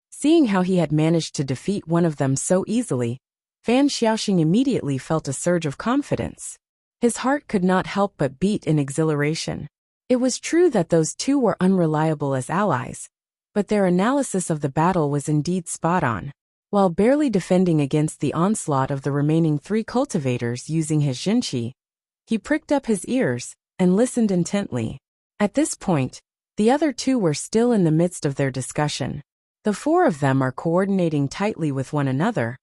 Seeing how he had managed to defeat one of them so easily, Fan Xiaoxing immediately felt a surge of confidence. His heart could not help but beat in exhilaration. It was true that those two were unreliable as allies, but their analysis of the battle was indeed spot on. While barely defending against the onslaught of the remaining three cultivators using his Jinqi, he pricked up his ears and listened intently. At this point, the other two were still in the midst of their discussion. The four of them are coordinating tightly with one another,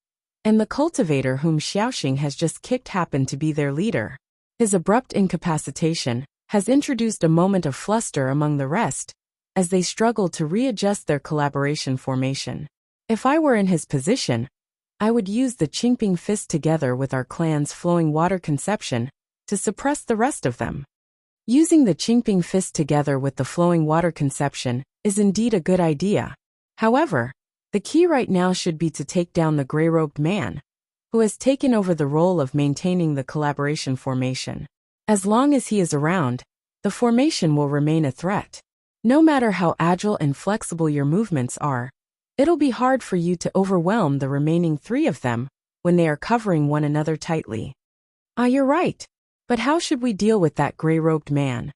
and the cultivator whom Xiaoxing has just kicked happened to be their leader. His abrupt incapacitation has introduced a moment of fluster among the rest, as they struggle to readjust their collaboration formation. If I were in his position, I would use the Qingping fist together with our clan's flowing water conception to suppress the rest of them. Using the Qingping fist together with the flowing water conception is indeed a good idea. However, the key right now should be to take down the gray-robed man, who has taken over the role of maintaining the collaboration formation. As long as he is around, the formation will remain a threat. No matter how agile and flexible your movements are, it'll be hard for you to overwhelm the remaining 3 of them when they are covering one another tightly. You're right. But how should we deal with that gray-robed man?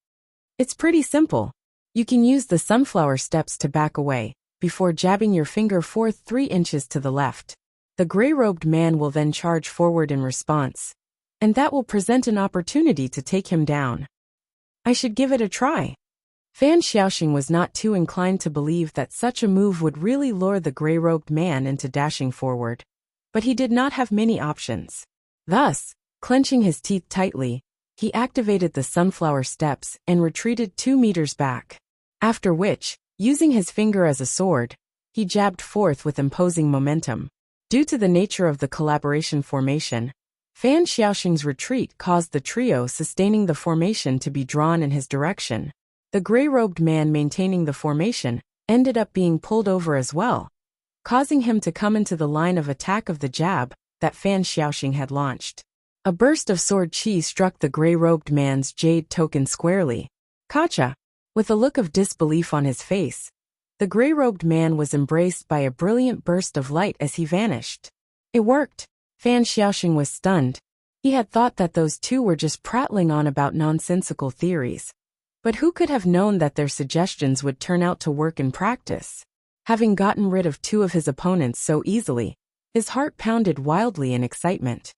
It's pretty simple. You can use the sunflower steps to back away, before jabbing your finger forth 3 inches to the left. The gray-robed man will then charge forward in response, and that will present an opportunity to take him down. I should give it a try. Fan Xiaoxing was not too inclined to believe that such a move would really lure the gray-robed man into dashing forward. But he did not have many options. Thus, clenching his teeth tightly, he activated the sunflower steps and retreated 2 meters back. After which, using his finger as a sword, he jabbed forth with imposing momentum. Due to the nature of the collaboration formation, Fan Xiaoxing's retreat caused the trio sustaining the formation to be drawn in his direction. The gray-robed man maintaining the formation ended up being pulled over as well, causing him to come into the line of attack of the jab that Fan Xiaoxing had launched. A burst of sword chi struck the gray-robed man's jade token squarely. Kacha! With a look of disbelief on his face, the gray-robed man was embraced by a brilliant burst of light as he vanished. It worked. Fan Xiaoxing was stunned. He had thought that those 2 were just prattling on about nonsensical theories. But who could have known that their suggestions would turn out to work in practice? Having gotten rid of 2 of his opponents so easily, his heart pounded wildly in excitement.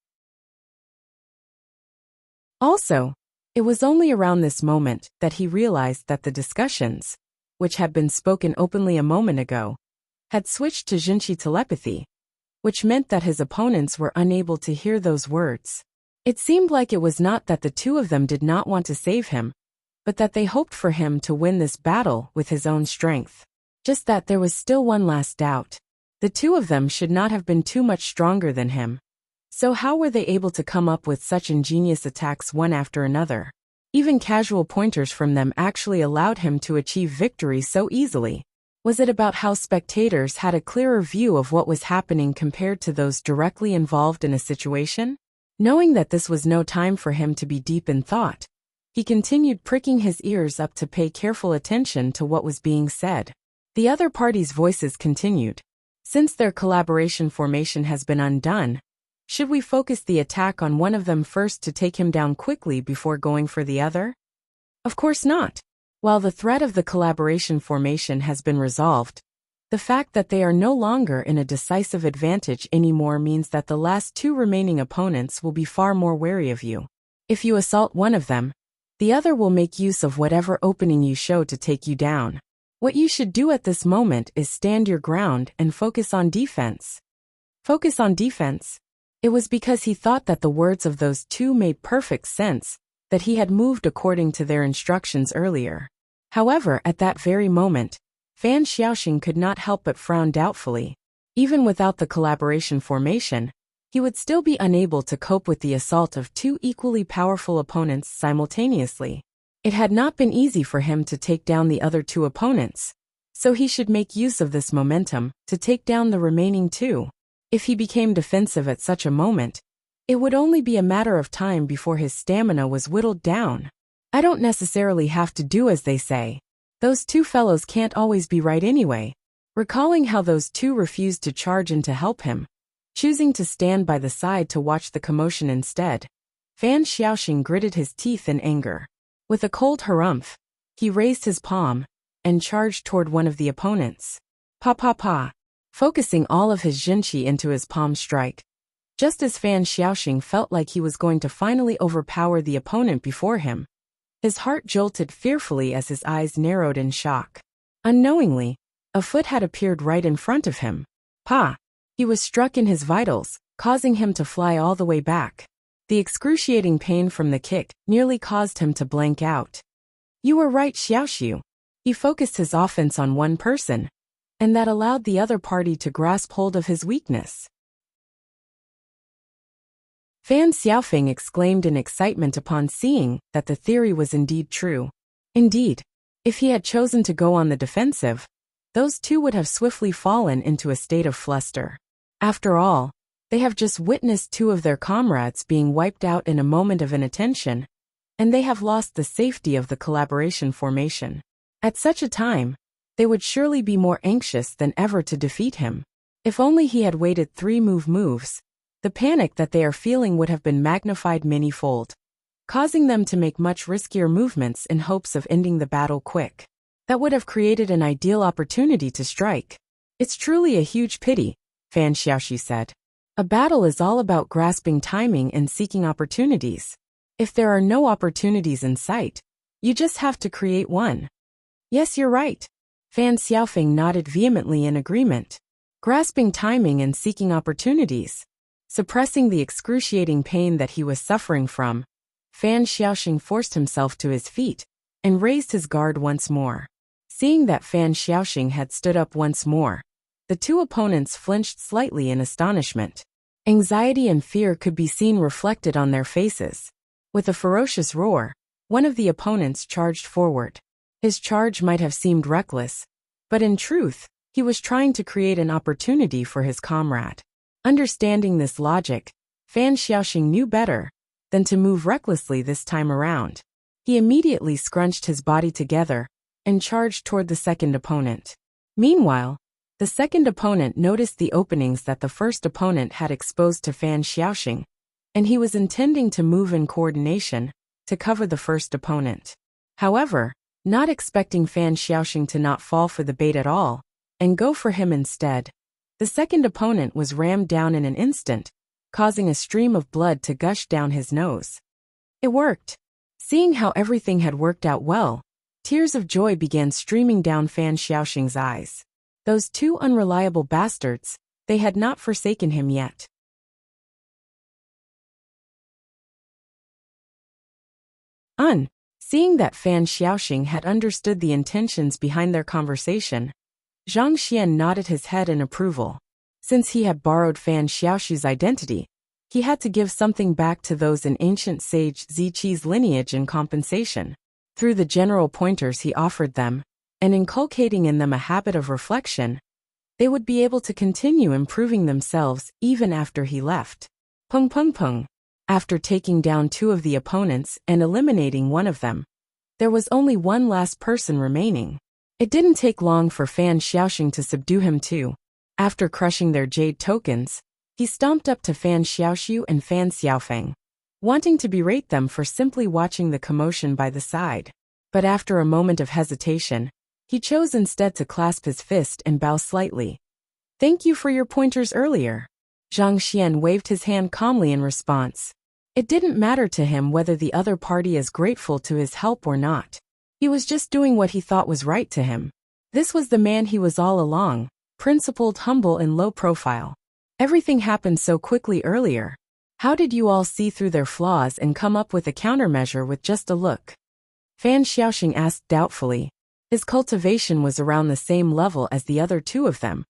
Also, it was only around this moment that he realized that the discussions, which had been spoken openly a moment ago, had switched to Jinqi telepathy, which meant that his opponents were unable to hear those words. It seemed like it was not that the 2 of them did not want to save him, but that they hoped for him to win this battle with his own strength. Just that there was still one last doubt. The 2 of them should not have been too much stronger than him. So how were they able to come up with such ingenious attacks one after another? Even casual pointers from them actually allowed him to achieve victory so easily. Was it about how spectators had a clearer view of what was happening compared to those directly involved in a situation? Knowing that this was no time for him to be deep in thought, he continued pricking his ears up to pay careful attention to what was being said. The other party's voices continued. Since their collaboration formation has been undone, should we focus the attack on one of them first to take him down quickly before going for the other? Of course not. While the threat of the collaboration formation has been resolved, the fact that they are no longer in a decisive advantage anymore means that the last 2 remaining opponents will be far more wary of you. If you assault one of them, the other will make use of whatever opening you show to take you down. What you should do at this moment is stand your ground and focus on defense. Focus on defense? It was because he thought that the words of those 2 made perfect sense, that he had moved according to their instructions earlier. However, at that very moment, Fan Xiaoxing could not help but frown doubtfully. Even without the collaboration formation, he would still be unable to cope with the assault of 2 equally powerful opponents simultaneously. It had not been easy for him to take down the other 2 opponents, so he should make use of this momentum to take down the remaining 2. If he became defensive at such a moment, it would only be a matter of time before his stamina was whittled down. I don't necessarily have to do as they say. Those 2 fellows can't always be right anyway. Recalling how those 2 refused to charge in to help him, choosing to stand by the side to watch the commotion instead, Fan Xiaoxing gritted his teeth in anger. With a cold harumph, he raised his palm and charged toward one of the opponents. Pa pa pa, focusing all of his Jinqi into his palm strike. Just as Fan Xiaoxing felt like he was going to finally overpower the opponent before him, his heart jolted fearfully as his eyes narrowed in shock. Unknowingly, a foot had appeared right in front of him. Pa! He was struck in his vitals, causing him to fly all the way back. The excruciating pain from the kick nearly caused him to blank out. You were right, Xiaoxiu. He focused his offense on one person, and that allowed the other party to grasp hold of his weakness. Fan Xiaofeng exclaimed in excitement upon seeing that the theory was indeed true. Indeed, if he had chosen to go on the defensive, those two would have swiftly fallen into a state of fluster. After all, they have just witnessed two of their comrades being wiped out in a moment of inattention, and they have lost the safety of the collaboration formation. At such a time, they would surely be more anxious than ever to defeat him. If only he had waited 3 moves, the panic that they are feeling would have been magnified many-fold, causing them to make much riskier movements in hopes of ending the battle quick. That would have created an ideal opportunity to strike. It's truly a huge pity, Fan Xiaoxi said. A battle is all about grasping timing and seeking opportunities. If there are no opportunities in sight, you just have to create one. Yes, you're right. Fan Xiaofeng nodded vehemently in agreement. Grasping timing and seeking opportunities. Suppressing the excruciating pain that he was suffering from, Fan Xiaoxing forced himself to his feet and raised his guard once more. Seeing that Fan Xiaoxing had stood up once more, the two opponents flinched slightly in astonishment. Anxiety and fear could be seen reflected on their faces. With a ferocious roar, one of the opponents charged forward. His charge might have seemed reckless, but in truth, he was trying to create an opportunity for his comrade. Understanding this logic, Fan Xiaoxing knew better than to move recklessly this time around. He immediately scrunched his body together and charged toward the second opponent. Meanwhile, the second opponent noticed the openings that the first opponent had exposed to Fan Xiaoxing, and he was intending to move in coordination to cover the first opponent. However, not expecting Fan Xiaoxing to not fall for the bait at all and go for him instead, the second opponent was rammed down in an instant, causing a stream of blood to gush down his nose. It worked. Seeing how everything had worked out well, tears of joy began streaming down Fan Xiaoxing's eyes. Those two unreliable bastards, they had not forsaken him yet. Seeing that Fan Xiaoxing had understood the intentions behind their conversation, Zhang Xian nodded his head in approval. Since he had borrowed Fan Xiaoxi's identity, he had to give something back to those in ancient sage Ziqi's lineage in compensation. Through the general pointers he offered them, and inculcating in them a habit of reflection, they would be able to continue improving themselves even after he left. Peng. After taking down 2 of the opponents and eliminating one of them, there was only one last person remaining. It didn't take long for Fan Xiaoxing to subdue him too. After crushing their jade tokens, he stomped up to Fan Xiaoxiu and Fan Xiaofeng, wanting to berate them for simply watching the commotion by the side. But after a moment of hesitation, he chose instead to clasp his fist and bow slightly. Thank you for your pointers earlier. Zhang Xian waved his hand calmly in response. It didn't matter to him whether the other party is grateful to his help or not. He was just doing what he thought was right to him. This was the man he was all along, principled, humble, and low profile. Everything happened so quickly earlier. How did you all see through their flaws and come up with a countermeasure with just a look? Fan Xiaoxing asked doubtfully. His cultivation was around the same level as the other 2 of them.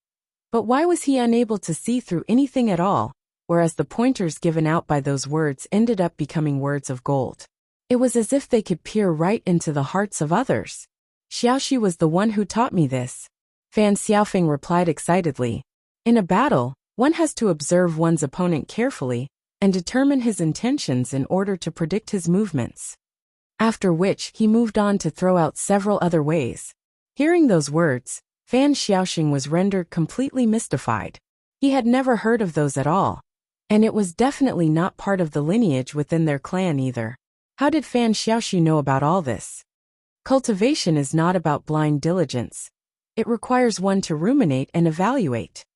But why was he unable to see through anything at all, whereas the pointers given out by those words ended up becoming words of gold? It was as if they could peer right into the hearts of others. Xiaoxi was the one who taught me this. Fan Xiaofeng replied excitedly. In a battle, one has to observe one's opponent carefully and determine his intentions in order to predict his movements. After which he moved on to throw out several other ways. Hearing those words, Fan Xiaoxing was rendered completely mystified. He had never heard of those at all, and it was definitely not part of the lineage within their clan either. How did Fan Xiaoxi know about all this? Cultivation is not about blind diligence. It requires one to ruminate and evaluate.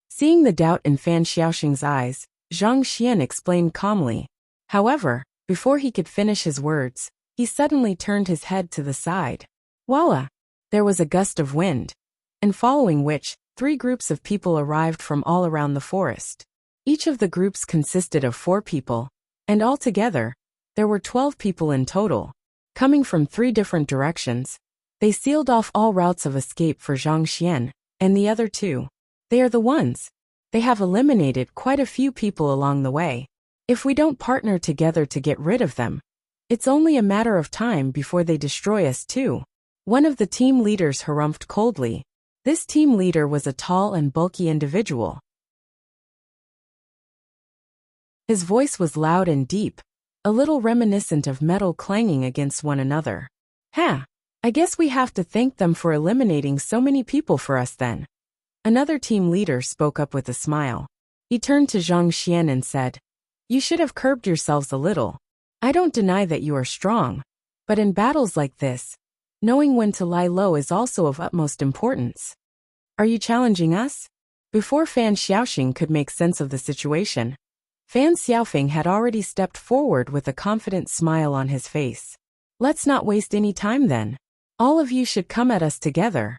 Seeing the doubt in Fan Xiaoxing's eyes, Zhang Xian explained calmly. However, before he could finish his words, he suddenly turned his head to the side. Voila! There was a gust of wind, and following which, 3 groups of people arrived from all around the forest. Each of the groups consisted of 4 people, and altogether, there were 12 people in total. Coming from 3 different directions, they sealed off all routes of escape for Zhang Xian and the other 2. They are the ones. They have eliminated quite a few people along the way. If we don't partner together to get rid of them, it's only a matter of time before they destroy us too. One of the team leaders harumphed coldly. This team leader was a tall and bulky individual. His voice was loud and deep, a little reminiscent of metal clanging against one another. I guess we have to thank them for eliminating so many people for us then. Another team leader spoke up with a smile. He turned to Zhang Xian and said, "You should have curbed yourselves a little. I don't deny that you are strong, but in battles like this, knowing when to lie low is also of utmost importance. Are you challenging us?" Before Fan Xiaoxing could make sense of the situation, Fan Xiaofeng had already stepped forward with a confident smile on his face. "Let's not waste any time then. All of you should come at us together."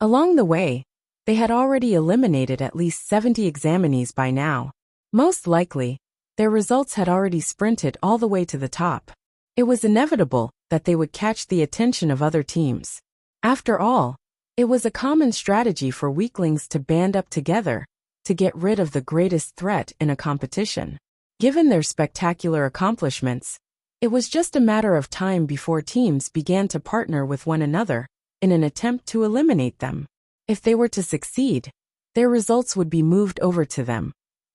Along the way, they had already eliminated at least 70 examinees by now. Most likely, their results had already sprinted all the way to the top. It was inevitable that they would catch the attention of other teams. After all, it was a common strategy for weaklings to band up together to get rid of the greatest threat in a competition. Given their spectacular accomplishments, it was just a matter of time before teams began to partner with one another in an attempt to eliminate them. If they were to succeed, their results would be moved over to them,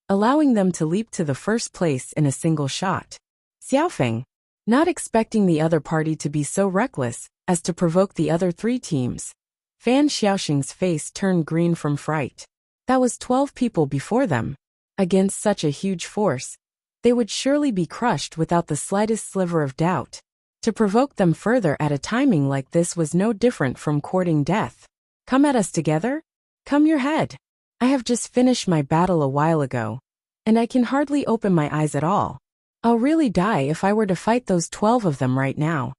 allowing them to leap to the first place in a single shot. Xiaofeng, not expecting the other party to be so reckless as to provoke the other three teams, Fan Xiaoxing's face turned green from fright. That was 12 people before them. Against such a huge force, they would surely be crushed without the slightest sliver of doubt. To provoke them further at a timing like this was no different from courting death. "Come at us together? Come your head. I have just finished my battle a while ago, and I can hardly open my eyes at all. I'll really die if I were to fight those 12 of them right now.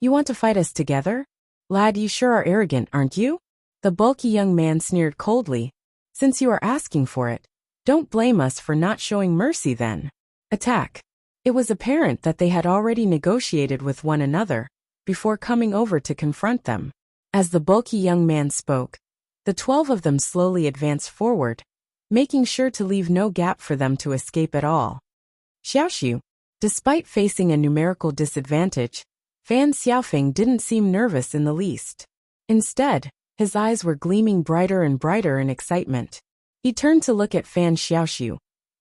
You want to fight us together? Lad, you sure are arrogant, aren't you?" The bulky young man sneered coldly. "Since you are asking for it, don't blame us for not showing mercy then. Attack." It was apparent that they had already negotiated with one another before coming over to confront them. As the bulky young man spoke, the 12 of them slowly advanced forward, making sure to leave no gap for them to escape at all. Xiaoxiu, despite facing a numerical disadvantage, Fan Xiaofeng didn't seem nervous in the least. Instead, his eyes were gleaming brighter and brighter in excitement. He turned to look at Fan Xiaoxiu,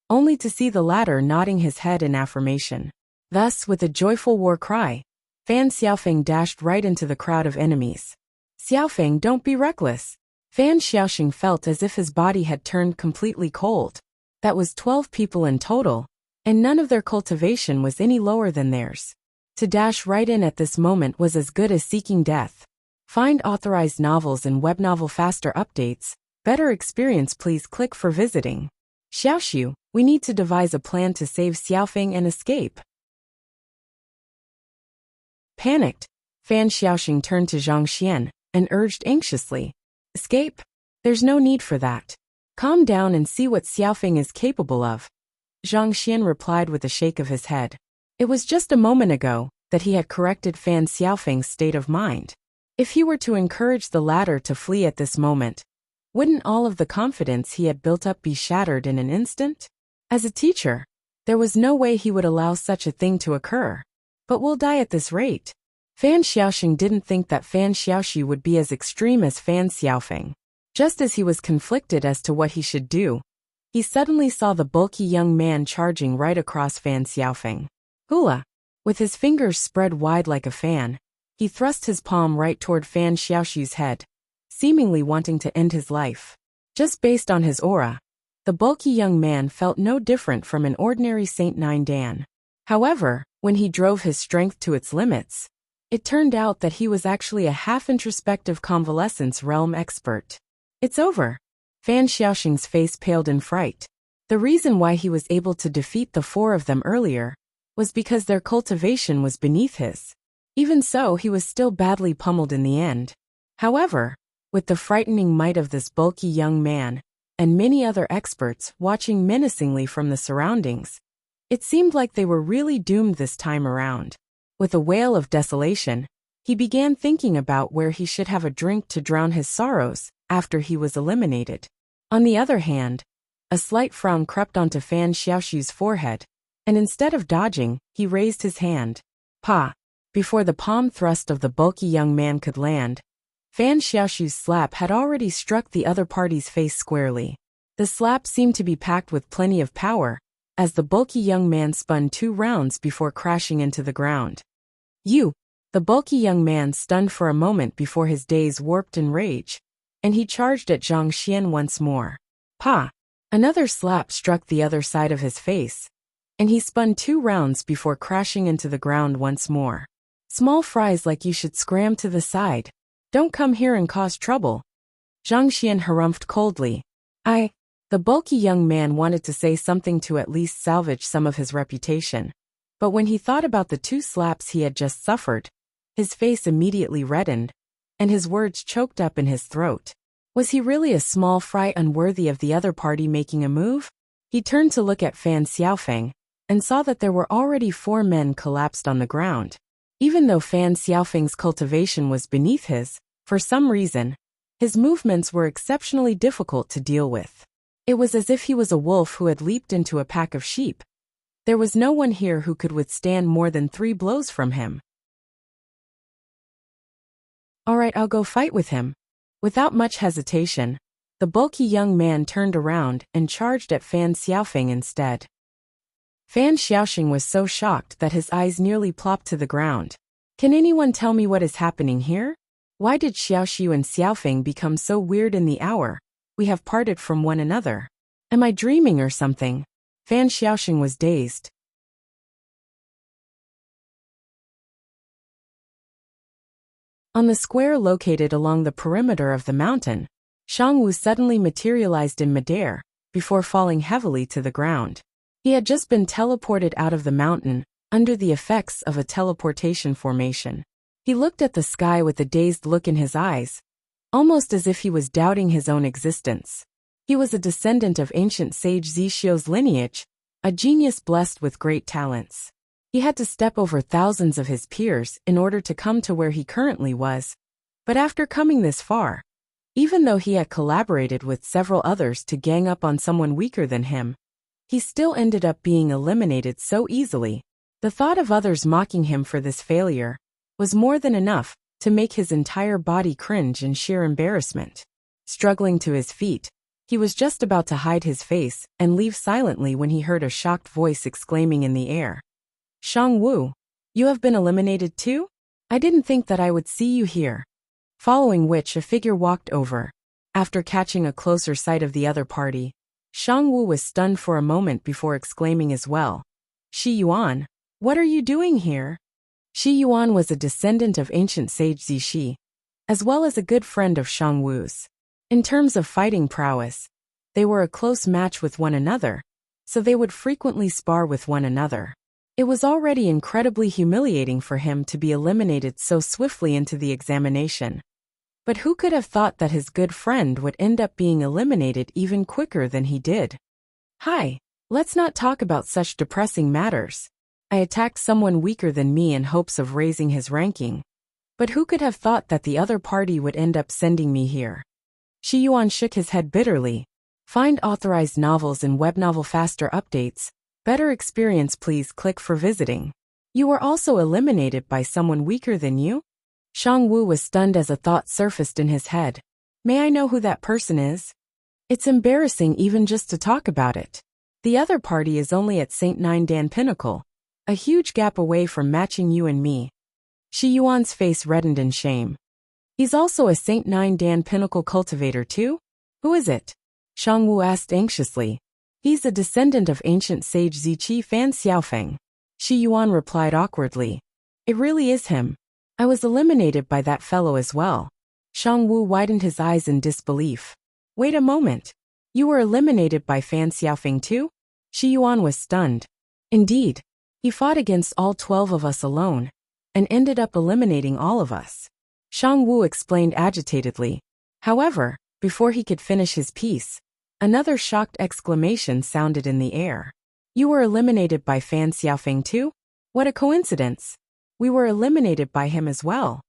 only to see the latter nodding his head in affirmation. Thus, with a joyful war cry, Fan Xiaofeng dashed right into the crowd of enemies. "Xiaofeng, don't be reckless." Fan Xiaoxing felt as if his body had turned completely cold. That was 12 people in total, and none of their cultivation was any lower than theirs. To dash right in at this moment was as good as seeking death. Find authorized novels and webnovel faster updates. Better experience, please click for visiting. Xiaoxiu, we need to devise a plan to save Xiaofeng and escape. Panicked, Fan Xiaoxing turned to Zhang Xian and urged anxiously, "Escape? There's no need for that. Calm down and see what Xiaofeng is capable of." Zhang Xian replied with a shake of his head. It was just a moment ago that he had corrected Fan Xiaofeng's state of mind. If he were to encourage the latter to flee at this moment, wouldn't all of the confidence he had built up be shattered in an instant? As a teacher, there was no way he would allow such a thing to occur. But we'll die at this rate. Fan Xiaoxing didn't think that Fan Xiaoxi would be as extreme as Fan Xiaofeng. Just as he was conflicted as to what he should do, he suddenly saw the bulky young man charging right across Fan Xiaofeng. Hula! With his fingers spread wide like a fan, he thrust his palm right toward Fan Xiaoxi's head, seemingly wanting to end his life. Just based on his aura, the bulky young man felt no different from an ordinary Saint Nine Dan. However, when he drove his strength to its limits, it turned out that he was actually a half-introspective convalescence realm expert. "It's over." Fan Xiaoxing's face paled in fright. The reason why he was able to defeat the 4 of them earlier was because their cultivation was beneath his. Even so, he was still badly pummeled in the end. However, with the frightening might of this bulky young man, and many other experts watching menacingly from the surroundings, it seemed like they were really doomed this time around. With a wail of desolation, he began thinking about where he should have a drink to drown his sorrows after he was eliminated. On the other hand, a slight frown crept onto Fan Xiaoxi's forehead, and instead of dodging, he raised his hand. Pa! Before the palm thrust of the bulky young man could land, Fan Xiaoshu's slap had already struck the other party's face squarely. The slap seemed to be packed with plenty of power, as the bulky young man spun 2 rounds before crashing into the ground. You! The bulky young man stunned for a moment before his days warped in rage, and he charged at Zhang Xian once more. Pa! Another slap struck the other side of his face, and he spun 2 rounds before crashing into the ground once more. Small fries like you should scram to the side. Don't come here and cause trouble. Zhang Xian harumphed coldly. The bulky young man wanted to say something to at least salvage some of his reputation, but when he thought about the 2 slaps he had just suffered, his face immediately reddened, and his words choked up in his throat. Was he really a small fry unworthy of the other party making a move? He turned to look at Fan Xiaofeng, and saw that there were already 4 men collapsed on the ground. Even though Fan Xiaofeng's cultivation was beneath his, for some reason, his movements were exceptionally difficult to deal with. It was as if he was a wolf who had leaped into a pack of sheep. There was no one here who could withstand more than 3 blows from him. All right, I'll go fight with him. Without much hesitation, the bulky young man turned around and charged at Fan Xiaofeng instead. Fan Xiaoxing was so shocked that his eyes nearly plopped to the ground. Can anyone tell me what is happening here? Why did Xiaoxiu and Xiaofeng become so weird in the hour we have parted from one another? Am I dreaming or something? Fan Xiaoxing was dazed. On the square located along the perimeter of the mountain, Shangwu suddenly materialized in midair, before falling heavily to the ground. He had just been teleported out of the mountain, under the effects of a teleportation formation. He looked at the sky with a dazed look in his eyes, almost as if he was doubting his own existence. He was a descendant of ancient sage Zixio's lineage, a genius blessed with great talents. He had to step over thousands of his peers in order to come to where he currently was. But after coming this far, even though he had collaborated with several others to gang up on someone weaker than him, he still ended up being eliminated so easily. The thought of others mocking him for this failure was more than enough to make his entire body cringe in sheer embarrassment. Struggling to his feet, he was just about to hide his face and leave silently when he heard a shocked voice exclaiming in the air. Shang Wu, you have been eliminated too? I didn't think that I would see you here. Following which a figure walked over. After catching a closer sight of the other party, Shang Wu was stunned for a moment before exclaiming as well. Shi Yuan, what are you doing here? Shi Yuan was a descendant of ancient sage Zixi, as well as a good friend of Shang Wu's. In terms of fighting prowess, they were a close match with one another, so they would frequently spar with one another. It was already incredibly humiliating for him to be eliminated so swiftly into the examination. But who could have thought that his good friend would end up being eliminated even quicker than he did? Hi, let's not talk about such depressing matters. I attacked someone weaker than me in hopes of raising his ranking. But who could have thought that the other party would end up sending me here? Shi Yuan shook his head bitterly. Find authorized novels and web novel faster updates. Better experience, please click for visiting. You were also eliminated by someone weaker than you? Shang Wu was stunned as a thought surfaced in his head. May I know who that person is? It's embarrassing even just to talk about it. The other party is only at St. Nine Dan Pinnacle, a huge gap away from matching you and me. Shi Yuan's face reddened in shame. He's also a St. Nine Dan Pinnacle cultivator too? Who is it? Shang Wu asked anxiously. He's a descendant of ancient sage Ziqi Fan Xiaofeng. Shi Yuan replied awkwardly. It really is him. I was eliminated by that fellow as well. Shang Wu widened his eyes in disbelief. Wait a moment. You were eliminated by Fan Xiaofeng too? Shi Yuan was stunned. Indeed. He fought against all 12 of us alone, and ended up eliminating all of us. Shang Wu explained agitatedly. However, before he could finish his piece, another shocked exclamation sounded in the air. You were eliminated by Fan Xiaofeng too? What a coincidence. We were eliminated by him as well.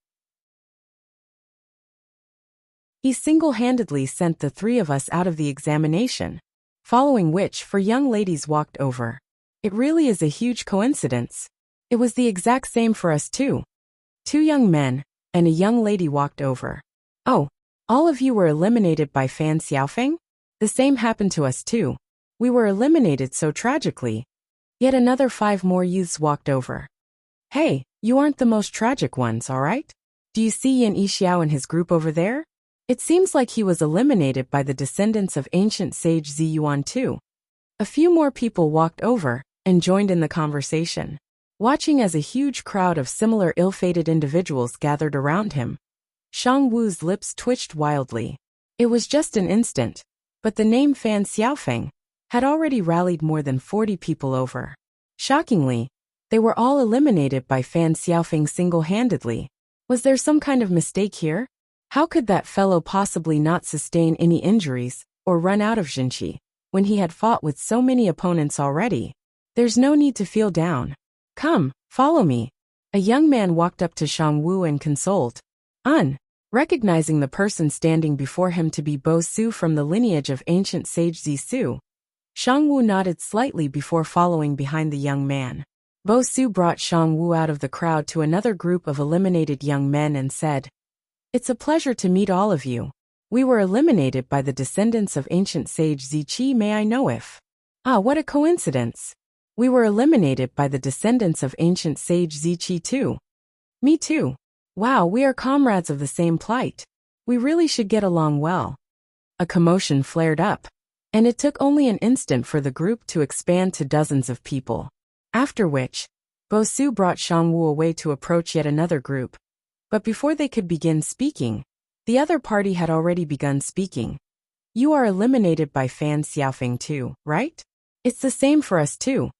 He single-handedly sent the 3 of us out of the examination, following which 4 young ladies walked over. It really is a huge coincidence. It was the exact same for us too. Two young men and a young lady walked over. Oh, all of you were eliminated by Fan Xiaofeng? The same happened to us too. We were eliminated so tragically. Yet another 5 more youths walked over. Hey, you aren't the most tragic ones, alright? Do you see Yin Yixiao and his group over there? It seems like he was eliminated by the descendants of ancient sage Zi Yuan too. A few more people walked over and joined in the conversation. Watching as a huge crowd of similar ill-fated individuals gathered around him, Shang Wu's lips twitched wildly. It was just an instant, but the name Fan Xiaofeng had already rallied more than 40 people over. Shockingly, they were all eliminated by Fan Xiaofeng single-handedly. Was there some kind of mistake here? How could that fellow possibly not sustain any injuries or run out of Jinqi when he had fought with so many opponents already? There's no need to feel down. Come, follow me. A young man walked up to Shang Wu and consoled. Recognizing the person standing before him to be Bo Su from the lineage of ancient sage Zi Su, Shang Wu nodded slightly before following behind the young man. Bo Su brought Shang Wu out of the crowd to another group of eliminated young men and said, "It's a pleasure to meet all of you. We were eliminated by the descendants of ancient sage Zi Qi. May I know if..." Ah, what a coincidence. We were eliminated by the descendants of ancient sage Zi Qi too. Me too. Wow, we are comrades of the same plight. We really should get along well. A commotion flared up, and it took only an instant for the group to expand to dozens of people. After which, Bo Su brought Shang Wu away to approach yet another group. But before they could begin speaking, the other party had already begun speaking. You are eliminated by Fan Xiaofeng too, right? It's the same for us too.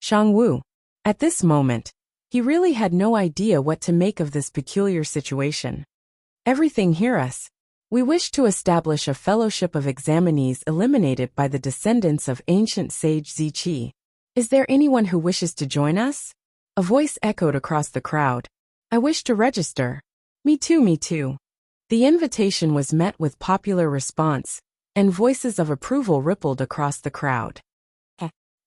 Shang Wu. At this moment, he really had no idea what to make of this peculiar situation. Everything hear us. We wish to establish a fellowship of examinees eliminated by the descendants of ancient sage Zi Qi. Is there anyone who wishes to join us? A voice echoed across the crowd. I wish to register. Me too, me too. The invitation was met with popular response, and voices of approval rippled across the crowd.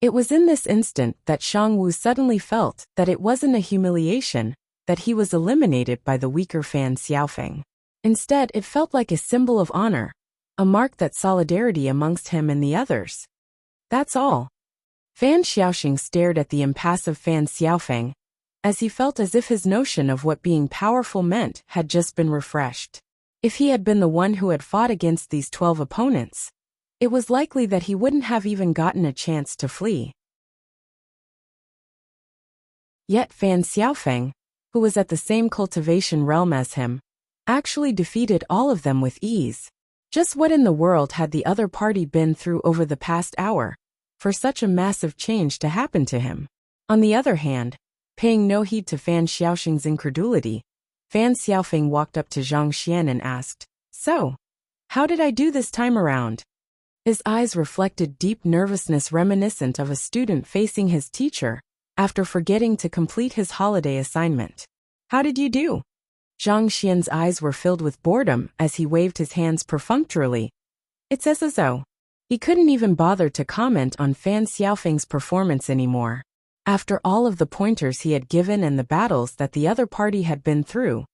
It was in this instant that Shang Wu suddenly felt that it wasn't a humiliation that he was eliminated by the weaker Fan Xiaofeng. Instead, it felt like a symbol of honor, a mark that solidarity amongst him and the others. That's all. Fan Xiaoxing stared at the impassive Fan Xiaofeng, as he felt as if his notion of what being powerful meant had just been refreshed. If he had been the one who had fought against these 12 opponents, it was likely that he wouldn't have even gotten a chance to flee. Yet Fan Xiaofeng, who was at the same cultivation realm as him, actually defeated all of them with ease. Just what in the world had the other party been through over the past hour for such a massive change to happen to him? On the other hand, paying no heed to Fan Xiaoxing's incredulity, Fan Xiaofeng walked up to Zhang Xian and asked, "So, how did I do this time around?" His eyes reflected deep nervousness reminiscent of a student facing his teacher after forgetting to complete his holiday assignment. How did you do? Zhang Xian's eyes were filled with boredom as he waved his hands perfunctorily. It's as though he couldn't even bother to comment on Fan Xiaofeng's performance anymore. After all of the pointers he had given and the battles that the other party had been through,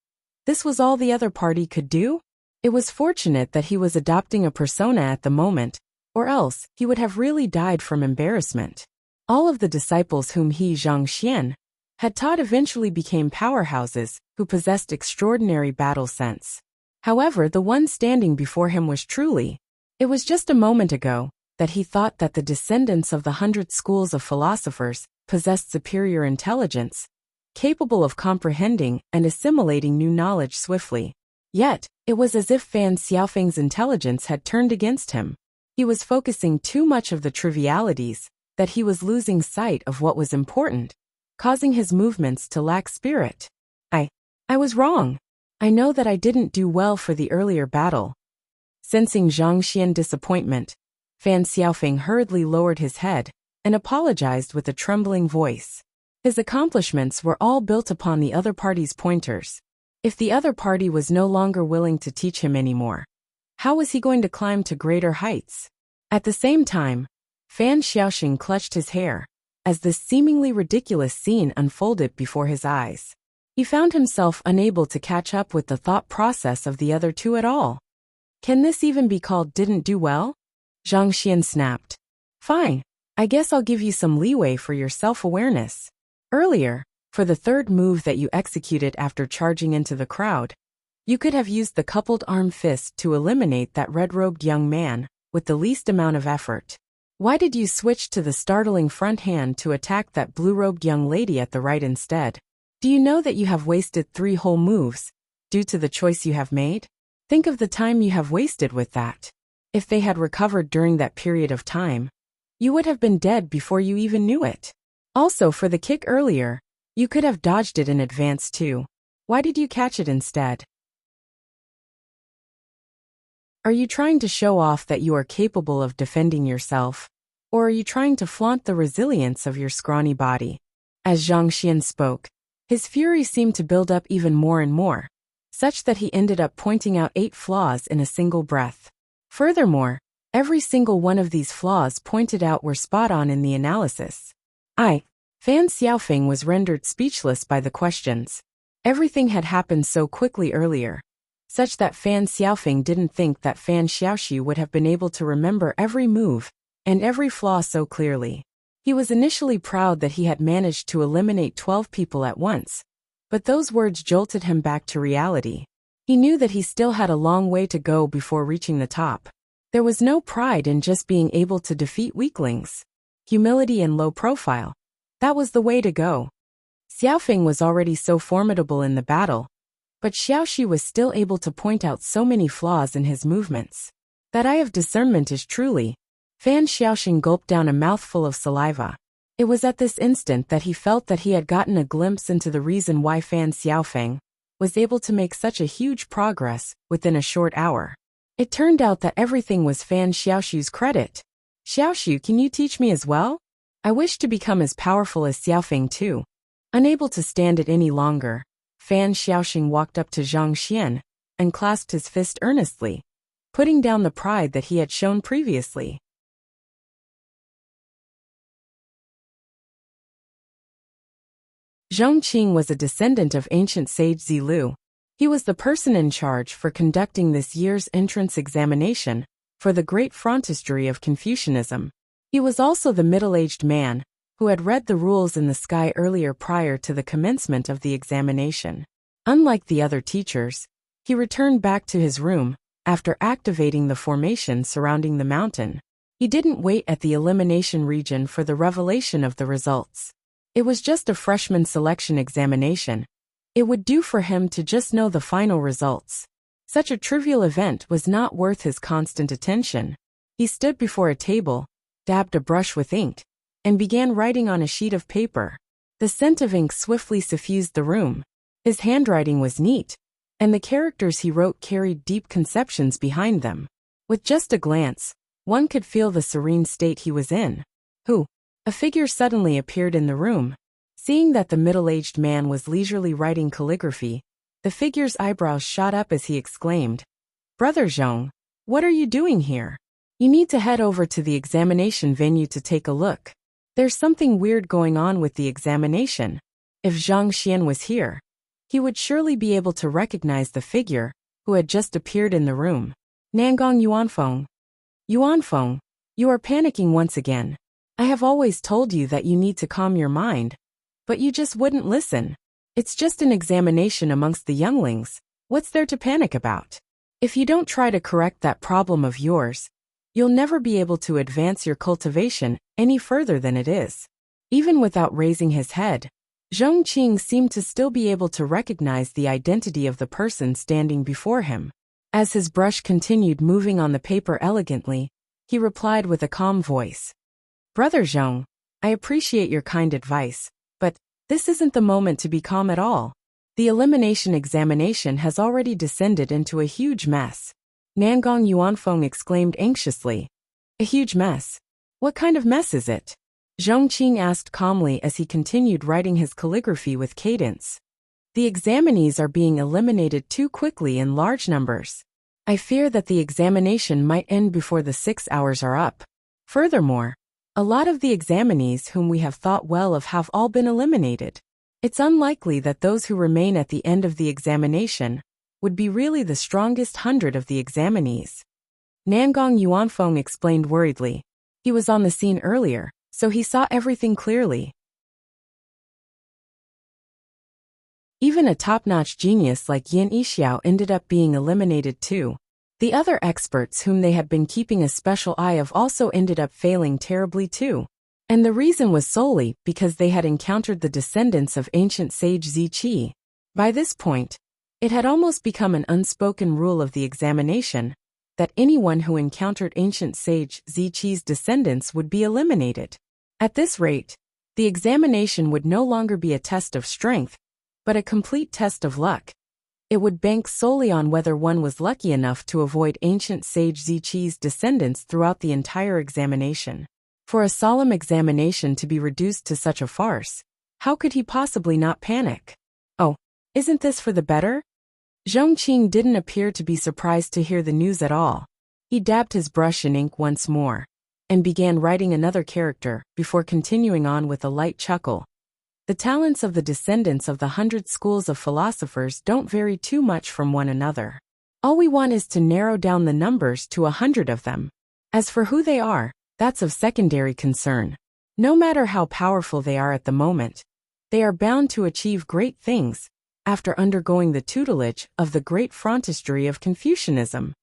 this was all the other party could do? It was fortunate that he was adopting a persona at the moment, or else he would have really died from embarrassment. All of the disciples whom he, Zhang Xian, had taught eventually became powerhouses who possessed extraordinary battle sense. However, the one standing before him was truly. It was just a moment ago that he thought that the descendants of the 100 schools of philosophers possessed superior intelligence, capable of comprehending and assimilating new knowledge swiftly. Yet, it was as if Fan Xiaofeng's intelligence had turned against him. He was focusing too much of the trivialities, that he was losing sight of what was important, causing his movements to lack spirit. I was wrong. I know that I didn't do well for the earlier battle. Sensing Zhang Xian's disappointment, Fan Xiaofeng hurriedly lowered his head and apologized with a trembling voice. His accomplishments were all built upon the other party's pointers. If the other party was no longer willing to teach him anymore, how was he going to climb to greater heights? At the same time, Fan Xiaoxing clutched his hair, as this seemingly ridiculous scene unfolded before his eyes. He found himself unable to catch up with the thought process of the other two at all. Can this even be called didn't do well? Zhang Xian snapped. Fine, I guess I'll give you some leeway for your self-awareness. Earlier, for the third move that you executed after charging into the crowd, you could have used the coupled arm fist to eliminate that red-robed young man with the least amount of effort. Why did you switch to the startling front hand to attack that blue-robed young lady at the right instead? Do you know that you have wasted 3 whole moves due to the choice you have made? Think of the time you have wasted with that. If they had recovered during that period of time, you would have been dead before you even knew it. Also, for the kick earlier, you could have dodged it in advance too. Why did you catch it instead? Are you trying to show off that you are capable of defending yourself, or are you trying to flaunt the resilience of your scrawny body? As Zhang Xian spoke, his fury seemed to build up even more and more, such that he ended up pointing out 8 flaws in a single breath. Furthermore, every single one of these flaws pointed out were spot on in the analysis. Fan Xiaofeng was rendered speechless by the questions. Everything had happened so quickly earlier, such that Fan Xiaofeng didn't think that Fan Xiaoxu would have been able to remember every move and every flaw so clearly. He was initially proud that he had managed to eliminate 12 people at once, but those words jolted him back to reality. He knew that he still had a long way to go before reaching the top. There was no pride in just being able to defeat weaklings. Humility and low profile. That was the way to go. Xiaofeng was already so formidable in the battle, but Xiaoxu was still able to point out so many flaws in his movements. That eye of discernment is truly. Fan Xiaoxing gulped down a mouthful of saliva. It was at this instant that he felt that he had gotten a glimpse into the reason why Fan Xiaofeng was able to make such a huge progress within a short hour. It turned out that everything was Fan Xiaoxu's credit. Xiaoxu, can you teach me as well? I wish to become as powerful as Xiaofeng too. Unable to stand it any longer, Fan Xiaoxing walked up to Zhang Xian and clasped his fist earnestly, putting down the pride that he had shown previously. Zhong Qing was a descendant of ancient sage Zilu. He was the person in charge for conducting this year's entrance examination for the great frontistery of Confucianism. He was also the middle-aged man who had read the rules in the sky earlier prior to the commencement of the examination. Unlike the other teachers, he returned back to his room after activating the formation surrounding the mountain. He didn't wait at the elimination region for the revelation of the results. It was just a freshman selection examination. It would do for him to just know the final results. Such a trivial event was not worth his constant attention. He stood before a table, dabbed a brush with ink, and began writing on a sheet of paper. The scent of ink swiftly suffused the room. His handwriting was neat, and the characters he wrote carried deep conceptions behind them. With just a glance, one could feel the serene state he was in. A figure suddenly appeared in the room. Seeing that the middle-aged man was leisurely writing calligraphy, the figure's eyebrows shot up as he exclaimed, "Brother Zhong, what are you doing here? You need to head over to the examination venue to take a look. There's something weird going on with the examination." If Zhang Xian was here, he would surely be able to recognize the figure who had just appeared in the room. Nangong Yuanfeng. Yuanfeng, you are panicking once again. I have always told you that you need to calm your mind, but you just wouldn't listen. It's just an examination amongst the younglings. What's there to panic about? If you don't try to correct that problem of yours, you'll never be able to advance your cultivation any further than it is. Even without raising his head, Zhong Qing seemed to still be able to recognize the identity of the person standing before him. As his brush continued moving on the paper elegantly, he replied with a calm voice. "Brother Zhong, I appreciate your kind advice, but this isn't the moment to be calm at all. The elimination examination has already descended into a huge mess." Nangong Yuanfeng exclaimed anxiously. "A huge mess? What kind of mess is it?" Zhong Qing asked calmly as he continued writing his calligraphy with cadence. "The examinees are being eliminated too quickly in large numbers. I fear that the examination might end before the 6 hours are up. Furthermore, A lot of the examinees whom we have thought well of have all been eliminated. It's unlikely that those who remain at the end of the examination would be really the strongest 100 of the examinees. Nangong Yuanfeng explained worriedly. He was on the scene earlier, so he saw everything clearly. Even a top-notch genius like Yin Yixiao ended up being eliminated too. The other experts whom they had been keeping a special eye of also ended up failing terribly too. And the reason was solely because they had encountered the descendants of ancient sage Ziqi. By this point, it had almost become an unspoken rule of the examination that anyone who encountered ancient sage Ziqi's descendants would be eliminated. At this rate, the examination would no longer be a test of strength, but a complete test of luck. It would bank solely on whether one was lucky enough to avoid ancient sage Ziqi's descendants throughout the entire examination. For a solemn examination to be reduced to such a farce, how could he possibly not panic? Oh, isn't this for the better? Zhongqing didn't appear to be surprised to hear the news at all. He dabbed his brush in ink once more, and began writing another character before continuing on with a light chuckle. The talents of the descendants of the 100 schools of philosophers don't vary too much from one another. All we want is to narrow down the numbers to 100 of them. As for who they are, that's of secondary concern. No matter how powerful they are at the moment, they are bound to achieve great things after undergoing the tutelage of the great frontistery of Confucianism.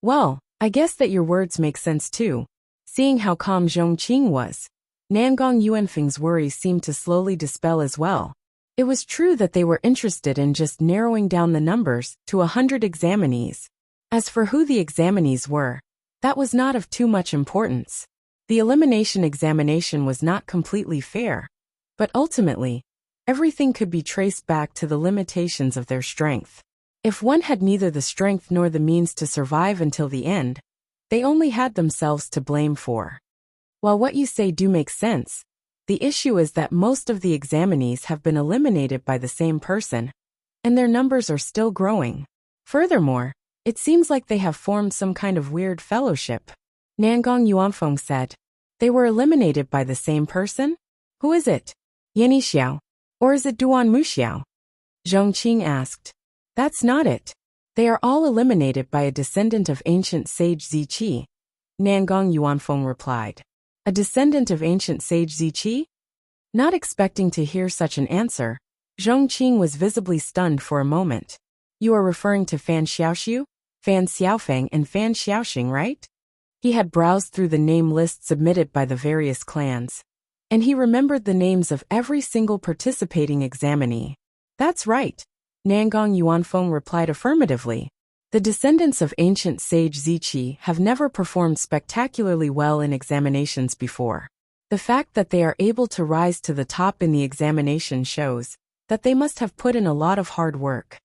Well, I guess that your words make sense too. Seeing how calm Zhongqing was, Nangong Yuanfeng's worries seemed to slowly dispel as well. It was true that they were interested in just narrowing down the numbers to 100 examinees. As for who the examinees were, that was not of too much importance. The elimination examination was not completely fair, but ultimately, everything could be traced back to the limitations of their strength. If one had neither the strength nor the means to survive until the end, they only had themselves to blame for. While what you say do make sense, the issue is that most of the examinees have been eliminated by the same person, and their numbers are still growing. Furthermore, it seems like they have formed some kind of weird fellowship. Nangong Yuanfeng said. They were eliminated by the same person? Who is it? Yin Yixiao? Or is it Duan Muxiao? Zhongqing asked. That's not it. They are all eliminated by a descendant of ancient sage Ziqi. Nangong Yuanfeng replied. A descendant of ancient sage Ziqi? Not expecting to hear such an answer, Zhongqing was visibly stunned for a moment. You are referring to Fan Xiaoxiu, Fan Xiaofeng and Fan Xiaoxing, right? He had browsed through the name list submitted by the various clans, and he remembered the names of every single participating examinee. That's right. Nangong Yuanfeng replied affirmatively. The descendants of ancient sage Ziqi have never performed spectacularly well in examinations before. The fact that they are able to rise to the top in the examination shows that they must have put in a lot of hard work.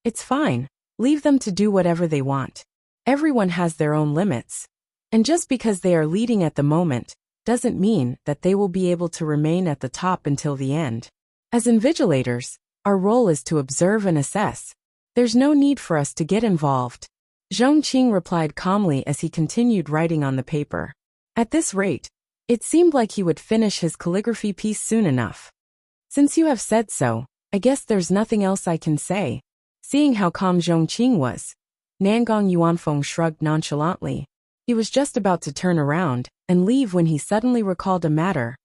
It's fine. Leave them to do whatever they want. Everyone has their own limits. And just because they are leading at the moment, doesn't mean that they will be able to remain at the top until the end. As invigilators, our role is to observe and assess. There's no need for us to get involved. Zhongqing replied calmly as he continued writing on the paper. At this rate, it seemed like he would finish his calligraphy piece soon enough. Since you have said so, I guess there's nothing else I can say. Seeing how calm Zhongqing was, Nangong Yuanfeng shrugged nonchalantly. He was just about to turn around and leave when he suddenly recalled a matter.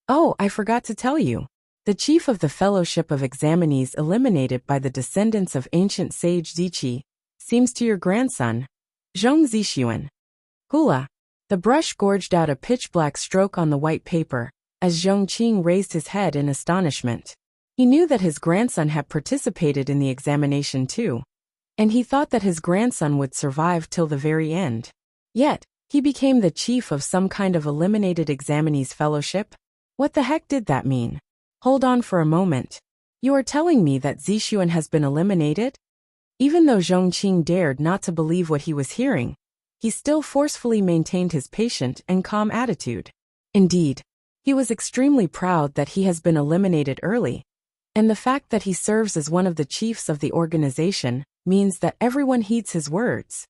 Oh, I forgot to tell you. The chief of the Fellowship of Examinees eliminated by the descendants of ancient sage Ziqi seems to your grandson, Zhong Zixuan. Hula. The brush gorged out a pitch-black stroke on the white paper, as Zhongqing raised his head in astonishment. He knew that his grandson had participated in the examination too, and he thought that his grandson would survive till the very end. Yet, he became the chief of some kind of eliminated examinees fellowship? What the heck did that mean? Hold on for a moment. You are telling me that Zixuan has been eliminated? Even though Zhongqing dared not to believe what he was hearing, he still forcefully maintained his patient and calm attitude. Indeed, he was extremely proud that he has been eliminated early, and the fact that he serves as one of the chiefs of the organization means that everyone heeds his words.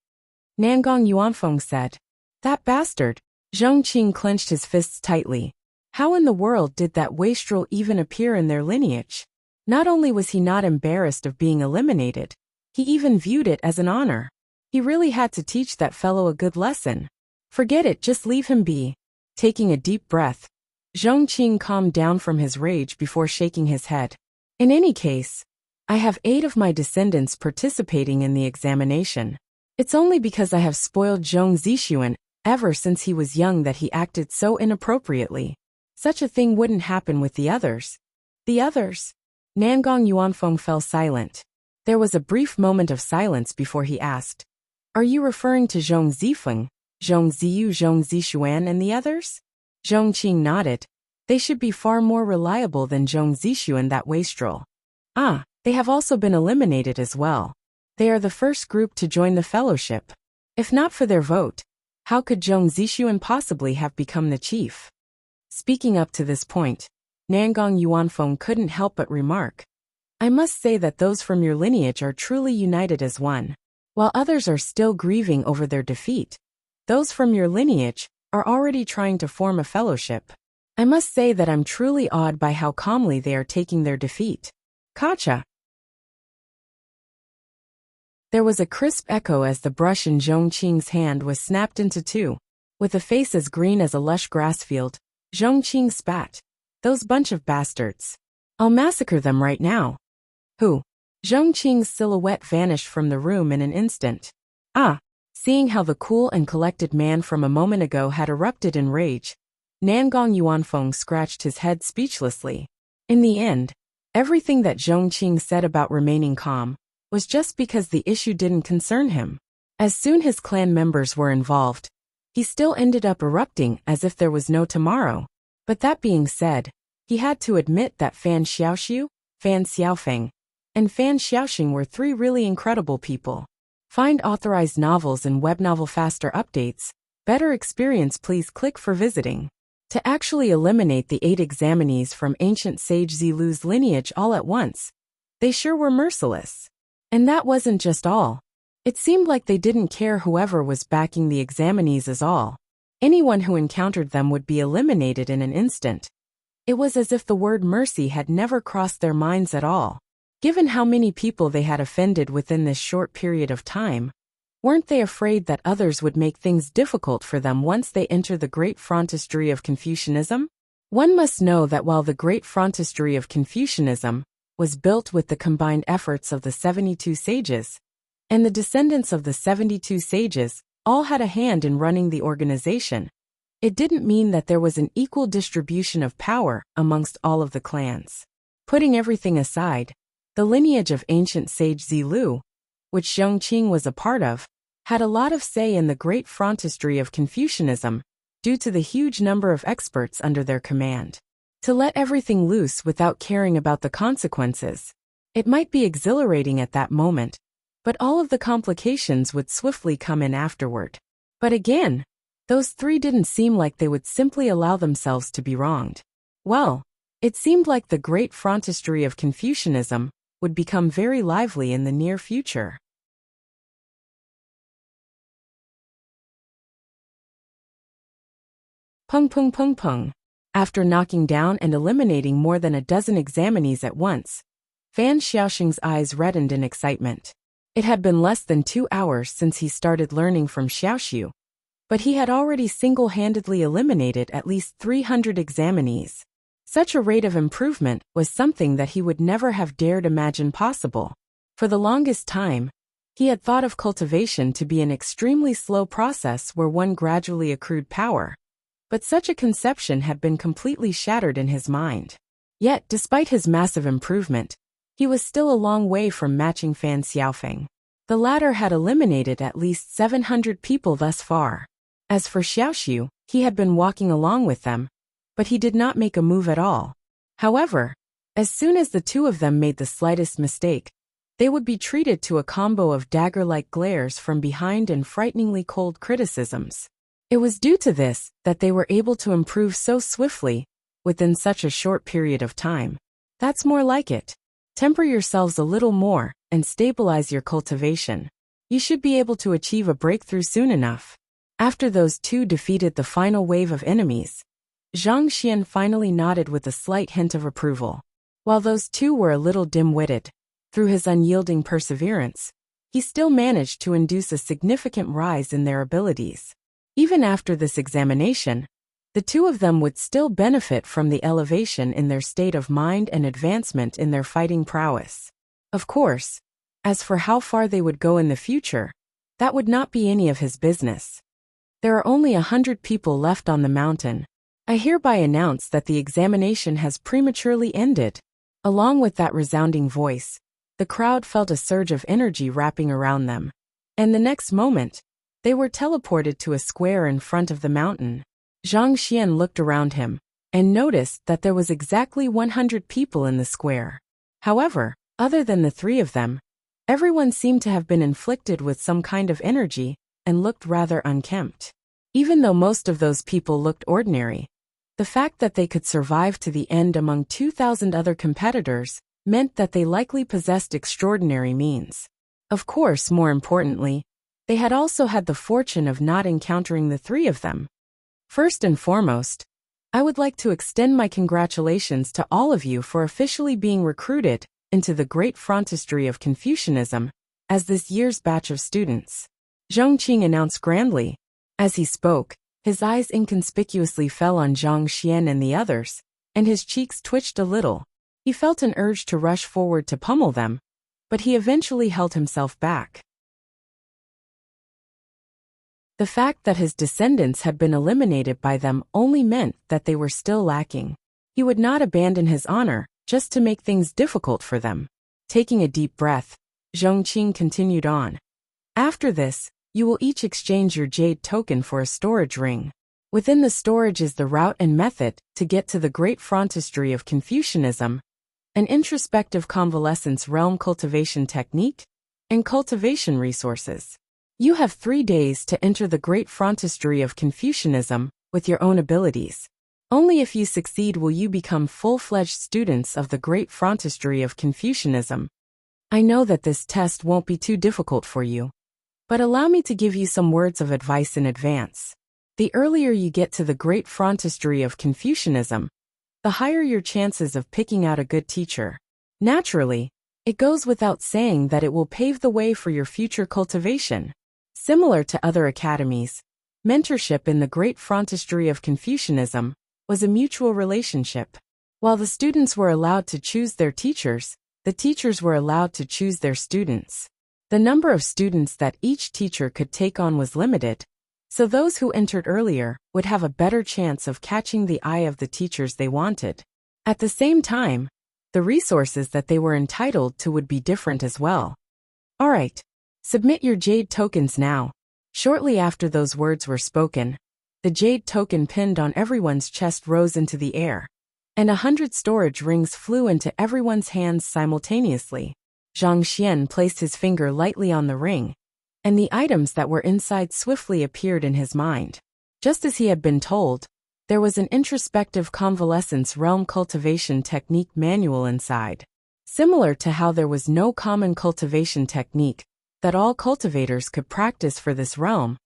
Nangong Yuanfeng said. That bastard! Zhong Qing clenched his fists tightly. How in the world did that wastrel even appear in their lineage? Not only was he not embarrassed of being eliminated, he even viewed it as an honor. He really had to teach that fellow a good lesson. Forget it, just leave him be. Taking a deep breath, Zhong Qing calmed down from his rage before shaking his head. In any case, I have 8 of my descendants participating in the examination. It's only because I have spoiled Zhong Zixuan ever since he was young that he acted so inappropriately. Such a thing wouldn't happen with the others. The others? Nangong Yuanfeng fell silent. There was a brief moment of silence before he asked, "Are you referring to Zhong Zifeng, Zhong Ziyu, Zhong Zixuan, and the others?" Zhong Qing nodded. They should be far more reliable than Zhong Zixuan, that wastrel. Ah, they have also been eliminated as well. They are the first group to join the fellowship. If not for their vote, how could Zhong Zixuan possibly have become the chief? Speaking up to this point, Nangong Yuanfeng couldn't help but remark, "I must say that those from your lineage are truly united as one. While others are still grieving over their defeat, those from your lineage are already trying to form a fellowship. I must say that I'm truly awed by how calmly they are taking their defeat." Kacha! There was a crisp echo as the brush in Zhong Qing's hand was snapped into two. With a face as green as a lush grass field, Zhong Qing spat. "Those bunch of bastards. I'll massacre them right now." Who? Zhong Qing's silhouette vanished from the room in an instant. Ah! Seeing how the cool and collected man from a moment ago had erupted in rage, Nangong Yuanfeng scratched his head speechlessly. In the end, everything that Zhong Qing said about remaining calm was just because the issue didn't concern him. As soon as his clan members were involved, he still ended up erupting as if there was no tomorrow. But that being said, he had to admit that Fan Xiaoxiu, Fan Xiaofeng, and Fan Xiaoxing were 3 really incredible people. Find authorized novels and web novel faster updates. Better experience, please click for visiting. To actually eliminate the 8 examinees from ancient sage Zilu's lineage all at once, they sure were merciless. And that wasn't just all. It seemed like they didn't care whoever was backing the examinees as all. Anyone who encountered them would be eliminated in an instant. It was as if the word mercy had never crossed their minds at all. Given how many people they had offended within this short period of time, weren't they afraid that others would make things difficult for them once they enter the great frontistery of Confucianism? One must know that while the great frontistery of Confucianism was built with the combined efforts of the 72 sages, and the descendants of the 72 sages all had a hand in running the organization, it didn't mean that there was an equal distribution of power amongst all of the clans. Putting everything aside, the lineage of ancient sage Zilu, which Zhong Qing was a part of, had a lot of say in the great frontistery of Confucianism, due to the huge number of experts under their command. To let everything loose without caring about the consequences. It might be exhilarating at that moment, but all of the complications would swiftly come in afterward. But again, those 3 didn't seem like they would simply allow themselves to be wronged. Well, it seemed like the great frontistery of Confucianism would become very lively in the near future. Pung pung pung pung. After knocking down and eliminating more than a dozen examinees at once, Fan Xiaoxing's eyes reddened in excitement. It had been less than 2 hours since he started learning from Xiaoxiu, but he had already single-handedly eliminated at least 300 examinees. Such a rate of improvement was something that he would never have dared imagine possible. For the longest time, he had thought of cultivation to be an extremely slow process where one gradually accrued power. But such a conception had been completely shattered in his mind. Yet, despite his massive improvement, he was still a long way from matching Fan Xiaofeng. The latter had eliminated at least 700 people thus far. As for Xiaoxiu, he had been walking along with them, but he did not make a move at all. However, as soon as the 2 of them made the slightest mistake, they would be treated to a combo of dagger-like glares from behind and frighteningly cold criticisms. It was due to this that they were able to improve so swiftly, within such a short period of time. That's more like it. Temper yourselves a little more, and stabilize your cultivation. You should be able to achieve a breakthrough soon enough. After those two defeated the final wave of enemies, Zhang Xian finally nodded with a slight hint of approval. While those two were a little dim-witted, through his unyielding perseverance, he still managed to induce a significant rise in their abilities. Even after this examination, the two of them would still benefit from the elevation in their state of mind and advancement in their fighting prowess. Of course, as for how far they would go in the future, that would not be any of his business. There are only 100 people left on the mountain. I hereby announce that the examination has prematurely ended. Along with that resounding voice, the crowd felt a surge of energy wrapping around them. And the next moment, they were teleported to a square in front of the mountain. Zhang Xian looked around him and noticed that there was exactly 100 people in the square. However, other than the three of them, everyone seemed to have been inflicted with some kind of energy and looked rather unkempt. Even though most of those people looked ordinary, the fact that they could survive to the end among 2,000 other competitors meant that they likely possessed extraordinary means. Of course, more importantly, they had also had the fortune of not encountering the three of them. First and foremost, I would like to extend my congratulations to all of you for officially being recruited into the great frontistery of Confucianism as this year's batch of students. Zhong Qing announced grandly. As he spoke, his eyes inconspicuously fell on Zhang Xian and the others, and his cheeks twitched a little. He felt an urge to rush forward to pummel them, but he eventually held himself back. The fact that his descendants had been eliminated by them only meant that they were still lacking. He would not abandon his honor just to make things difficult for them. Taking a deep breath, Zhong Qing continued on. After this, you will each exchange your jade token for a storage ring. Within the storage is the route and method to get to the great frontistery of Confucianism, an introspective convalescence realm cultivation technique, and cultivation resources. You have 3 days to enter the great frontistery of Confucianism with your own abilities. Only if you succeed will you become full-fledged students of the great frontistery of Confucianism. I know that this test won't be too difficult for you, but allow me to give you some words of advice in advance. The earlier you get to the great frontistery of Confucianism, the higher your chances of picking out a good teacher. Naturally, it goes without saying that it will pave the way for your future cultivation. Similar to other academies, mentorship in the great frontistery of Confucianism was a mutual relationship. While the students were allowed to choose their teachers, the teachers were allowed to choose their students. The number of students that each teacher could take on was limited, so those who entered earlier would have a better chance of catching the eye of the teachers they wanted. At the same time, the resources that they were entitled to would be different as well. Alright, submit your jade tokens now. Shortly after those words were spoken, the jade token pinned on everyone's chest rose into the air, and 100 storage rings flew into everyone's hands simultaneously. Zhang Xian placed his finger lightly on the ring, and the items that were inside swiftly appeared in his mind. Just as he had been told, there was an introspective convalescence realm cultivation technique manual inside. Similar to how there was no common cultivation technique that all cultivators could practice for this realm,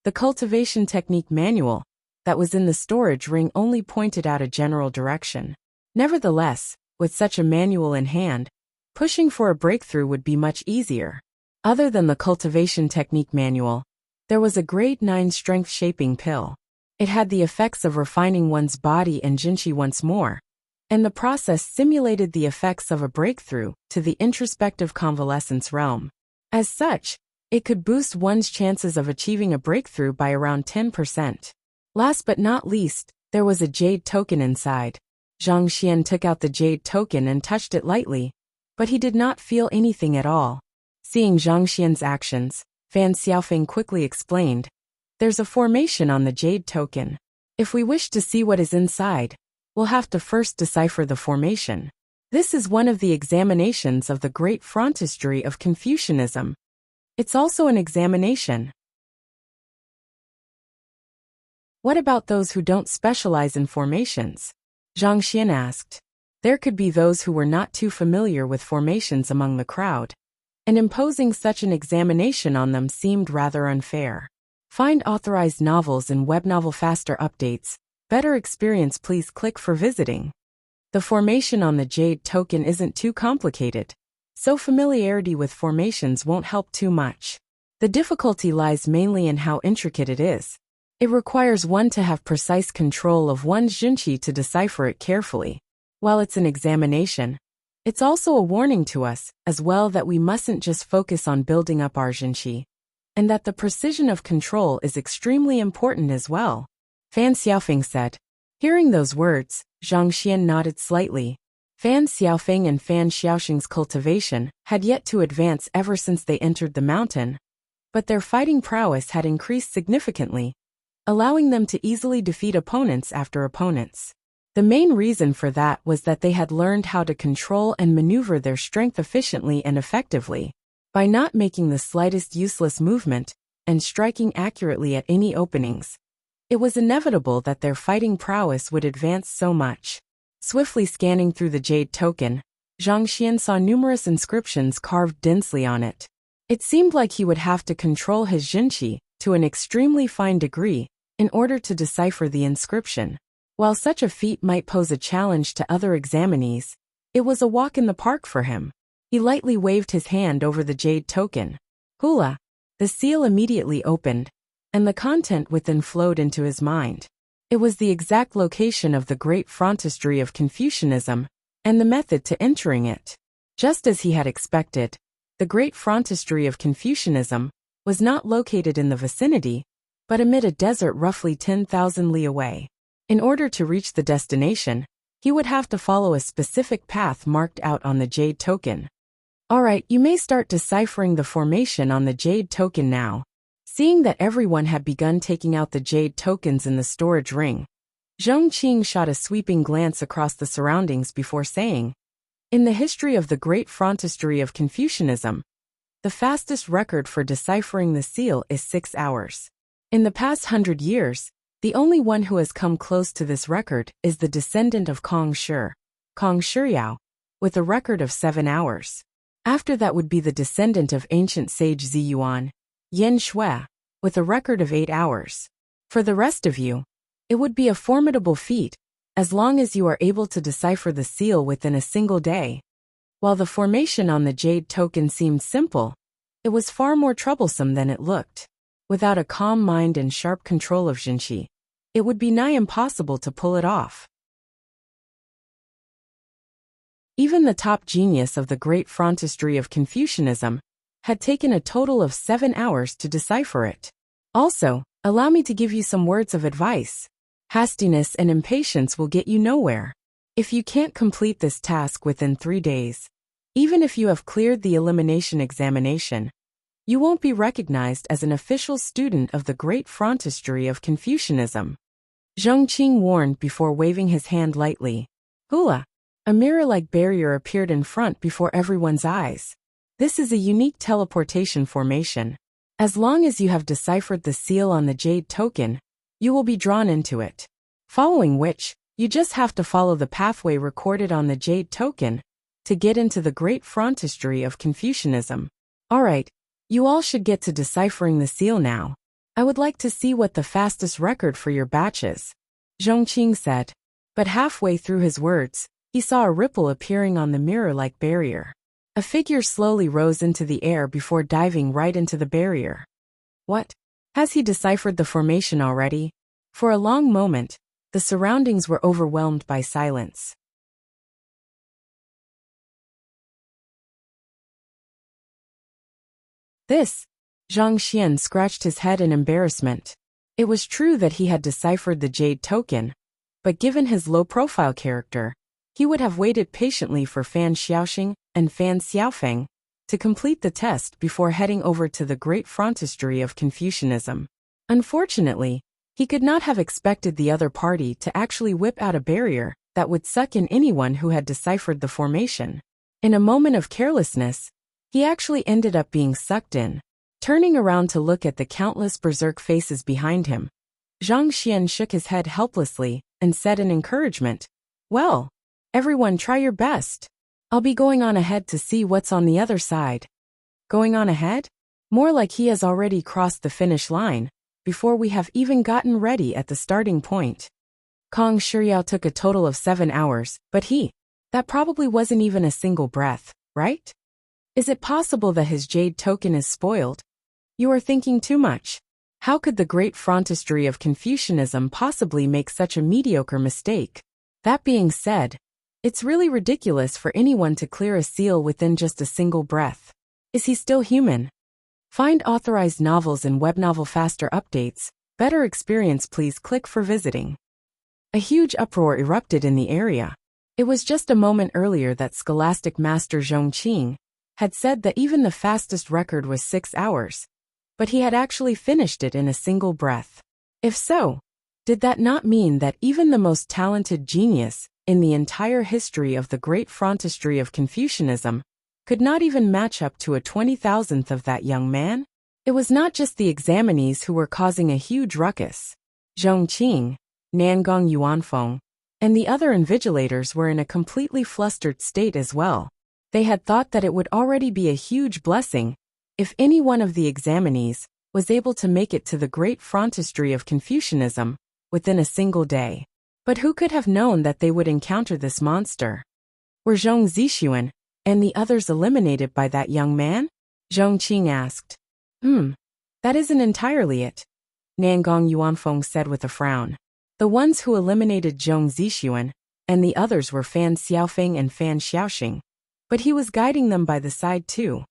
the cultivation technique manual that was in the storage ring only pointed out a general direction. Nevertheless, with such a manual in hand, pushing for a breakthrough would be much easier. Other than the cultivation technique manual, there was a grade 9 strength shaping pill. It had the effects of refining one's body and jinqi once more, and the process simulated the effects of a breakthrough to the introspective convalescence realm. As such, it could boost one's chances of achieving a breakthrough by around 10%. Last but not least, there was a jade token inside. Zhang Xian took out the jade token and touched it lightly, but he did not feel anything at all. Seeing Zhang Xian's actions, Fan Xiaofeng quickly explained, "There's a formation on the jade token. If we wish to see what is inside, we'll have to first decipher the formation. This is one of the examinations of the great frontistery of Confucianism. It's also an examination." "What about those who don't specialize in formations?" Zhang Xian asked. There could be those who were not too familiar with formations among the crowd, and imposing such an examination on them seemed rather unfair. Find authorized novels and web novel faster updates. Better experience, please click for visiting. The formation on the jade token isn't too complicated, so familiarity with formations won't help too much. The difficulty lies mainly in how intricate it is. It requires one to have precise control of one's junqi to decipher it carefully. While it's an examination, it's also a warning to us, as well, that we mustn't just focus on building up our junqi, and that the precision of control is extremely important as well, Fan Xiaofeng said. Hearing those words, Zhang Xian nodded slightly. Fan Xiaofeng and Fan Xiaoxing's cultivation had yet to advance ever since they entered the mountain, but their fighting prowess had increased significantly, allowing them to easily defeat opponents after opponents. The main reason for that was that they had learned how to control and maneuver their strength efficiently and effectively, by not making the slightest useless movement and striking accurately at any openings. It was inevitable that their fighting prowess would advance so much. Swiftly scanning through the jade token, Zhang Xian saw numerous inscriptions carved densely on it. It seemed like he would have to control his junqi to an extremely fine degree in order to decipher the inscription. While such a feat might pose a challenge to other examinees, it was a walk in the park for him. He lightly waved his hand over the jade token. Hula! The seal immediately opened, and the content within flowed into his mind. It was the exact location of the great frontispiece of Confucianism, and the method to entering it. Just as he had expected, the great frontispiece of Confucianism was not located in the vicinity, but amid a desert roughly 10,000 li away. In order to reach the destination, he would have to follow a specific path marked out on the jade token. Alright, you may start deciphering the formation on the jade token now. Seeing that everyone had begun taking out the jade tokens in the storage ring, Zhong Qing shot a sweeping glance across the surroundings before saying, "In the history of the great frontispiece of Confucianism, the fastest record for deciphering the seal is 6 hours. In the past 100 years, the only one who has come close to this record is the descendant of Kong Shiyao, with a record of 7 hours. After that would be the descendant of ancient sage Ziyuan, Yan Shui, with a record of 8 hours. For the rest of you, it would be a formidable feat, as long as you are able to decipher the seal within a single day." While the formation on the jade token seemed simple, it was far more troublesome than it looked. Without a calm mind and sharp control of junqi, it would be nigh impossible to pull it off. Even the top genius of the great frontispiece of Confucianism had taken a total of 7 hours to decipher it. Also, allow me to give you some words of advice. Hastiness and impatience will get you nowhere. If you can't complete this task within 3 days, even if you have cleared the elimination examination, you won't be recognized as an official student of the great frontispiece of Confucianism. Zhong Qing warned before waving his hand lightly. Hula! A mirror-like barrier appeared in front before everyone's eyes. This is a unique teleportation formation. As long as you have deciphered the seal on the jade token, you will be drawn into it. Following which, you just have to follow the pathway recorded on the jade token to get into the great frontispiece of Confucianism. Alright, you all should get to deciphering the seal now. I would like to see what the fastest record for your batch is, Zhong Qing said. But halfway through his words, he saw a ripple appearing on the mirror-like barrier. A figure slowly rose into the air before diving right into the barrier. What? Has he deciphered the formation already? For a long moment, the surroundings were overwhelmed by silence. This? Zhang Xian scratched his head in embarrassment. It was true that he had deciphered the jade token, but given his low-profile character, he would have waited patiently for Fan Xiaoxing and Fan Xiaofeng to complete the test before heading over to the great frontispiece of Confucianism. Unfortunately, he could not have expected the other party to actually whip out a barrier that would suck in anyone who had deciphered the formation. In a moment of carelessness, he actually ended up being sucked in. Turning around to look at the countless berserk faces behind him, Zhang Xian shook his head helplessly and said in encouragement, "Well, everyone try your best. I'll be going on ahead to see what's on the other side." Going on ahead? More like he has already crossed the finish line, before we have even gotten ready at the starting point. Kong Shiyao took a total of 7 hours, but that probably wasn't even a single breath, right? Is it possible that his jade token is spoiled? You are thinking too much. How could the great frontistery of Confucianism possibly make such a mediocre mistake? That being said, it's really ridiculous for anyone to clear a seal within just a single breath. Is he still human? Find authorized novels and web novel faster updates. Better experience, please click for visiting. A huge uproar erupted in the area. It was just a moment earlier that scholastic master Zhongqing had said that even the fastest record was 6 hours, but he had actually finished it in a single breath. If so, did that not mean that even the most talented genius in the entire history of the great frontistery of Confucianism could not even match up to a 20,000th of that young man? It was not just the examinees who were causing a huge ruckus. Zhongqing, Nangong Yuanfeng, and the other invigilators were in a completely flustered state as well. They had thought that it would already be a huge blessing if any one of the examinees was able to make it to the great frontistery of Confucianism within a single day. But who could have known that they would encounter this monster? Were Zhong Zixuan and the others eliminated by that young man? Zhongqing asked. That isn't entirely it, Nangong Yuanfeng said with a frown. The ones who eliminated Zhong Zixuan and the others were Fan Xiaofeng and Fan Xiaoxing, but he was guiding them by the side too.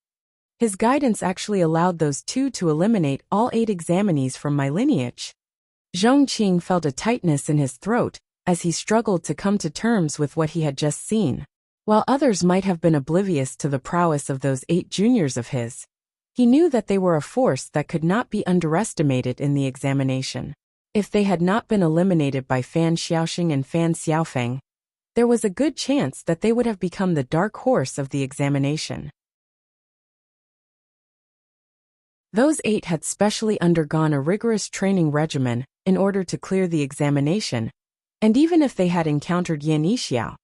His guidance actually allowed those two to eliminate all 8 examinees from my lineage. Zhongqing felt a tightness in his throat as he struggled to come to terms with what he had just seen. While others might have been oblivious to the prowess of those 8 juniors of his, he knew that they were a force that could not be underestimated in the examination. If they had not been eliminated by Fan Xiaoxing and Fan Xiaofeng, there was a good chance that they would have become the dark horse of the examination. Those 8 had specially undergone a rigorous training regimen in order to clear the examination, and even if they had encountered Yan Yixiao,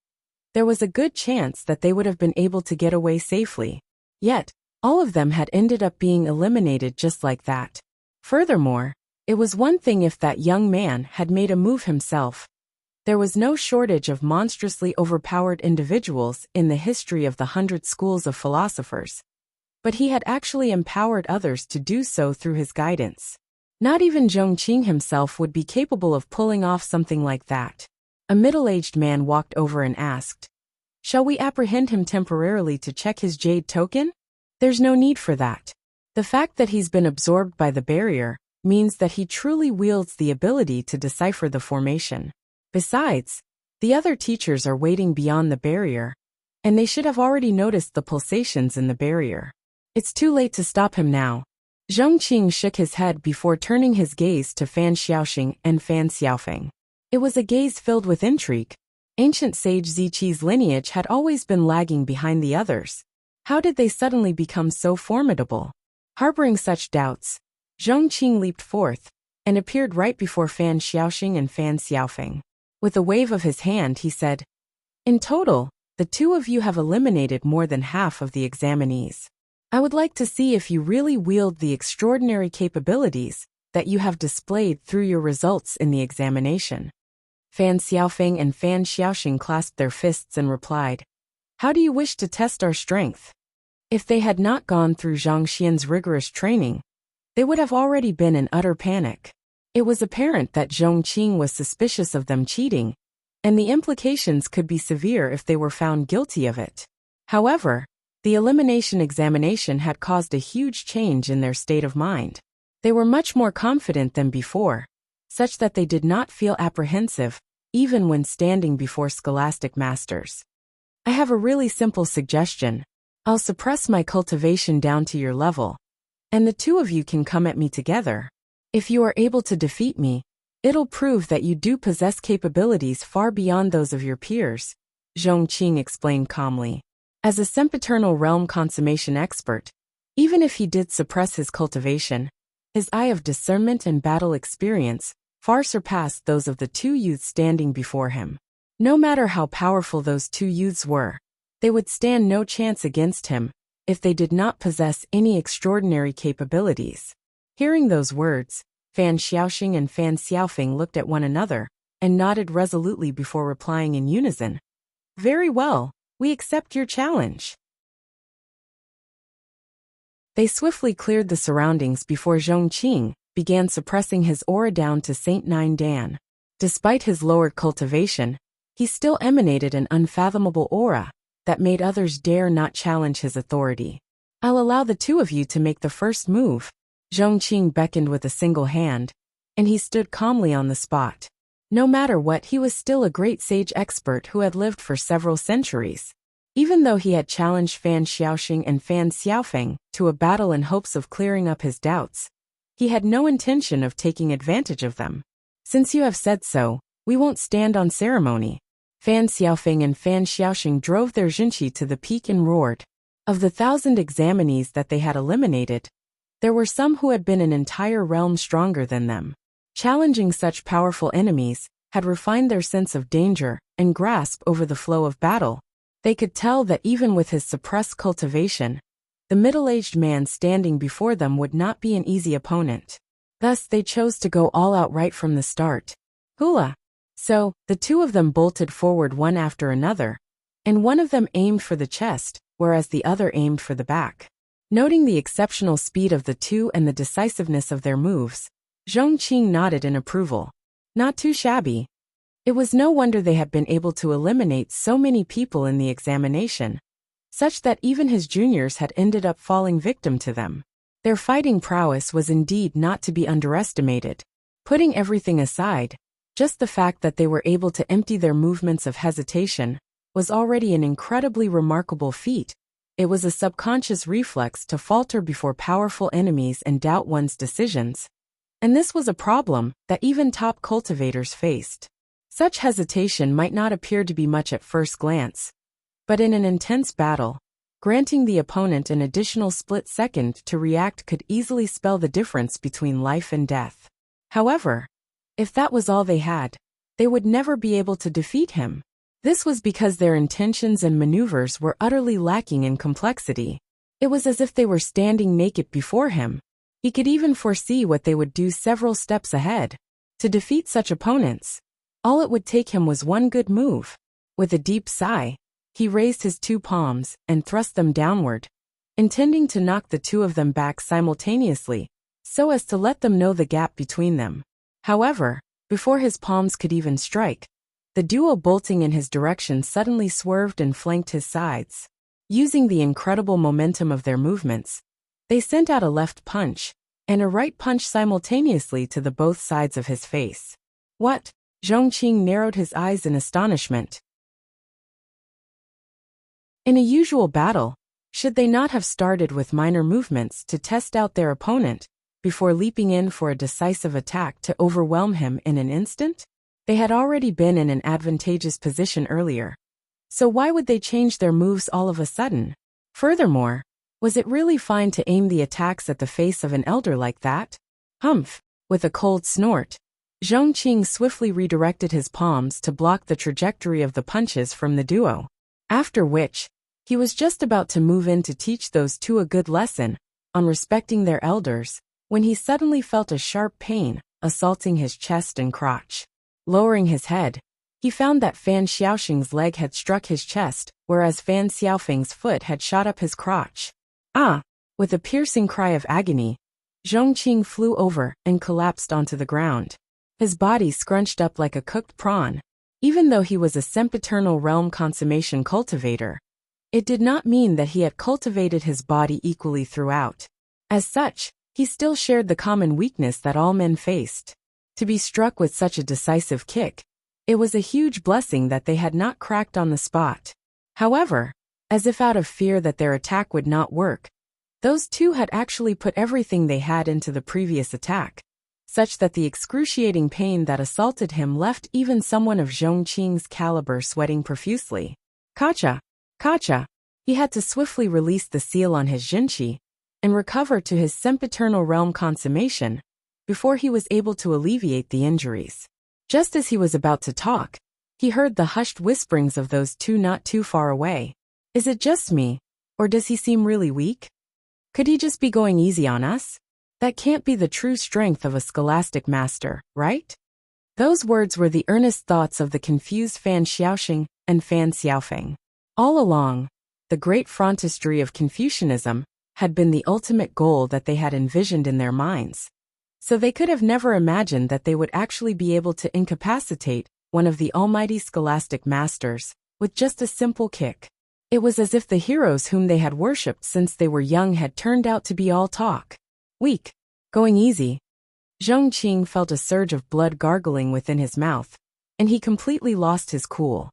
there was a good chance that they would have been able to get away safely. Yet, all of them had ended up being eliminated just like that. Furthermore, it was one thing if that young man had made a move himself. There was no shortage of monstrously overpowered individuals in the history of the 100 schools of philosophers. But he had actually empowered others to do so through his guidance. Not even Zhongqing himself would be capable of pulling off something like that. A middle-aged man walked over and asked, "Shall we apprehend him temporarily to check his jade token?" There's no need for that. The fact that he's been absorbed by the barrier means that he truly wields the ability to decipher the formation. Besides, the other teachers are waiting beyond the barrier, and they should have already noticed the pulsations in the barrier. It's too late to stop him now. Zhongqing shook his head before turning his gaze to Fan Xiaoxing and Fan Xiaofeng. It was a gaze filled with intrigue. Ancient sage Ziqi's lineage had always been lagging behind the others. How did they suddenly become so formidable? Harboring such doubts, Zhongqing leaped forth and appeared right before Fan Xiaoxing and Fan Xiaofeng. With a wave of his hand, he said, "In total, the 2 of you have eliminated more than half of the examinees. I would like to see if you really wield the extraordinary capabilities that you have displayed through your results in the examination." Fan Xiaofeng and Fan Xiaoxing clasped their fists and replied, "How do you wish to test our strength?" If they had not gone through Zhang Xian's rigorous training, they would have already been in utter panic. It was apparent that Zhongqing was suspicious of them cheating, and the implications could be severe if they were found guilty of it. However, the elimination examination had caused a huge change in their state of mind. They were much more confident than before, such that they did not feel apprehensive, even when standing before scholastic masters. I have a really simple suggestion. I'll suppress my cultivation down to your level, and the 2 of you can come at me together. If you are able to defeat me, it'll prove that you do possess capabilities far beyond those of your peers, Zhongqing explained calmly. As a sempiternal realm consummation expert, even if he did suppress his cultivation, his eye of discernment and battle experience far surpassed those of the 2 youths standing before him. No matter how powerful those 2 youths were, they would stand no chance against him if they did not possess any extraordinary capabilities. Hearing those words, Fan Xiaoxing and Fan Xiaofeng looked at one another and nodded resolutely before replying in unison. Very well, we accept your challenge. They swiftly cleared the surroundings before Zhongqing began suppressing his aura down to Saint Nine Dan. Despite his lowered cultivation, he still emanated an unfathomable aura that made others dare not challenge his authority. I'll allow the two of you to make the first move. Zhongqing beckoned with a single hand, and he stood calmly on the spot. No matter what, he was still a great sage expert who had lived for several centuries. Even though he had challenged Fan Xiaoxing and Fan Xiaofeng to a battle in hopes of clearing up his doubts, he had no intention of taking advantage of them. Since you have said so, we won't stand on ceremony. Fan Xiaofeng and Fan Xiaoxing drove their Jinqi to the peak and roared. Of the 1,000 examinees that they had eliminated, there were some who had been an entire realm stronger than them. Challenging such powerful enemies had refined their sense of danger and grasp over the flow of battle. They could tell that even with his suppressed cultivation, the middle-aged man standing before them would not be an easy opponent. Thus they chose to go all out right from the start. Hula! So, the two of them bolted forward one after another, and one of them aimed for the chest, whereas the other aimed for the back. Noting the exceptional speed of the two and the decisiveness of their moves, Zhongqing nodded in approval. Not too shabby. It was no wonder they had been able to eliminate so many people in the examination, such that even his juniors had ended up falling victim to them. Their fighting prowess was indeed not to be underestimated. Putting everything aside, just the fact that they were able to empty their movements of hesitation was already an incredibly remarkable feat. It was a subconscious reflex to falter before powerful enemies and doubt one's decisions. And this was a problem that even top cultivators faced. Such hesitation might not appear to be much at first glance, but in an intense battle, granting the opponent an additional split second to react could easily spell the difference between life and death. However, if that was all they had, they would never be able to defeat him. This was because their intentions and maneuvers were utterly lacking in complexity. It was as if they were standing naked before him. He could even foresee what they would do several steps ahead. To defeat such opponents, all it would take him was one good move. With a deep sigh, he raised his two palms and thrust them downward, intending to knock the two of them back simultaneously, so as to let them know the gap between them. However, before his palms could even strike, the duo bolting in his direction suddenly swerved and flanked his sides. Using the incredible momentum of their movements, they sent out a left punch and a right punch simultaneously to the both sides of his face. What? Zhongqing narrowed his eyes in astonishment. In a usual battle, should they not have started with minor movements to test out their opponent before leaping in for a decisive attack to overwhelm him in an instant? They had already been in an advantageous position earlier, so why would they change their moves all of a sudden? Furthermore, was it really fine to aim the attacks at the face of an elder like that? Humph! With a cold snort, Zhongqing swiftly redirected his palms to block the trajectory of the punches from the duo. After which, he was just about to move in to teach those two a good lesson on respecting their elders, when he suddenly felt a sharp pain assaulting his chest and crotch. Lowering his head, he found that Fan Xiaoxing's leg had struck his chest, whereas Fan Xiaofeng's foot had shot up his crotch. Ah! With a piercing cry of agony, Zhongqing flew over and collapsed onto the ground. His body scrunched up like a cooked prawn. Even though he was a sempiternal realm consummation cultivator, it did not mean that he had cultivated his body equally throughout. As such, he still shared the common weakness that all men faced. To be struck with such a decisive kick, it was a huge blessing that they had not cracked on the spot. However, as if out of fear that their attack would not work, those two had actually put everything they had into the previous attack, such that the excruciating pain that assaulted him left even someone of Zhongqing's caliber sweating profusely. Kacha! Kacha! He had to swiftly release the seal on his Jinqi and recover to his sempiternal realm consummation before he was able to alleviate the injuries. Just as he was about to talk, he heard the hushed whisperings of those two not too far away. Is it just me, or does he seem really weak? Could he just be going easy on us? That can't be the true strength of a scholastic master, right? Those words were the earnest thoughts of the confused Fan Xiaoxing and Fan Xiaofeng. All along, the great frontistery of Confucianism had been the ultimate goal that they had envisioned in their minds. So they could have never imagined that they would actually be able to incapacitate one of the almighty scholastic masters with just a simple kick. It was as if the heroes whom they had worshipped since they were young had turned out to be all talk. Weak. Going easy. Zhong Qing felt a surge of blood gargling within his mouth, and he completely lost his cool.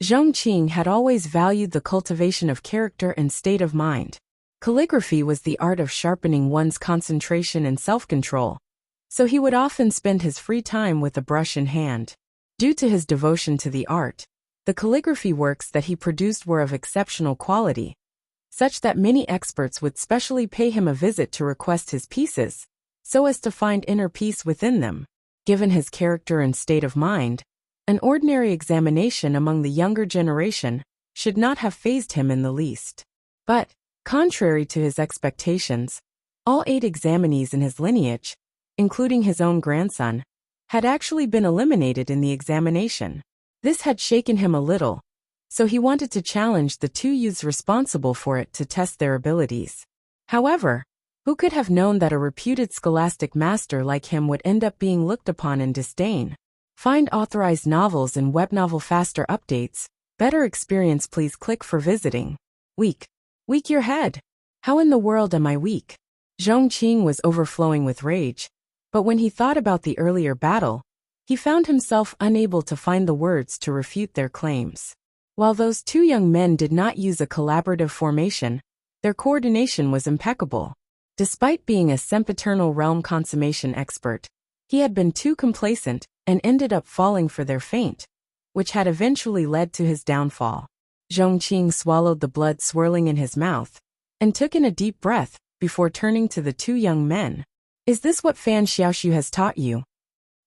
Zhong Qing had always valued the cultivation of character and state of mind. Calligraphy was the art of sharpening one's concentration and self-control, so he would often spend his free time with a brush in hand. Due to his devotion to the art, the calligraphy works that he produced were of exceptional quality, such that many experts would specially pay him a visit to request his pieces, so as to find inner peace within them. Given his character and state of mind, an ordinary examination among the younger generation should not have fazed him in the least. But, contrary to his expectations, all 8 examinees in his lineage, including his own grandson, had actually been eliminated in the examination. This had shaken him a little, so he wanted to challenge the 2 youths responsible for it to test their abilities. However, who could have known that a reputed scholastic master like him would end up being looked upon in disdain? Find authorized novels and webnovel faster updates. Better experience, please click for visiting. Weak. Weak your head. How in the world am I weak? Zhong Qing was overflowing with rage, but when he thought about the earlier battle, he found himself unable to find the words to refute their claims. While those 2 young men did not use a collaborative formation, their coordination was impeccable. Despite being a sempiternal realm consummation expert, he had been too complacent and ended up falling for their feint, which had eventually led to his downfall. Zhong Qing swallowed the blood swirling in his mouth and took in a deep breath before turning to the 2 young men. Is this what Fan Xiaoxu has taught you?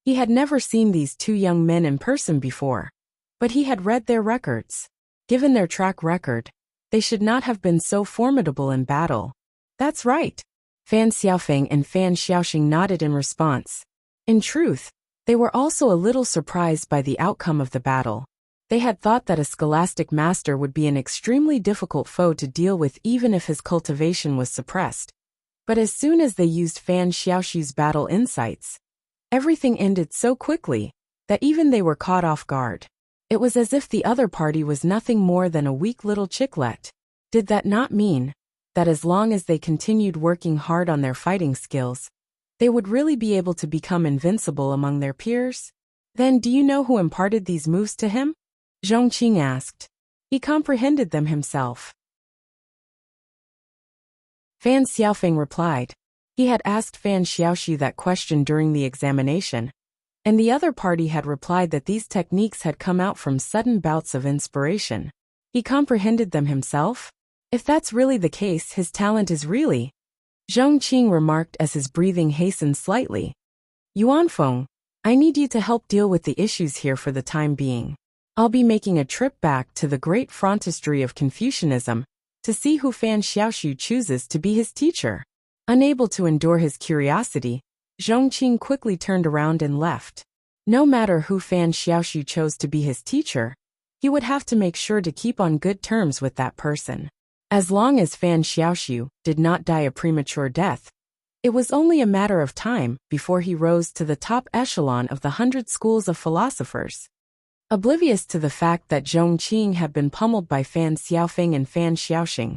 He had never seen these 2 young men in person before, but he had read their records. Given their track record, they should not have been so formidable in battle. That's right. Fan Xiaofeng and Fan Xiaoxing nodded in response. In truth, they were also a little surprised by the outcome of the battle. They had thought that a scholastic master would be an extremely difficult foe to deal with even if his cultivation was suppressed. But as soon as they used Fan Xiaoxu's battle insights, everything ended so quickly that even they were caught off guard. It was as if the other party was nothing more than a weak little chicklet. Did that not mean that as long as they continued working hard on their fighting skills, they would really be able to become invincible among their peers? Then do you know who imparted these moves to him? Zhong Qing asked. He comprehended them himself. Fan Xiaofeng replied. He had asked Fan Xiaoxu that question during the examination, and the other party had replied that these techniques had come out from sudden bouts of inspiration. He comprehended them himself? If that's really the case, his talent is really... Zhong Qing remarked as his breathing hastened slightly. Yuanfeng, I need you to help deal with the issues here for the time being. I'll be making a trip back to the great frontistery of Confucianism to see who Fan Xiaoxu chooses to be his teacher. Unable to endure his curiosity, Zhong Qing quickly turned around and left. No matter who Fan Xiaoxu chose to be his teacher, he would have to make sure to keep on good terms with that person. As long as Fan Xiaoxu did not die a premature death, it was only a matter of time before he rose to the top echelon of the 100 schools of philosophers. Oblivious to the fact that Zhong Qing had been pummeled by Fan Xiaofeng and Fan Xiaoxing,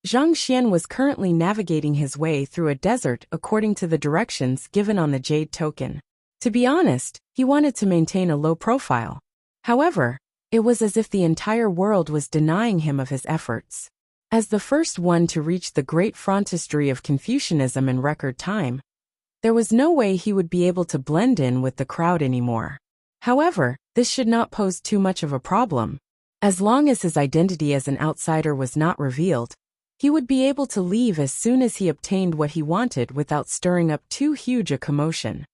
Zhang Xian was currently navigating his way through a desert according to the directions given on the jade token. To be honest, he wanted to maintain a low profile. However, it was as if the entire world was denying him of his efforts. As the first one to reach the great frontistery of Confucianism in record time, there was no way he would be able to blend in with the crowd anymore. However, this should not pose too much of a problem. As long as his identity as an outsider was not revealed, he would be able to leave as soon as he obtained what he wanted without stirring up too huge a commotion.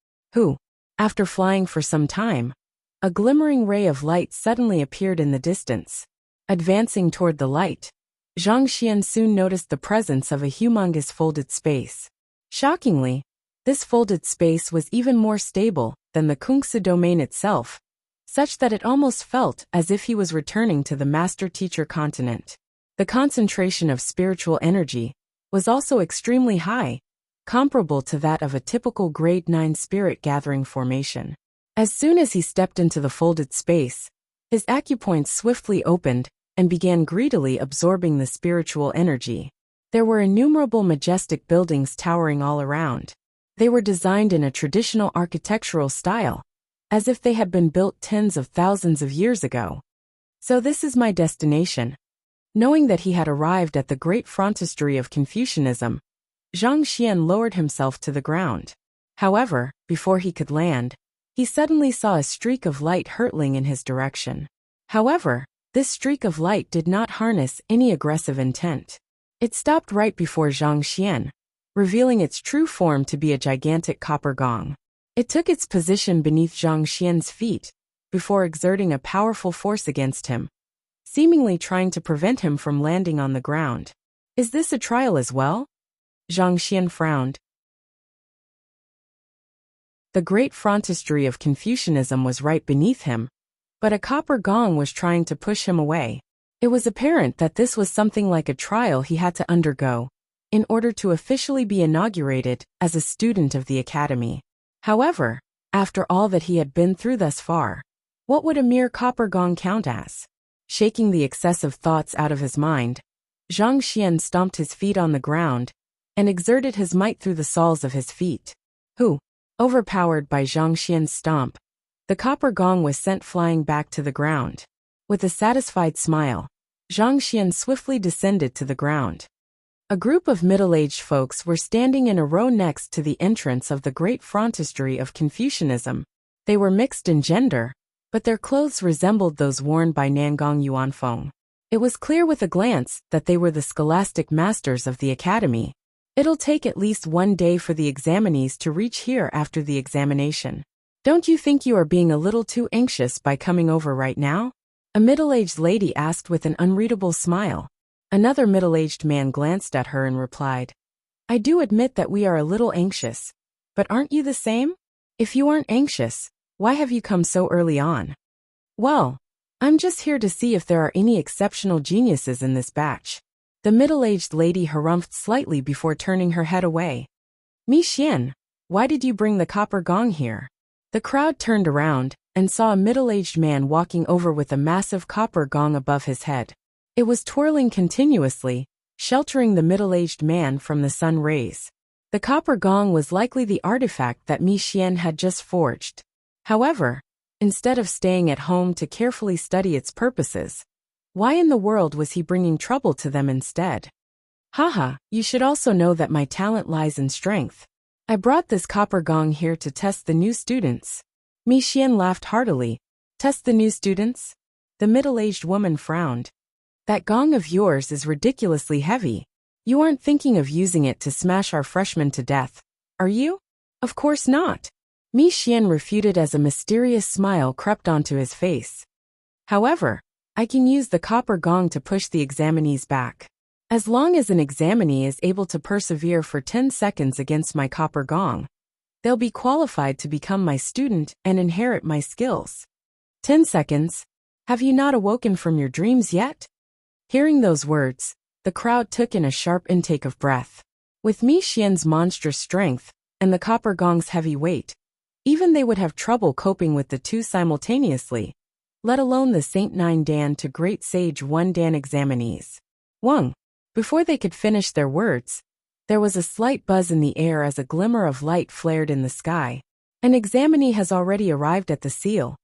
After flying for some time, a glimmering ray of light suddenly appeared in the distance. Advancing toward the light, Zhang Xian soon noticed the presence of a humongous folded space. Shockingly, this folded space was even more stable than the Kungsu domain itself, such that it almost felt as if he was returning to the master-teacher continent. The concentration of spiritual energy was also extremely high, comparable to that of a typical grade 9 spirit gathering formation. As soon as he stepped into the folded space, his acupoints swiftly opened and began greedily absorbing the spiritual energy. There were innumerable majestic buildings towering all around. They were designed in a traditional architectural style, as if they had been built tens of thousands of years ago. So this is my destination. Knowing that he had arrived at the great frontistery of Confucianism, Zhang Xian lowered himself to the ground. However, before he could land, he suddenly saw a streak of light hurtling in his direction. However, this streak of light did not harness any aggressive intent. It stopped right before Zhang Xian, revealing its true form to be a gigantic copper gong. It took its position beneath Zhang Xian's feet, before exerting a powerful force against him, seemingly trying to prevent him from landing on the ground. Is this a trial as well? Zhang Xian frowned. The great frontistery of Confucianism was right beneath him, but a copper gong was trying to push him away. It was apparent that this was something like a trial he had to undergo in order to officially be inaugurated as a student of the academy. However, after all that he had been through thus far, what would a mere copper gong count as? Shaking the excessive thoughts out of his mind, Zhang Xian stomped his feet on the ground and exerted his might through the soles of his feet. Overpowered by Zhang Xian's stomp, the copper gong was sent flying back to the ground. With a satisfied smile, Zhang Xian swiftly descended to the ground. A group of middle-aged folks were standing in a row next to the entrance of the great frontistery of Confucianism. They were mixed in gender, but their clothes resembled those worn by Nangong Yuanfeng. It was clear with a glance that they were the scholastic masters of the academy. It'll take at least one day for the examinees to reach here after the examination. Don't you think you are being a little too anxious by coming over right now? A middle-aged lady asked with an unreadable smile. Another middle-aged man glanced at her and replied, I do admit that we are a little anxious, but aren't you the same? If you aren't anxious, why have you come so early on? Well, I'm just here to see if there are any exceptional geniuses in this batch. The middle-aged lady harumphed slightly before turning her head away. Mi Xian, why did you bring the copper gong here? The crowd turned around and saw a middle-aged man walking over with a massive copper gong above his head. It was twirling continuously, sheltering the middle-aged man from the sun rays. The copper gong was likely the artifact that Mi Xian had just forged. However, instead of staying at home to carefully study its purposes, why in the world was he bringing trouble to them instead? Haha, you should also know that my talent lies in strength. I brought this copper gong here to test the new students. Mi Xian laughed heartily. Test the new students? The middle-aged woman frowned. That gong of yours is ridiculously heavy. You aren't thinking of using it to smash our freshmen to death, are you? Of course not. Mi Xian refuted as a mysterious smile crept onto his face. However, I can use the copper gong to push the examinees back. As long as an examinee is able to persevere for 10 seconds against my copper gong, they'll be qualified to become my student and inherit my skills. 10 seconds? Have you not awoken from your dreams yet? Hearing those words, the crowd took in a sharp intake of breath. With Mi Xian's monstrous strength and the copper gong's heavy weight, even they would have trouble coping with the two simultaneously, let alone the Saint 9 Dan to Great Sage 1 Dan examinees. Wang. Before they could finish their words, there was a slight buzz in the air as a glimmer of light flared in the sky. An examinee has already arrived at the seal.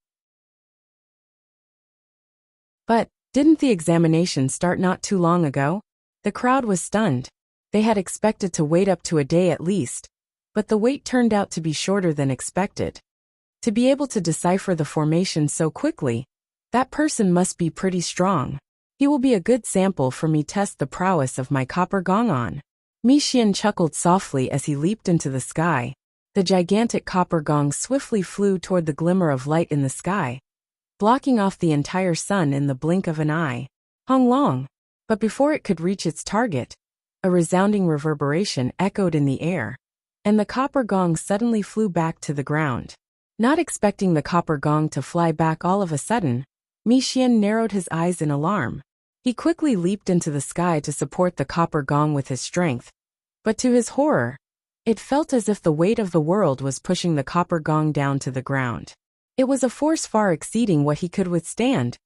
But, didn't the examination start not too long ago? The crowd was stunned. They had expected to wait up to a day at least, but the wait turned out to be shorter than expected. To be able to decipher the formation so quickly, that person must be pretty strong. He will be a good sample for me to test the prowess of my copper gong on. Mi Xian chuckled softly as he leaped into the sky. The gigantic copper gong swiftly flew toward the glimmer of light in the sky, blocking off the entire sun in the blink of an eye. Hong Long. But before it could reach its target, a resounding reverberation echoed in the air, and the copper gong suddenly flew back to the ground. Not expecting the copper gong to fly back all of a sudden, Mi Xian narrowed his eyes in alarm. He quickly leaped into the sky to support the copper gong with his strength, but to his horror, it felt as if the weight of the world was pushing the copper gong down to the ground. It was a force far exceeding what he could withstand.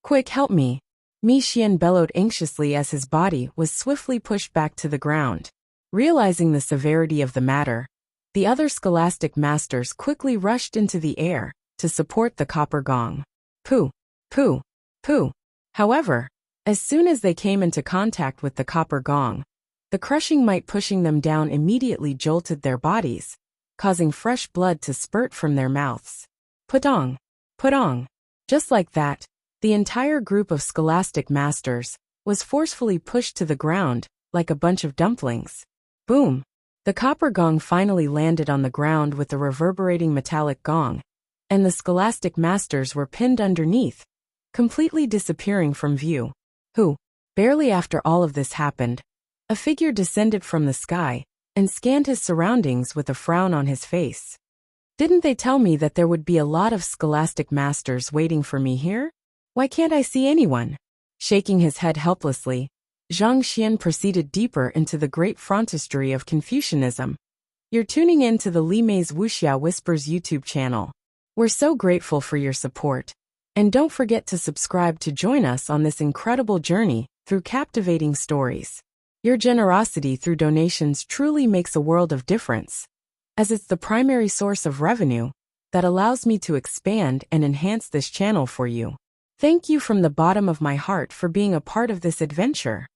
"Quick, help me!" Mi Xian bellowed anxiously as his body was swiftly pushed back to the ground. Realizing the severity of the matter, the other scholastic masters quickly rushed into the air to support the copper gong. Pooh! Pooh! Pooh! However, as soon as they came into contact with the copper gong, the crushing might pushing them down immediately jolted their bodies, causing fresh blood to spurt from their mouths. Putong! Putong! Just like that, the entire group of scholastic masters was forcefully pushed to the ground like a bunch of dumplings. Boom! The copper gong finally landed on the ground with the reverberating metallic gong, and the scholastic masters were pinned underneath, completely disappearing from view. Barely after all of this happened, a figure descended from the sky and scanned his surroundings with a frown on his face. "Didn't they tell me that there would be a lot of scholastic masters waiting for me here? Why can't I see anyone?" Shaking his head helplessly, Zhang Xian proceeded deeper into the great frontistery of Confucianism. You're tuning in to the Li Mei's Wuxia Whispers YouTube channel. We're so grateful for your support. And don't forget to subscribe to join us on this incredible journey through captivating stories. Your generosity through donations truly makes a world of difference, as it's the primary source of revenue that allows me to expand and enhance this channel for you. Thank you from the bottom of my heart for being a part of this adventure.